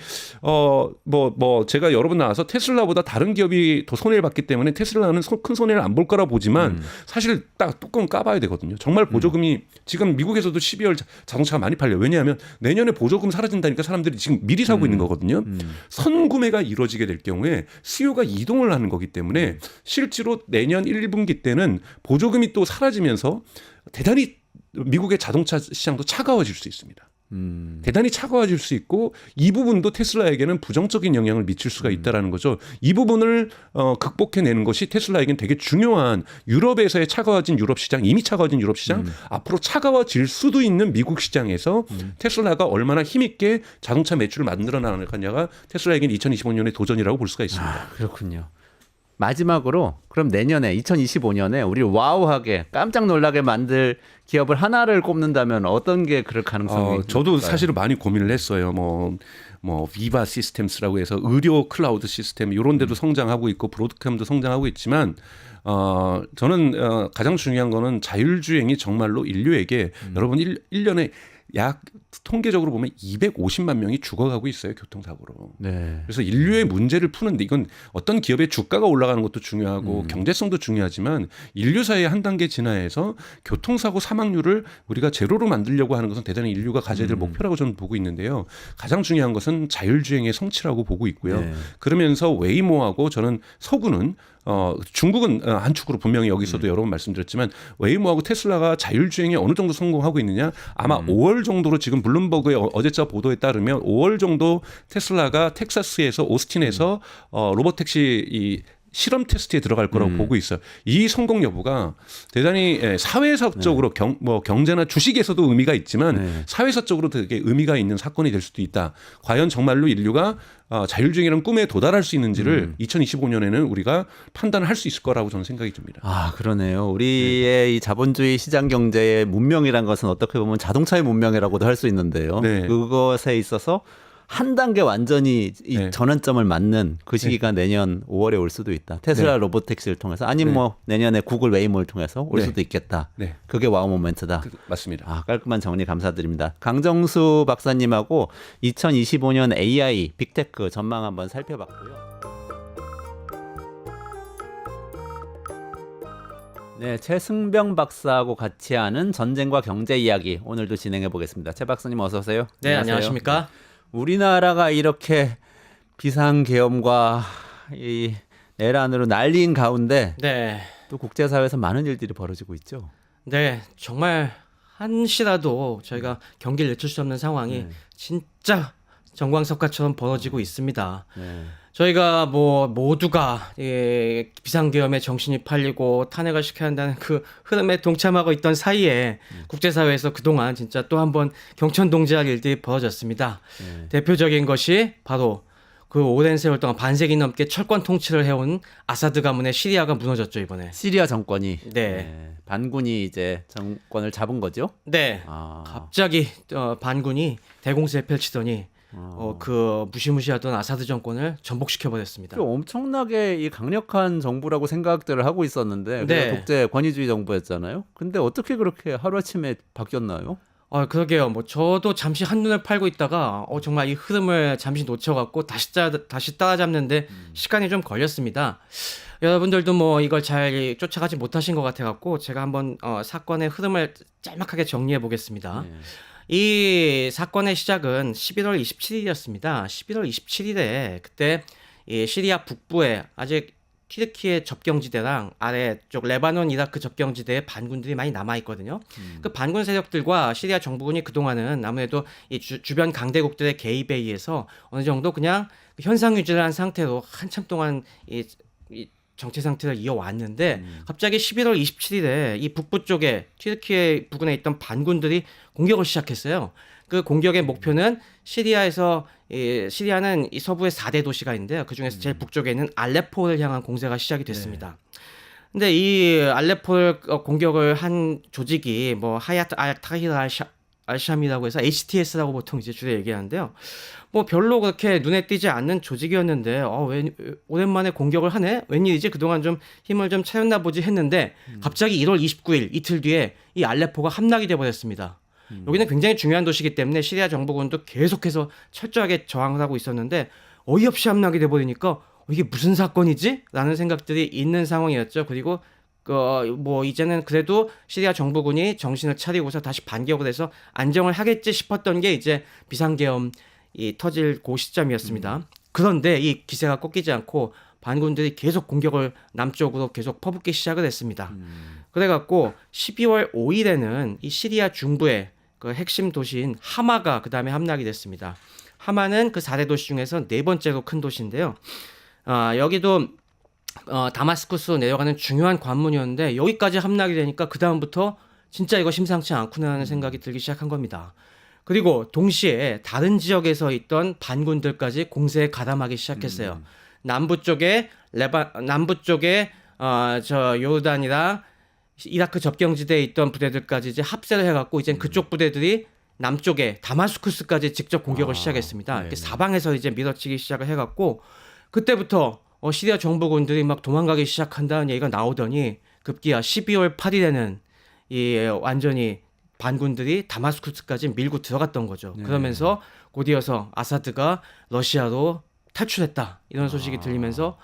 제가 여러 번 나와서 테슬라보다 다른 기업이 더 손해를 봤기 때문에 테슬라는 큰 손해를 안 볼 거라 보지만 사실 딱 뚜껑 까봐야 되거든요. 정말 보조금이 지금 미국에서도 12월 자동차가 많이 팔려요. 왜냐하면 내년에 보조금 사라진다니까 사람들이 지금 미리 사고 있는 거거든요. 선구매가 이루어지게 될 경우에 수요가 이동을 하는 거기 때문에 실제로 내년 1분기 때는 보조금이 또 사라지면서 대단히 미국의 자동차 시장도 차가워질 수 있습니다. 대단히 차가워질 수 있고 이 부분도 테슬라에게는 부정적인 영향을 미칠 수가 있다라는 거죠. 이 부분을 극복해내는 것이 테슬라에게는 되게 중요한 유럽에서의 차가워진 유럽 시장, 이미 차가워진 유럽 시장, 앞으로 차가워질 수도 있는 미국 시장에서 테슬라가 얼마나 힘있게 자동차 매출을 만들어 나가느냐가 테슬라에게는 2025년의 도전이라고 볼 수가 있습니다. 그렇군요. 마지막으로 그럼 내년에 2025년에 우리를 와우하게 깜짝 놀라게 만들 기업을 하나를 꼽는다면 어떤 게 그럴 가능성이 저도 있을까요? 사실은 많이 고민을 했어요. 비바 시스템스라고 해서 의료 클라우드 시스템 이런 데도 성장하고 있고 브로드캠도 성장하고 있지만 저는 가장 중요한 거는 자율주행이 정말로 인류에게 여러분 1년에 약 통계적으로 보면 250만 명이 죽어가고 있어요, 교통사고로. 네. 그래서 인류의 문제를 푸는데 이건 어떤 기업의 주가가 올라가는 것도 중요하고 경제성도 중요하지만 인류 사회의 한 단계 진화해서 교통사고 사망률을 우리가 제로로 만들려고 하는 것은 대단히 인류가 가져야 될 목표라고 저는 보고 있는데요. 가장 중요한 것은 자율주행의 성취라고 보고 있고요. 네. 그러면서 웨이모하고 저는 서구는 중국은 한 축으로 분명히 여기서도 여러 번 말씀드렸지만 웨이모하고 테슬라가 자율주행에 어느 정도 성공하고 있느냐 아마 5월 정도로 지금 블룸버그의 어제자 보도에 따르면 5월 정도 테슬라가 텍사스에서 오스틴에서 로봇택시 실험 테스트에 들어갈 거라고 보고 있어요. 이 성공 여부가 대단히 사회사적으로 경제나 주식에서도 의미가 있지만 사회사적으로 되게 의미가 있는 사건이 될 수도 있다. 과연 정말로 인류가 자율주행이라는 꿈에 도달할 수 있는지를 2025년에는 우리가 판단을 할 수 있을 거라고 저는 생각이 듭니다. 아, 그러네요. 우리의 이 자본주의 시장 경제의 문명이란 것은 어떻게 보면 자동차의 문명이라고도 할 수 있는데요. 네. 그것에 있어서 한 단계 완전히 이 네. 전환점을 맞는 그 시기가 내년 5월에 올 수도 있다. 테슬라 네. 로보택시를 통해서 아니면 뭐 내년에 구글 웨이모를 통해서 올 네. 수도 있겠다. 네. 그게 와우 모멘트다. 맞습니다. 아, 깔끔한 정리 감사드립니다. 강정수 박사님하고 2025년 AI 빅테크 전망 한번 살펴봤고요. 네, 최승병 박사하고 같이 하는 전쟁과 경제 이야기 오늘도 진행해 보겠습니다. 최 박사님 어서 오세요. 네, 안녕하십니까? 우리나라가 이렇게 비상계엄과 이 내란으로 난리인 가운데 네, 또 국제사회에서 많은 일들이 벌어지고 있죠. 네, 정말 한시라도 저희가 경기를 늦출 수 없는 상황이 진짜 정광석화처럼 벌어지고 있습니다. 네. 저희가 뭐 모두가 비상계엄에 정신이 팔리고 탄핵을 시켜야 한다는 그 흐름에 동참하고 있던 사이에 국제사회에서 그동안 진짜 또 한 번 경천동지할 일들이 벌어졌습니다. 대표적인 것이 바로 그 오랜 세월 동안 반세기 넘게 철권 통치를 해온 아사드 가문의 시리아가 무너졌죠, 이번에. 시리아 정권이 네. 반군이 이제 정권을 잡은 거죠. 네. 아. 갑자기 반군이 대공세를 펼치더니 그 무시무시하던 아사드 정권을 전복시켜 버렸습니다. 엄청나게 이 강력한 정부라고 생각들을 하고 있었는데 네. 독재 권위주의 정부였잖아요. 근데 어떻게 그렇게 하루아침에 바뀌었나요? 그러게요. 뭐 저도 잠시 한눈을 팔고 있다가 정말 이 흐름을 잠시 놓쳐갖고 다시 따라잡는데 시간이 좀 걸렸습니다. 여러분들도 뭐 이걸 잘 쫓아가지 못하신 것 같아갖고 제가 한번 사건의 흐름을 짤막하게 정리해 보겠습니다. 이 사건의 시작은 11월 27일이었습니다. 11월 27일에 그때 이 시리아 북부에 아직 튀르키예 접경지대랑 아래쪽 레바논 이라크 접경지대에 반군들이 많이 남아 있거든요. 그 반군 세력들과 시리아 정부군이 그동안은 아무래도 이 주변 강대국들의 개입에 의해서 어느 정도 그냥 현상 유지를 한 상태로 한참 동안 이 정체 상태를 이어왔는데 갑자기 11월 27일에 이 북부 쪽에 튀르키예 부근에 있던 반군들이 공격을 시작했어요. 그 공격의 목표는 시리아는 이 서부에 4대 도시가 있는데요. 그 중에서 제일 북쪽에 있는 알레포를 향한 공세가 시작이 됐습니다. 근데 이 알레포를 공격을 한 조직이 뭐 하야트 알-타히르 알샴이라고 해서 HTS라고 보통 이제 주로 얘기하는데요. 뭐 별로 그렇게 눈에 띄지 않는 조직이었는데 왜 오랜만에 공격을 하네? 웬일이지? 그동안 좀 힘을 좀 차렸나 보지 했는데 갑자기 1월 29일 이틀 뒤에 이 알레포가 함락이 돼 버렸습니다. 여기는 굉장히 중요한 도시이기 때문에 시리아 정부군도 계속해서 철저하게 저항을 하고 있었는데 어이없이 함락이 돼 버리니까 이게 무슨 사건이지? 라는 생각들이 있는 상황이었죠. 그리고 뭐 이제는 그래도 시리아 정부군이 정신을 차리고서 다시 반격을 해서 안정을 하겠지 싶었던 게 이제 비상계엄이 터질 그 시점이었습니다. 그런데 이 기세가 꺾이지 않고 반군들이 계속 공격을 남쪽으로 계속 퍼붓기 시작을 했습니다. 그래갖고 12월 5일에는 이 시리아 중부의 그 핵심 도시인 하마가 그 다음에 함락이 됐습니다. 하마는 그 4대 도시 중에서 네 번째로 큰 도시인데요. 여기도 다마스쿠스로 내려가는 중요한 관문이었는데 여기까지 함락이 되니까 그 다음부터 진짜 이거 심상치 않구나라는 생각이 들기 시작한 겁니다. 그리고 동시에 다른 지역에서 있던 반군들까지 공세에 가담하기 시작했어요. 남부 쪽에 요르단이랑 이라크 접경지대에 있던 부대들까지 이제 합세를 해갖고 이제 그쪽 부대들이 남쪽에 다마스쿠스까지 직접 공격을 시작했습니다. 이렇게 사방에서 이제 밀어치기 시작을 해갖고 그때부터 시리아 정부군들이 막 도망가기 시작한다는 얘기가 나오더니 급기야 12월 8일에는 완전히 반군들이 다마스쿠스까지 밀고 들어갔던 거죠. 그러면서 곧이어서 아사드가 러시아로 탈출했다 이런 소식이 들리면서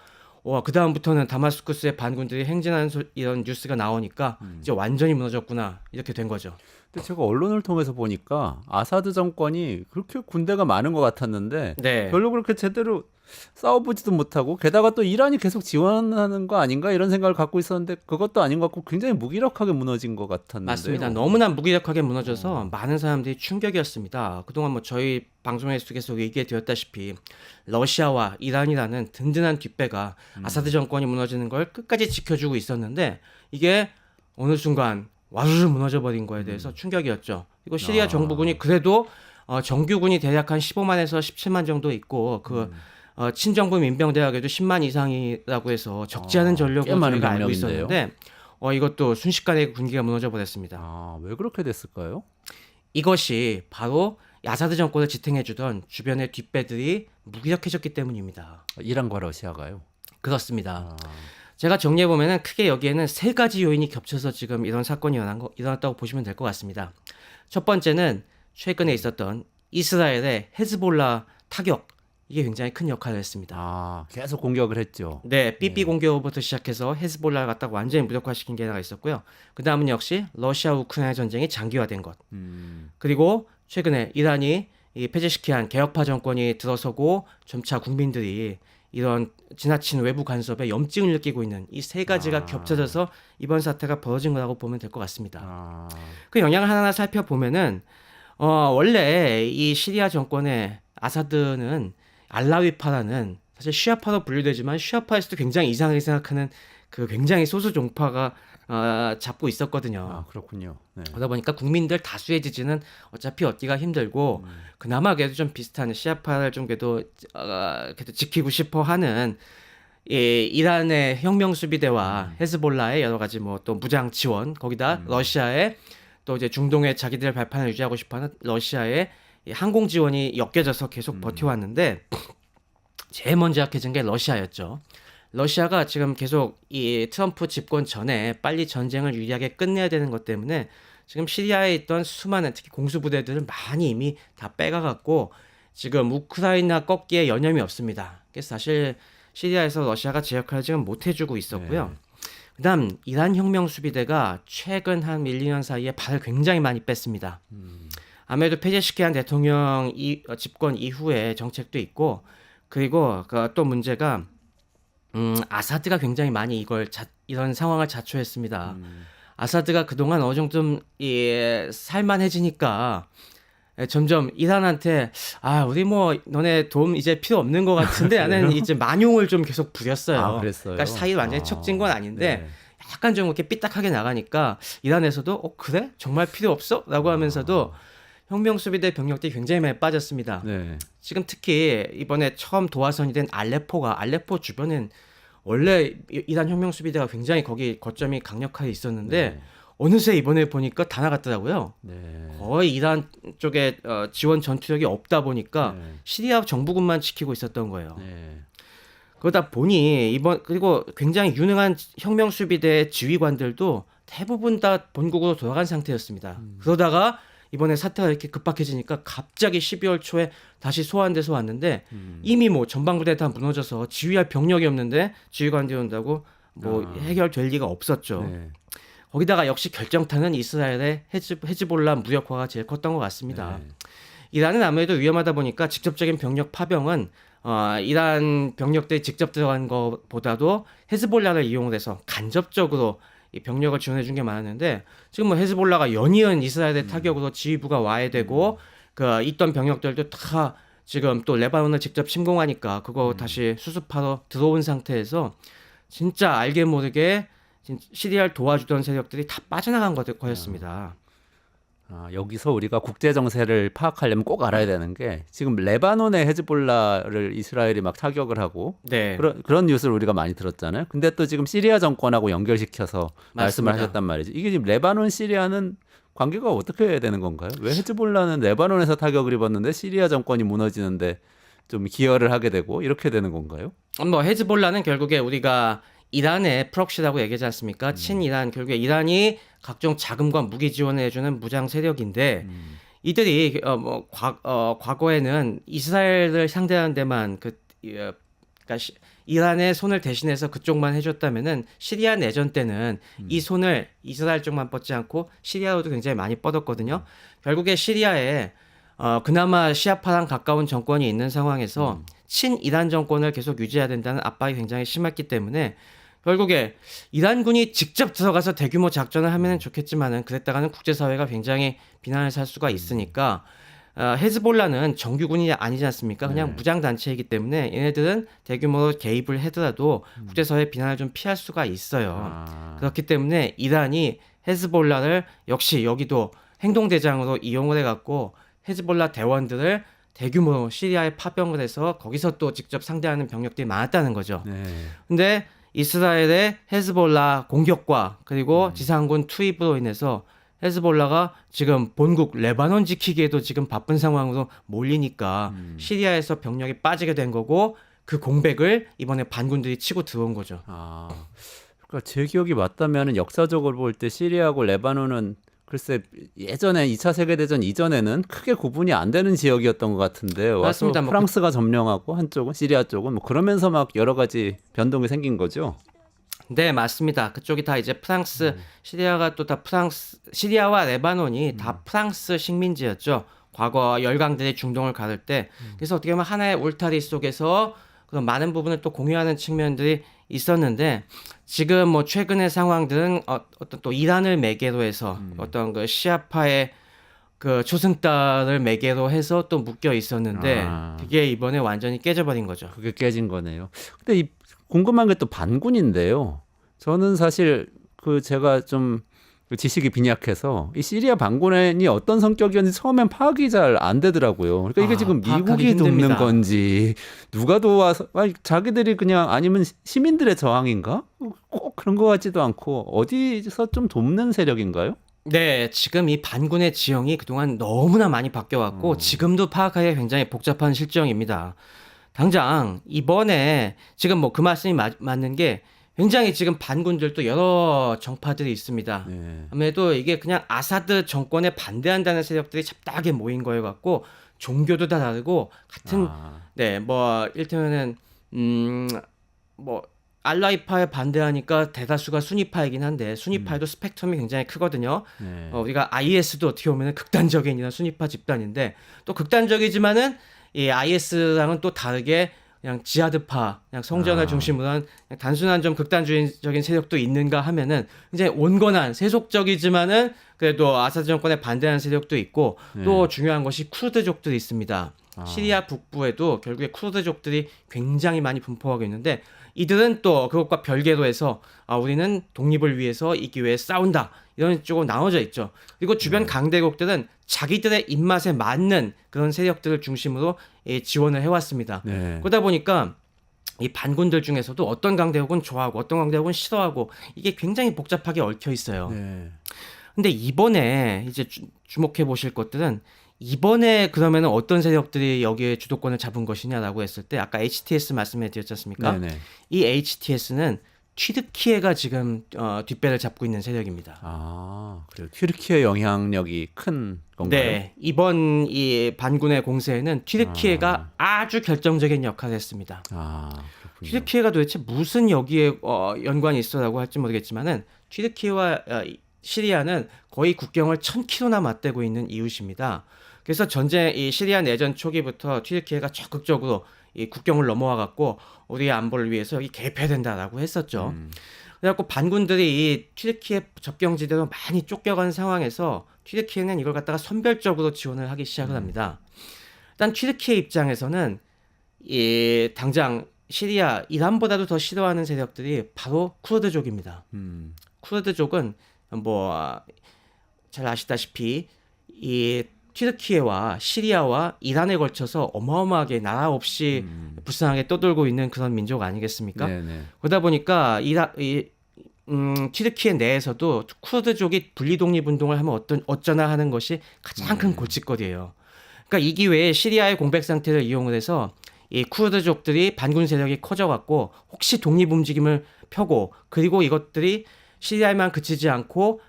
그 다음부터는 다마스쿠스의 반군들이 행진하는 이런 뉴스가 나오니까 이제 완전히 무너졌구나 이렇게 된 거죠. 근데 제가 언론을 통해서 보니까 아사드 정권이 그렇게 군대가 많은 것 같았는데 네. 별로 그렇게 제대로 싸워보지도 못하고 게다가 또 이란이 계속 지원하는 거 아닌가 이런 생각을 갖고 있었는데 그것도 아닌 것 같고 굉장히 무기력하게 무너진 것 같았는데요. 맞습니다. 너무나 무기력하게 무너져서 많은 사람들이 충격이었습니다. 그동안 뭐 저희 방송에서 계속 얘기해드렸다시피 러시아와 이란이라는 든든한 뒷배가 아사드 정권이 무너지는 걸 끝까지 지켜주고 있었는데 이게 어느 순간 와르르 무너져 버린 거에 대해서 충격이었죠. 그리고 시리아 정부군이 그래도 정규군이 대략 한 15만에서 17만 정도 있고 친정부 민병대학에도 10만 이상이라고 해서 적지 않은 꽤 전력으로 많은 저희가 알고 병력인데요. 있었는데 이것도 순식간에 군기가 무너져 버렸습니다. 왜 그렇게 됐을까요? 이것이 바로 아사드 정권을 지탱해주던 주변의 뒷배들이 무기력해졌기 때문입니다. 이란과 러시아가요. 그렇습니다. 제가 정리해보면 크게 여기에는 세 가지 요인이 겹쳐서 지금 이런 사건이 일어났다고 보시면 될 것 같습니다. 첫 번째는 최근에 있었던 이스라엘의 헤즈볼라 타격. 이게 굉장히 큰 역할을 했습니다. 계속 공격을 했죠. 네, 삐삐 공격부터 시작해서 헤즈볼라를 갖다가 완전히 무력화시킨 게 하나 있었고요. 그 다음은 역시 러시아 우크라이나 전쟁이 장기화된 것. 그리고 최근에 이란이 이 페제시키안 개혁파 정권이 들어서고 점차 국민들이 이런 지나친 외부 간섭에 염증을 느끼고 있는 이 세 가지가 겹쳐져서 이번 사태가 벌어진 거라고 보면 될 것 같습니다. 그 영향을 하나하나 살펴보면은 원래 이 시리아 정권의 아사드는 알라위파라는 사실 시아파로 분류되지만 시아파에서도 굉장히 이상하게 생각하는 그 굉장히 소수 종파가 잡고 있었거든요. 그렇군요. 네. 그러다 보니까 국민들 다수의 지지는 어차피 얻기가 힘들고 그나마 그래도 좀 비슷한 시아파를 좀 그래도 지키고 싶어하는 이란의 혁명 수비대와 헤즈볼라의 여러 가지 뭐 또 무장 지원 거기다 러시아의 또 이제 중동의 자기들의 발판을 유지하고 싶어하는 러시아의 이 항공 지원이 엮여져서 계속 버텨왔는데 제일 먼저 약해진 게 러시아였죠. 러시아가 지금 계속 이 트럼프 집권 전에 빨리 전쟁을 유리하게 끝내야 되는 것 때문에 지금 시리아에 있던 수많은 특히 공수부대들을 많이 이미 다 빼가갖고 지금 우크라이나 꺾기에 여념이 없습니다. 그래서 사실 시리아에서 러시아가 제 역할을 지금 못 해주고 있었고요. 그다음 이란 혁명 수비대가 최근 한 1, 2년 사이에 발을 굉장히 많이 뺐습니다. 아무래도 페제시키안 대통령 집권 이후에 정책도 있고 그리고 또 문제가 아사드가 굉장히 많이 이런 상황을 자초했습니다. 아사드가 그동안 어느 정도 좀 살만해지니까 점점 이란한테 우리 뭐 너네 도움 이제 필요 없는 것 같은데 하는 이제 만용을 좀 계속 부렸어요. 그랬어요. 그러니까 사이 완전히 척진 건 아닌데 약간 좀 이렇게 삐딱하게 나가니까 이란에서도 그래? 정말 필요 없어? 라고 하면서도 혁명수비대 병력들이 굉장히 많이 빠졌습니다. 네. 지금 특히 이번에 처음 도화선이 된 알레포 주변엔 원래 이란 혁명수비대가 굉장히 거기 거점이 강력하게 있었는데 어느새 이번에 보니까 다 나갔더라고요. 거의 이란 쪽에 지원 전투력이 없다 보니까 시리아 정부군만 지키고 있었던 거예요. 그러다 보니 그리고 굉장히 유능한 혁명수비대 지휘관들도 대부분 다 본국으로 돌아간 상태였습니다. 그러다가 이번에 사태가 이렇게 급박해지니까 갑자기 12월 초에 다시 소환돼서 왔는데 이미 뭐 전방부대 다 무너져서 지휘할 병력이 없는데 지휘관들이 온다고 뭐 해결될 리가 없었죠. 거기다가 역시 결정타는 이스라엘의 헤즈볼라 무력화가 제일 컸던 것 같습니다. 이란은 아무래도 위험하다 보니까 직접적인 병력 파병은 이란 병력들이 직접 들어간 것보다도 헤즈볼라를 이용을 해서 간접적으로 이 병력을 지원해 준 게 많았는데 지금 뭐 헤즈볼라가 연이은 이스라엘의 타격으로 지휘부가 와해되고 있던 병력들도 다 지금 또 레바논을 직접 침공하니까 그거 다시 수습하러 들어온 상태에서 진짜 알게 모르게 시리아를 도와주던 세력들이 다 빠져나간 거였습니다. 여기서 우리가 국제 정세를 파악하려면 꼭 알아야 되는 게 지금 레바논의 헤즈볼라를 이스라엘이 막 타격을 하고 그런 뉴스를 우리가 많이 들었잖아요. 근데 또 지금 시리아 정권하고 연결시켜서 말씀을 하셨단 말이죠. 이게 지금 레바논 시리아는 관계가 어떻게 해야 되는 건가요? 왜 헤즈볼라는 레바논에서 타격을 입었는데 시리아 정권이 무너지는데 좀 기여를 하게 되고 이렇게 되는 건가요? 뭐 헤즈볼라는 결국에 우리가 이란의 프록시라고 얘기하지 않습니까? 친이란 결국에 이란이 각종 자금과 무기 지원을 해주는 무장 세력인데 이들이 과거에는 이스라엘을 상대하는 데만 그러니까 이란의 손을 대신해서 그쪽만 해줬다면은 시리아 내전 때는 이 손을 이스라엘 쪽만 뻗지 않고 시리아로도 굉장히 많이 뻗었거든요. 결국에 시리아에 그나마 시아파랑 가까운 정권이 있는 상황에서 친이란 정권을 계속 유지해야 된다는 압박이 굉장히 심했기 때문에 결국에 이란군이 직접 들어가서 대규모 작전을 하면 좋겠지만은 그랬다가는 국제사회가 굉장히 비난을 살 수가 있으니까 헤즈볼라는 정규군이 아니지 않습니까? 그냥 무장단체이기 때문에 얘네들은 대규모로 개입을 하더라도 국제사회의 비난을 좀 피할 수가 있어요. 그렇기 때문에 이란이 헤즈볼라를 역시 여기도 행동대장으로 이용을 해갖고 헤즈볼라 대원들을 대규모로 시리아에 파병을 해서 거기서 또 직접 상대하는 병력들이 많았다는 거죠. 근데 이스라엘의 헤즈볼라 공격과 그리고 지상군 투입으로 인해서 헤즈볼라가 지금 본국 레바논 지키기에도 지금 바쁜 상황으로 몰리니까 시리아에서 병력이 빠지게 된 거고 그 공백을 이번에 반군들이 치고 들어온 거죠. 그러니까 제 기억이 맞다면 역사적으로 볼 때 시리아하고 레바논은 글쎄 예전에 2차 세계대전 이전에는 크게 구분이 안 되는 지역이었던 것 같은데 와서 맞습니다. 프랑스가 점령하고 한쪽은 시리아 쪽은 뭐 그러면서 막 여러 가지 변동이 생긴 거죠. 네, 맞습니다. 그쪽이 다 이제 프랑스, 시리아가 또 다 프랑스, 시리아와 레바논이 다 프랑스 식민지였죠. 과거 열강들이 중동을 가를 때. 그래서 어떻게 보면 하나의 울타리 속에서 그런 많은 부분을 또 공유하는 측면들이 있었는데 지금 뭐 최근의 상황들은 어떤 또 이란을 매개로 해서 어떤 그 시아파의 그 초승달을 매개로 해서 또 묶여 있었는데 그게 이번에 완전히 깨져버린 거죠. 그게 깨진 거네요. 근데 궁금한 게 또 반군인데요. 저는 사실 그 제가 좀 지식이 빈약해서 이 시리아 반군이 어떤 성격이었는지 처음엔 파악이 잘 안 되더라고요. 그러니까 이게 지금 미국이 돕는 건지 누가 도와서 자기들이 그냥 아니면 시민들의 저항인가? 꼭 그런 것 같지도 않고 어디서 좀 돕는 세력인가요? 네, 지금 이 반군의 지형이 그동안 너무나 많이 바뀌어왔고 지금도 파악하기가 굉장히 복잡한 실정입니다. 당장 이번에 지금 뭐 그 말씀이 맞는 게 굉장히 지금 반군들도 여러 정파들이 있습니다. 아무래도 이게 그냥 아사드 정권에 반대한다는 세력들이 잡다하게 모인 거여 갖고 종교도 다 다르고 같은 뭐 일테면은 뭐 알라이파에 반대하니까 대다수가 수니파이긴 한데 수니파에도 스펙트럼이 굉장히 크거든요. 우리가 IS도 어떻게 보면 극단적인 이런 수니파 집단인데 또 극단적이지만은 이 IS랑은 또 다르게 그냥 지하드파, 그냥 성전을 중심으로 한 단순한 좀 극단주의적인 세력도 있는가 하면은 굉장히 온건한 세속적이지만은 그래도 아사드 정권에 반대하는 세력도 있고 또 중요한 것이 쿠르드족들이 있습니다. 시리아 북부에도 결국에 쿠르드족들이 굉장히 많이 분포하고 있는데 이들은 또 그것과 별개로 해서 우리는 독립을 위해서 이 기회에 싸운다 이런 쪽으로 나눠져 있죠. 그리고 주변 강대국들은 자기들의 입맛에 맞는 그런 세력들을 중심으로 지원을 해왔습니다. 그러다 보니까 이 반군들 중에서도 어떤 강대국은 좋아하고 어떤 강대국은 싫어하고 이게 굉장히 복잡하게 얽혀 있어요. 근데 이번에 이제 주목해 보실 것들은 이번에 그러면 어떤 세력들이 여기에 주도권을 잡은 것이냐라고 했을 때 아까 HTS 말씀해 드렸지 않습니까? 이 HTS는 튀르키예가 지금 뒷배를 잡고 있는 세력입니다. 그래요. 튀르키예 영향력이 큰 건가요? 네, 이번 이 반군의 공세에는 튀르키예가 아주 결정적인 역할을 했습니다. 튀르키예가 도대체 무슨 여기에 연관이 있어라고 할지 모르겠지만은 튀르키예와 시리아는 거의 국경을 1000km나 맞대고 있는 이웃입니다. 그래서 이 시리아 내전 초기부터 튀르키예가 적극적으로 이 국경을 넘어와 갖고 우리의 안보를 위해서 여기 개입해야 된다라고 했었죠. 그래갖고 반군들이 이 튀르키예 접경지대로 많이 쫓겨간 상황에서 튀르키예는 이걸 갖다가 선별적으로 지원을 하기 시작을 합니다. 일단 튀르키예 입장에서는 당장 시리아, 이란보다도 더 싫어하는 세력들이 바로 쿠르드족입니다. 쿠르드족은 뭐 잘 아시다시피 이 튀르키예와 시리아와 이란에 걸쳐서 어마어마하게 나라 없이 불쌍하게 떠돌고 있는 그런 민족 아니겠습니까? 그러다 보니까 튀르키예 내에서도 쿠르드족이 분리독립운동을 하면 어쩌나 하는 것이 가장 큰 골칫거리예요. 그러니까 이 기회에 시리아의 공백 상태를 이용을 해서 이 쿠르드족들이 반군 세력이 커져갖고 혹시 독립 움직임을 펴고 그리고 이것들이 시리아에만 그치지 않고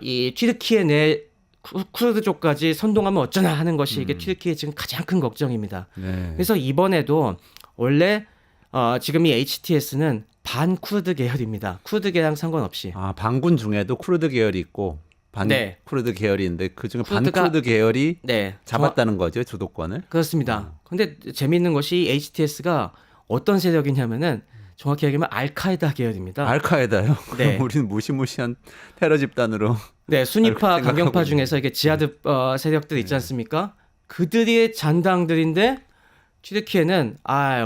이 튀르키예 내 쿠르드족까지 선동하면 어쩌나 하는 것이 이게 튀르키예 지금 가장 큰 걱정입니다. 그래서 이번에도 원래 지금 이 HTS는 반쿠르드 계열입니다. 쿠르드 계열랑 상관없이. 아, 반군 중에도 쿠르드 계열이 있고 반 네. 쿠르드 계열인데 그중에 쿠르드가- 반쿠르드 계열이 네, 잡았다는 거죠, 주도권을. 그렇습니다. 근데 재미있는 것이 HTS가 어떤 세력이냐면은 정확히 얘기하면 알카에다 계열입니다. 알카에다요? 네. 우리는 무시무시한 테러 집단으로. 네, 수니파 생각하고 강경파 있네. 중에서 이게 지하드 세력들 있지 않습니까? 그들의 잔당들인데 튀르키예는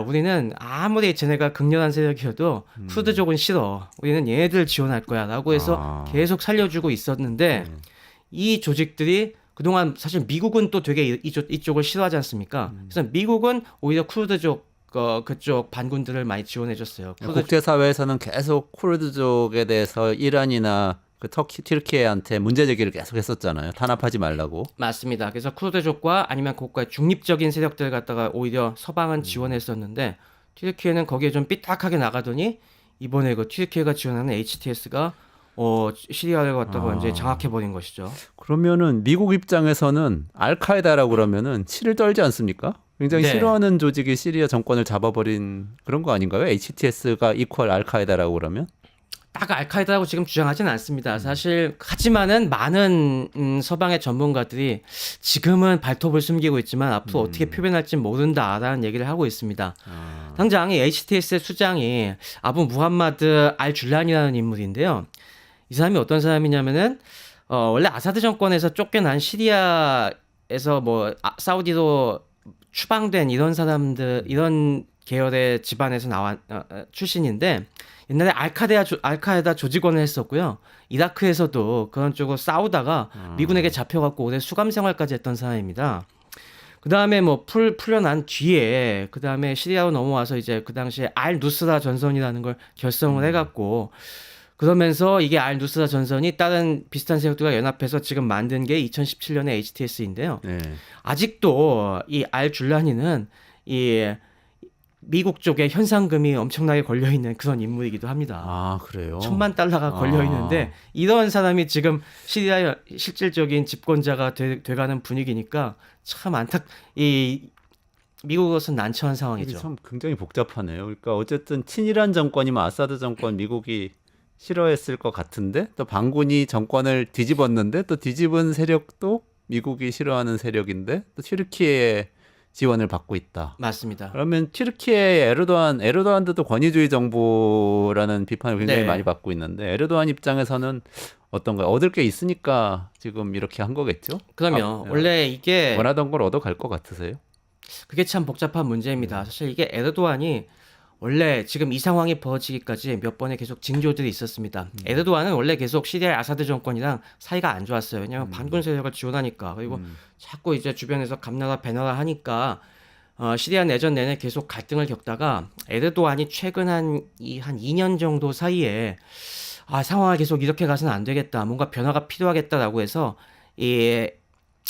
우리는 아무리 쟤네가 극렬한 세력이어도 쿠르드족은 싫어. 우리는 얘네들 지원할 거야라고 해서 계속 살려주고 있었는데 이 조직들이 그동안 사실 미국은 또 되게 이쪽을 싫어하지 않습니까? 그래서 미국은 오히려 쿠르드족 그쪽 반군들을 많이 지원해줬어요. 국제사회에서는 계속 쿠르드족에 대해서 이란이나 그 튀르키예한테 문제 제기를 계속 했었잖아요. 탄압하지 말라고. 맞습니다. 그래서 쿠르드족과 아니면 그것과 중립적인 세력들 갖다가 오히려 서방은 지원했었는데 튀르키예는 거기에 좀 삐딱하게 나가더니 이번에 그 튀르키예가 지원하는 HTS가 시리아를 갖다가 이제 장악해버린 것이죠. 그러면은 미국 입장에서는 알카에다라고 그러면은 치를 떨지 않습니까? 굉장히 네. 싫어하는 조직이 시리아 정권을 잡아버린 그런 거 아닌가요? HTS가 이퀄 알카에다라고 그러면? 딱 알카에다라고 지금 주장하지는 않습니다. 사실 하지만은 많은 서방의 전문가들이 지금은 발톱을 숨기고 있지만 앞으로 어떻게 표현할지 모른다라는 얘기를 하고 있습니다. 당장 이 HTS의 수장이 아부 무함마드 알 줄란이라는 인물인데요. 이 사람이 어떤 사람이냐면은 원래 아사드 정권에서 쫓겨난 시리아에서 사우디로 추방된 이런 사람들 이런 계열의 집안에서 출신인데 옛날에 알카에다 조직원을 했었고요. 이라크에서도 그런 쪽으로 싸우다가 미군에게 잡혀갖고 오래 수감 생활까지 했던 사람입니다. 그 다음에 풀려난 뒤에 그 다음에 시리아로 넘어와서 이제 그 당시에 알 누스라 전선이라는 걸 결성을 해갖고 그러면서 이게 알 누스라 전선이 다른 비슷한 세력들과 연합해서 지금 만든 게 2017년에 HTS인데요. 네. 아직도 이 알 줄라니는 이 미국 쪽에 현상금이 엄청나게 걸려 있는 그런 인물이기도 합니다. 아, 그래요? $10,000,000가 걸려 있는데 이런 사람이 지금 시리아의 실질적인 집권자가 돼가는 분위기니까 참 미국으로서는 난처한 이게 상황이죠. 참 굉장히 복잡하네요. 그러니까 어쨌든 친이란 정권이면 아사드 정권 미국이 싫어했을 것 같은데 또 반군이 정권을 뒤집었는데 또 뒤집은 세력도 미국이 싫어하는 세력인데 또 튀르키예의 지원을 받고 있다. 맞습니다. 그러면 튀르키예의 에르도안도 권위주의 정부라는 비판을 굉장히 네. 많이 받고 있는데 에르도안 입장에서는 어떤가요? 얻을 게 있으니까 지금 이렇게 한 거겠죠? 그러면 원래 이게 원하던 걸 얻어갈 것 같으세요? 그게 참 복잡한 문제입니다. 사실 이게 에르도안이 원래 지금 이 상황이 벌어지기까지 몇 번의 계속 징조들이 있었습니다. 에르도안은 원래 계속 시리아의 아사드 정권이랑 사이가 안 좋았어요. 왜냐하면 반군 세력을 지원하니까 그리고 자꾸 이제 주변에서 감나라 배나라 하니까 시리아 내전 내내 계속 갈등을 겪다가 에르도안이 최근 한 2년 정도 사이에 상황을 계속 이렇게 가서는 안 되겠다. 뭔가 변화가 필요하겠다라고 해서 이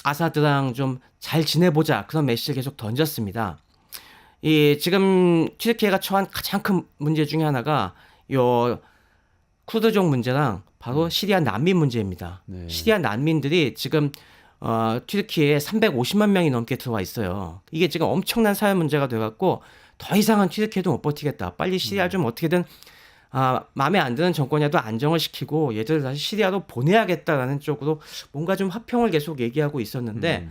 아사드랑 좀 잘 지내보자 그런 메시지를 계속 던졌습니다. 지금 튀르키예가 처한 가장 큰 문제 중에 하나가 요 쿠르드족 문제랑 바로 시리아 난민 문제입니다. 네. 시리아 난민들이 지금 튀르키예에 350만 명이 넘게 들어와 있어요. 이게 지금 엄청난 사회 문제가 돼갖고 더 이상은 튀르키예도 못 버티겠다. 빨리 시리아를 좀 어떻게든 마음에 안 드는 정권이라도 안정을 시키고 얘들을 다시 시리아로 보내야겠다라는 쪽으로 뭔가 좀 화평을 계속 얘기하고 있었는데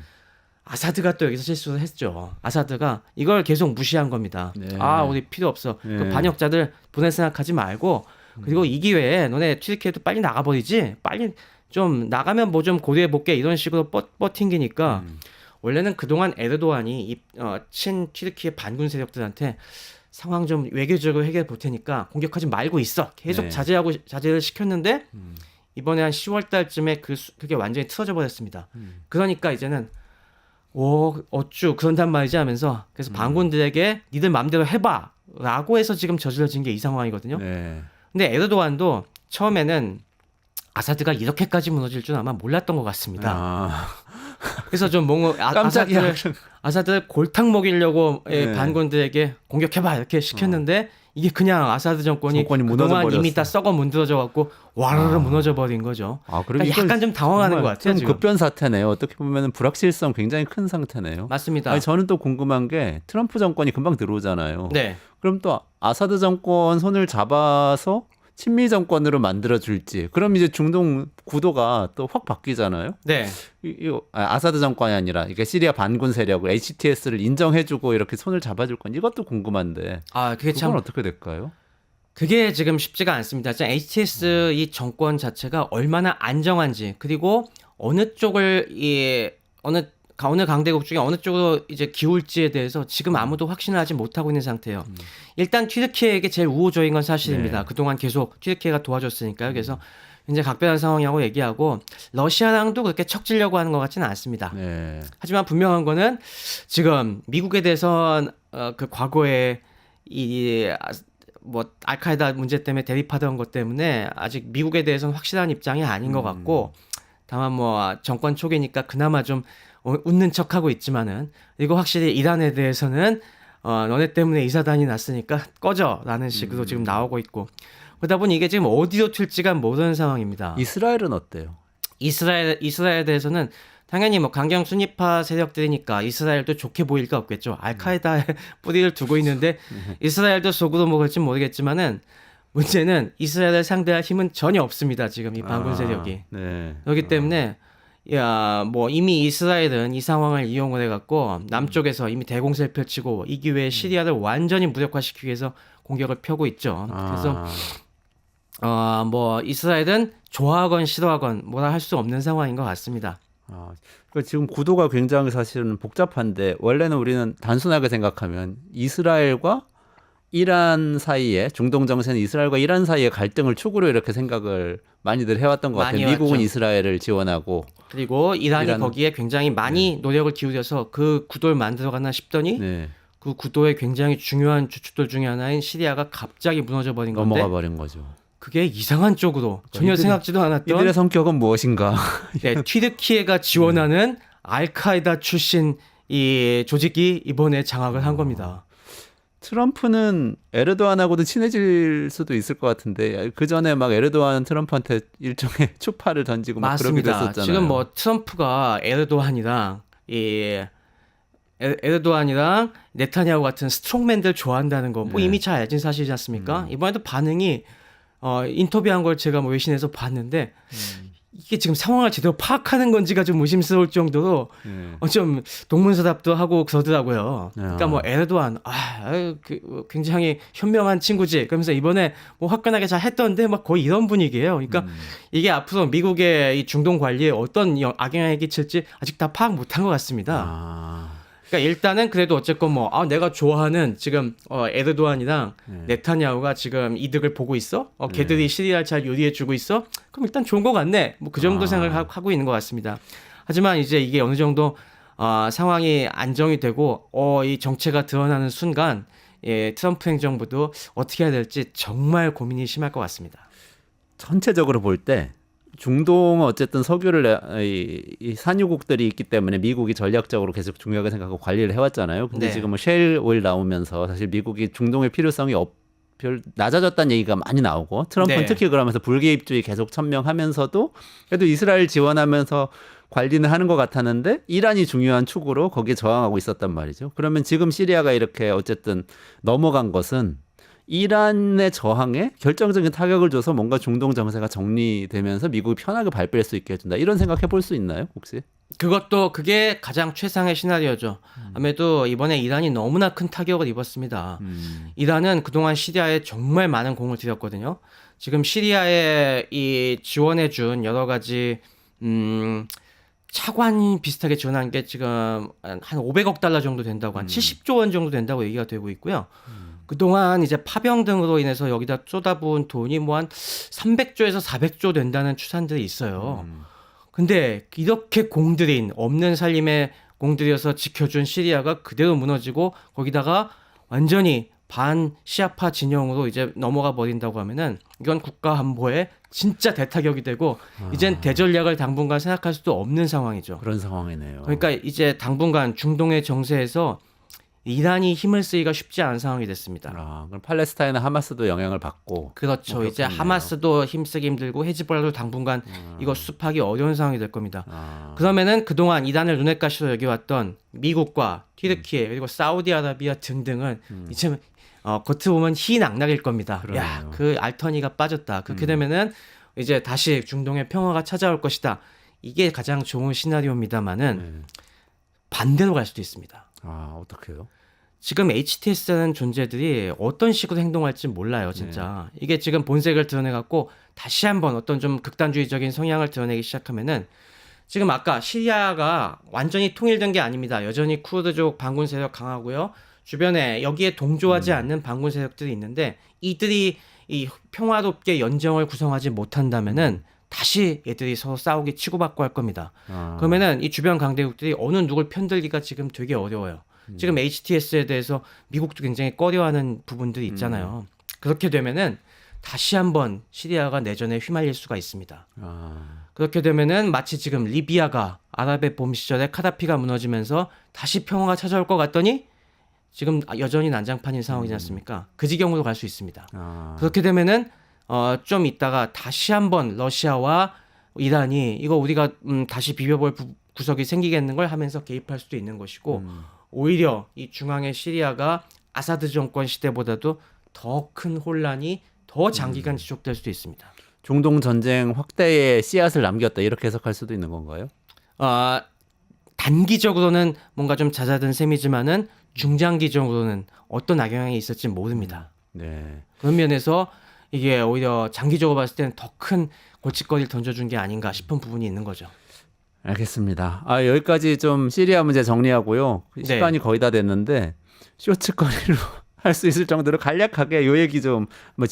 아사드가 또 여기서 실수를 했죠. 아사드가 이걸 계속 무시한 겁니다. 네. 우리 필요 없어. 네. 그 반역자들 보낼 생각하지 말고 그리고 이 기회에 너네 튀르키예도 빨리 나가버리지. 빨리 좀 나가면 뭐 좀 고려해볼게 이런 식으로 뻗팅기니까 원래는 그동안 에르도안이 친 튀르키예 반군 세력들한테 상황 좀 외교적으로 해결해 볼 테니까 공격하지 말고 있어. 계속 네. 자제를 시켰는데 이번에 한 10월 달쯤에 그게 완전히 틀어져 버렸습니다. 그러니까 이제는 어쭈 그런단 말이지 하면서 그래서 반군들에게 니들 마음대로 해봐 라고 해서 지금 저질러진 게 이 상황이거든요. 네. 근데 에르도안도 처음에는 아사드가 이렇게까지 무너질 줄 아마 몰랐던 것 같습니다. 그래서 좀 뭔가 깜짝이야. 아사드를 골탕 먹이려고 네. 반군들에게 공격해봐 이렇게 시켰는데 이게 그냥 아사드 정권이 무너져 그동안 버렸어. 이미 다 썩어 문드러져 갖고 와르르 무너져 버린 거죠. 그러니까 약간 좀 당황하는 것 같아요. 좀 지금. 급변 사태네요. 어떻게 보면 불확실성 굉장히 큰 상태네요. 맞습니다. 아니, 저는 또 궁금한 게 트럼프 정권이 금방 들어오잖아요. 네. 그럼 또 아사드 정권 손을 잡아서 친미 정권으로 만들어 줄지. 그럼 이제 중동 구도가 또 확 바뀌잖아요. 네. 아사드 정권이 아니라 이게 시리아 반군 세력을 HTS를 인정해주고 이렇게 손을 잡아줄 건 이것도 궁금한데. 그게 그건 참 어떻게 될까요? 그게 지금 쉽지가 않습니다. HTS 이 정권 자체가 얼마나 안정한지 그리고 어느 쪽을 어느 강대국 중에 어느 쪽으로 이제 기울지에 대해서 지금 아무도 확신을 하지 못하고 있는 상태예요. 일단 튀르키예에게 제일 우호적인 건 사실입니다. 네. 그동안 계속 튀르키예가 도와줬으니까요. 그래서 이제 각별한 상황이라고 얘기하고 러시아랑도 그렇게 척지려고 하는 것 같지는 않습니다. 네. 하지만 분명한 거는 지금 미국에 대해선 그 과거에 뭐 알카에다 문제 때문에 대립하던 것 때문에 아직 미국에 대해서는 확실한 입장이 아닌 것 같고 다만 뭐 정권 초기니까 그나마 좀 웃는 척하고 있지만은 그리고 확실히 이란에 대해서는 너네 때문에 이 사단이 났으니까 꺼져라는 식으로 지금 나오고 있고 그러다 보니 이게 지금 어디로 튈지가 모르는 상황입니다. 이스라엘은 어때요? 이스라엘에 대해서는 당연히 뭐 강경 순위파 세력들이니까 이스라엘도 좋게 보일 리가 없겠죠. 알카에다에 뿌리를 두고 있는데 이스라엘도 속으로 뭐 그럴지 모르겠지만은 문제는 이스라엘을 상대할 힘은 전혀 없습니다. 지금 이 반군 세력이. 네. 그렇기 때문에 뭐 이미 이스라엘은 이 상황을 이용을 해갖고 남쪽에서 이미 대공세를 펼치고 이 기회에 시리아를 완전히 무력화시키기 위해서 공격을 펴고 있죠. 그래서 뭐 이스라엘은 좋아하건 싫어하건 뭐라 할 수 없는 상황인 것 같습니다. 그러니까 지금 구도가 굉장히 사실은 복잡한데 원래는 우리는 단순하게 생각하면 이스라엘과 이란 사이에 중동 정세는 이스라엘과 이란 사이의 갈등을 축으로 이렇게 생각을 많이들 해왔던 것 같아요. 미국은 해왔죠. 이스라엘을 지원하고 그리고 이란이 거기에 굉장히 많이 노력을 기울여서 그 구도를 만들어가나 싶더니 네, 그 구도의 굉장히 중요한 주축들 중에 하나인 시리아가 갑자기 무너져 버린 건데 넘어가 버린 거죠. 그게 이상한 쪽으로 전혀 생각지도 않았던 이들의 성격은 무엇인가? 네, 튀르키예가 지원하는 알카에다 출신 이 조직이 이번에 장악을 한 겁니다. 트럼프는 에르도안하고도 친해질 수도 있을 것 같은데 그 전에 막 에르도안 트럼프한테 일종의 추파를 던지고 막 그러기도 맞습니다. 했었잖아요. 지금 뭐 트럼프가 에르도안이랑 에르도안이랑 네타냐후 같은 스트롱맨들 좋아한다는 거 뭐 네. 이미 잘 알진 사실이지 않습니까? 이번에도 반응이 인터뷰한 걸 제가 뭐 외신에서 봤는데 이게 지금 상황을 제대로 파악하는 건지가 좀 의심스러울 정도로 좀 동문서답도 하고 그러더라고요. 그러니까 뭐 에르도안 굉장히 현명한 친구지. 그러면서 이번에 뭐 화끈하게 잘 했던데 막 거의 이런 분위기예요. 그러니까 이게 앞으로 미국의 이 중동 관리에 어떤 악영향이 끼칠지 아직 다 파악 못한 것 같습니다. 그러니까 일단은 그래도 어쨌건 뭐 내가 좋아하는 지금 에르도안이랑 네타냐후가 지금 이득을 보고 있어. 걔들이 시리아를 잘 요리해주고 있어. 그럼 일단 좋은 것 같네. 뭐 그 정도 생각을 하고 있는 것 같습니다. 하지만 이제 이게 어느 정도 상황이 안정이 되고 이 정체가 드러나는 순간 트럼프 행정부도 어떻게 해야 될지 정말 고민이 심할 것 같습니다. 전체적으로 볼 때 중동은 어쨌든 석유를 이 산유국들이 있기 때문에 미국이 전략적으로 계속 중요하게 생각하고 관리를 해왔잖아요. 근데 네. 지금 뭐 셰일 오일 나오면서 사실 미국이 중동의 필요성이 별 낮아졌다는 얘기가 많이 나오고 트럼프는 네. 특히 그러면서 불개입주의 계속 천명하면서도 그래도 이스라엘 지원하면서 관리는 하는 것 같았는데 이란이 중요한 축으로 거기에 저항하고 있었단 말이죠. 그러면 지금 시리아가 이렇게 어쨌든 넘어간 것은 이란의 저항에 결정적인 타격을 줘서 뭔가 중동 정세가 정리되면서 미국이 편하게 발뺄 수 있게 해준다. 이런 생각해 볼 수 있나요, 혹시? 그게 가장 최상의 시나리오죠. 아무래도 이번에 이란이 너무나 큰 타격을 입었습니다. 이란은 그동안 시리아에 정말 많은 공을 들였거든요. 지금 시리아에 이 지원해준 여러 가지 차관 비슷하게 지원한 게 지금 한 500억 달러 정도 된다고 한 70조 원 정도 된다고 얘기가 되고 있고요. 그동안 이제 파병 등으로 인해서 여기다 쏟아부은 돈이 뭐 한 300조에서 400조 된다는 추산들이 있어요. 근데 이렇게 공들인 없는 살림에 공들여서 지켜준 시리아가 그대로 무너지고 거기다가 완전히 반시아파 진영으로 이제 넘어가 버린다고 하면은 이건 국가 안보에 진짜 대타격이 되고 이젠 대전략을 당분간 생각할 수도 없는 상황이죠. 그런 상황이네요. 그러니까 이제 당분간 중동의 정세에서 이란이 힘을 쓰기가 쉽지 않은 상황이 됐습니다. 그럼 팔레스타인은 하마스도 영향을 받고. 그렇죠. 이제 그렇겠네요. 하마스도 힘쓰기 힘들고 헤즈볼라도 당분간 이거 수습하기 어려운 상황이 될 겁니다. 그러면은 그동안 이란을 눈엣 가시로 여겨왔던 미국과 튀르키예 그리고 사우디아라비아 등등은 이제 겉으로 보면 희낙낙일 겁니다. 그러네요. 야, 그 알터니가 빠졌다. 그렇게 되면은 이제 다시 중동의 평화가 찾아올 것이다. 이게 가장 좋은 시나리오입니다만은 반대로 갈 수도 있습니다. 어떻게요? 지금 HTS라는 존재들이 어떤 식으로 행동할지 몰라요, 진짜. 이게 지금 본색을 드러내갖고 다시 한번 어떤 좀 극단주의적인 성향을 드러내기 시작하면은 지금 아까 시리아가 완전히 통일된 게 아닙니다. 여전히 쿠르드족 반군 세력 강하고요. 주변에 여기에 동조하지 않는 반군 세력들이 있는데 이들이 이 평화롭게 연정을 구성하지 못한다면은 다시 얘들이 서로 싸우기 치고받고 할 겁니다. 그러면은 이 주변 강대국들이 어느 누굴 편들기가 지금 되게 어려워요. 지금 HTS에 대해서 미국도 굉장히 꺼려하는 부분들이 있잖아요. 그렇게 되면은 다시 한번 시리아가 내전에 휘말릴 수가 있습니다. 그렇게 되면은 마치 지금 리비아가 아랍의 봄 시절에 카다피가 무너지면서 다시 평화가 찾아올 것 같더니 지금 여전히 난장판인 상황이지 않습니까? 그 지경으로 갈 수 있습니다. 그렇게 되면은 좀 있다가 다시 한번 러시아와 이란이 이거 우리가 다시 비벼볼 구석이 생기겠는 걸 하면서 개입할 수도 있는 것이고 오히려 이 중앙의 시리아가 아사드 정권 시대보다도 더 큰 혼란이 더 장기간 지속될 수도 있습니다. 중동 전쟁 확대의 씨앗을 남겼다 이렇게 해석할 수도 있는 건가요? 단기적으로는 뭔가 좀 잦아든 셈이지만은 중장기적으로는 어떤 악영향이 있을지 모릅니다. 네. 그런 면에서 이게 오히려 장기적으로 봤을 때는 더 큰 골칫거리를 던져준 게 아닌가 싶은 부분이 있는 거죠. 알겠습니다. 여기까지 좀 시리아 문제 정리하고요. 네. 시간이 거의 다 됐는데 쇼츠거리로 할 수 있을 정도로 간략하게 요 얘기 좀 한번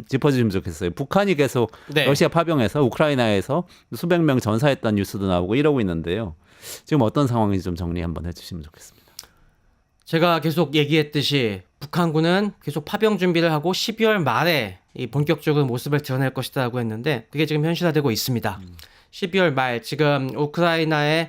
짚어주시면 좋겠어요. 북한이 계속 네. 러시아 파병해서 우크라이나에서 수백 명 전사했다는 뉴스도 나오고 이러고 있는데요. 지금 어떤 상황인지 좀 정리 한번 해주시면 좋겠습니다. 제가 계속 얘기했듯이 북한군은 계속 파병 준비를 하고 12월 말에 이 본격적으로 모습을 드러낼 것이다라고 했는데 그게 지금 현실화되고 있습니다. 12월 말 지금 우크라이나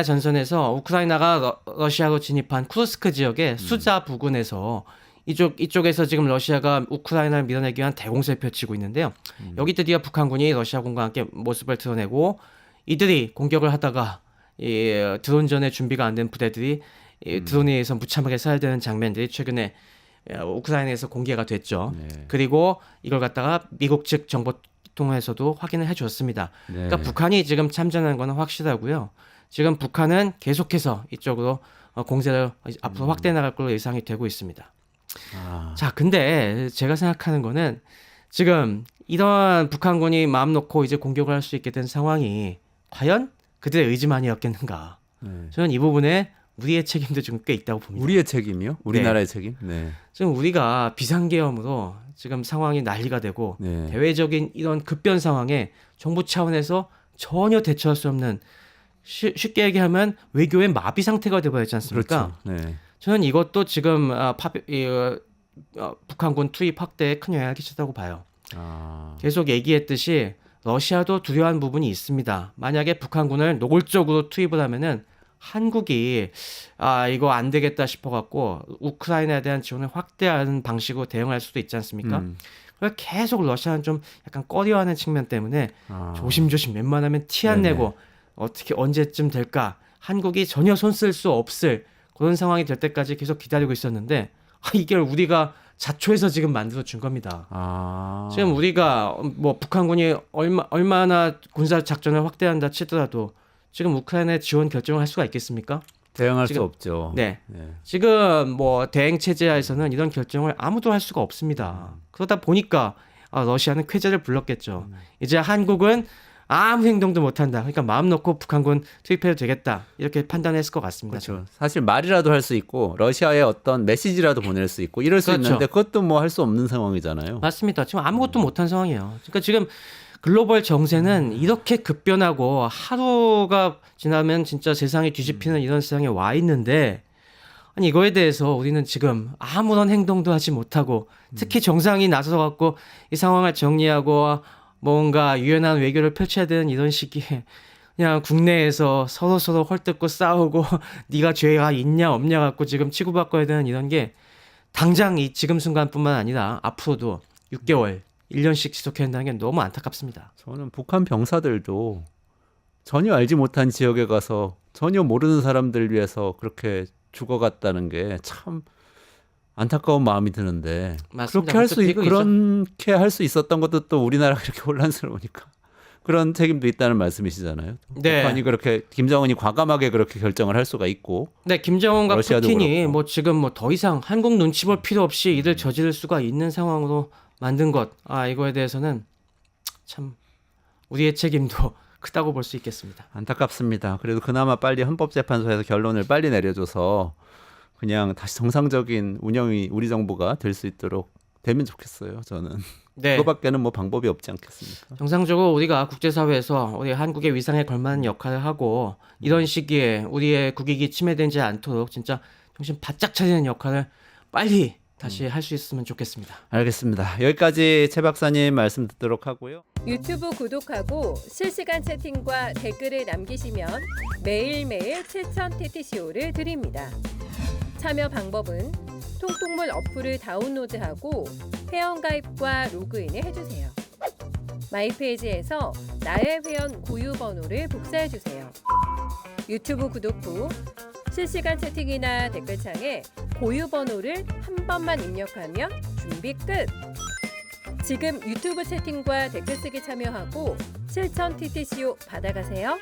전선에서 우크라이나가 러시아로 진입한 쿠르스크 지역의 수자 부근에서 이쪽에서 지금 러시아가 우크라이나를 밀어내기 위한 대공세를 펼치고 있는데요. 여기 드디어 북한군이 러시아군과 함께 모습을 드러내고 이들이 공격을 하다가 이 드론전에 준비가 안 된 부대들이 이 드론에 의해서 무참하게 살해되는 장면들이 최근에 우크라이나에서 공개가 됐죠. 그리고 이걸 갖다가 미국 측 정보 통해서도 확인을 해줬습니다. 그러니까 북한이 지금 참전하는 건 확실하고요. 지금 북한은 계속해서 이쪽으로 공세를 앞으로 확대해 나갈 걸로 예상이 되고 있습니다. 자, 근데 제가 생각하는 거는 지금 이런 북한군이 마음 놓고 이제 공격을 할 수 있게 된 상황이 과연 그들의 의지만이었겠는가? 저는 이 부분에 우리의 책임도 좀 꽤 있다고 봅니다. 우리의 책임이요? 우리나라의 책임? 네. 지금 우리가 비상계엄으로 지금 상황이 난리가 되고 네. 대외적인 이런 급변 상황에 정부 차원에서 전혀 대처할 수 없는 쉽게 얘기하면 외교의 마비 상태가 되어버렸지 않습니까? 그렇죠. 네. 저는 이것도 지금 북한군 투입 확대에 큰 영향을 끼쳤다고 봐요. 계속 얘기했듯이 러시아도 두려워하는 부분이 있습니다. 만약에 북한군을 노골적으로 투입을 하면은 한국이 이거 안 되겠다 싶어갖고 우크라이나에 대한 지원을 확대하는 방식으로 대응할 수도 있지 않습니까? 그래서 계속 러시아는 좀 약간 꺼려하는 측면 때문에 조심조심 웬만하면 티 안 내고 어떻게 언제쯤 될까? 한국이 전혀 손 쓸 수 없을 그런 상황이 될 때까지 계속 기다리고 있었는데 이게 우리가 자초해서 지금 만들어 준 겁니다. 지금 우리가 뭐 북한군이 얼마나 군사 작전을 확대한다 치더라도 지금 우크라이나에 지원 결정을 할 수가 있겠습니까? 대응할 지금, 수 없죠. 네. 지금 뭐 대행 체제하에서는 이런 결정을 아무도 할 수가 없습니다. 그러다 보니까 러시아는 쾌재를 불렀겠죠. 이제 한국은 아무 행동도 못한다. 그러니까 마음 놓고 북한군 투입해도 되겠다. 이렇게 판단했을 것 같습니다. 그렇죠. 사실 말이라도 할 수 있고 러시아에 어떤 메시지라도 보낼 수 있고 이럴 수 그렇죠. 있는데 그것도 뭐 할 수 없는 상황이잖아요. 맞습니다. 지금 아무것도 못한 상황이에요. 그러니까 지금 글로벌 정세는 이렇게 급변하고 하루가 지나면 진짜 세상이 뒤집히는 이런 세상에 와 있는데 아니 이거에 대해서 우리는 지금 아무런 행동도 하지 못하고 특히 정상이 나서 갖고 이 상황을 정리하고 뭔가 유연한 외교를 펼쳐야 되는 이런 시기에 그냥 국내에서 서로 헐뜯고 싸우고 네가 죄가 있냐 없냐 갖고 지금 치고받고야 되는 이런 게 당장 이 지금 순간뿐만 아니라 앞으로도 6개월, 1년씩 지속해야 한다는 게 너무 안타깝습니다. 저는 북한 병사들도 전혀 알지 못한 지역에 가서 전혀 모르는 사람들 위해서 그렇게 죽어갔다는 게 참 안타까운 마음이 드는데 맞습니다. 그렇게 할 수 있었던 것도 또 우리나라가 이렇게 혼란스러우니까 그런 책임도 있다는 말씀이시잖아요. 네. 북한이 그렇게 김정은이 과감하게 그렇게 결정을 할 수가 있고 네, 김정은과 러시아도 푸틴이 그렇고. 뭐 지금 뭐 더 이상 한국 눈치 볼 필요 없이 이를 저지를 수가 있는 상황으로 만든 것. 이거에 대해서는 참 우리의 책임도 크다고 볼 수 있겠습니다. 안타깝습니다. 그래도 그나마 빨리 헌법재판소에서 결론을 빨리 내려줘서 그냥 다시 정상적인 운영이 우리 정부가 될 수 있도록 되면 좋겠어요. 저는 네. 그거밖에는 뭐 방법이 없지 않겠습니까? 정상적으로 우리가 국제사회에서 우리 한국의 위상에 걸맞는 역할을 하고 이런 시기에 우리의 국익이 침해되지 않도록 진짜 정신 바짝 차리는 역할을 빨리 다시 할 수 있으면 좋겠습니다. 알겠습니다. 여기까지 최 박사님 말씀 듣도록 하고요. 유튜브 구독하고 실시간 채팅과 댓글을 남기시면 매일매일 7,000TTCO를 드립니다. 참여 방법은 통통물 어플을 다운로드하고 회원가입과 로그인을 해주세요. 마이페이지에서 나의 회원 고유 번호를 복사해주세요. 유튜브 구독 후 실시간 채팅이나 댓글창에 고유 번호를 한 번만 입력하면 준비 끝! 지금 유튜브 채팅과 댓글 쓰기 참여하고 7,000TTCO 받아가세요.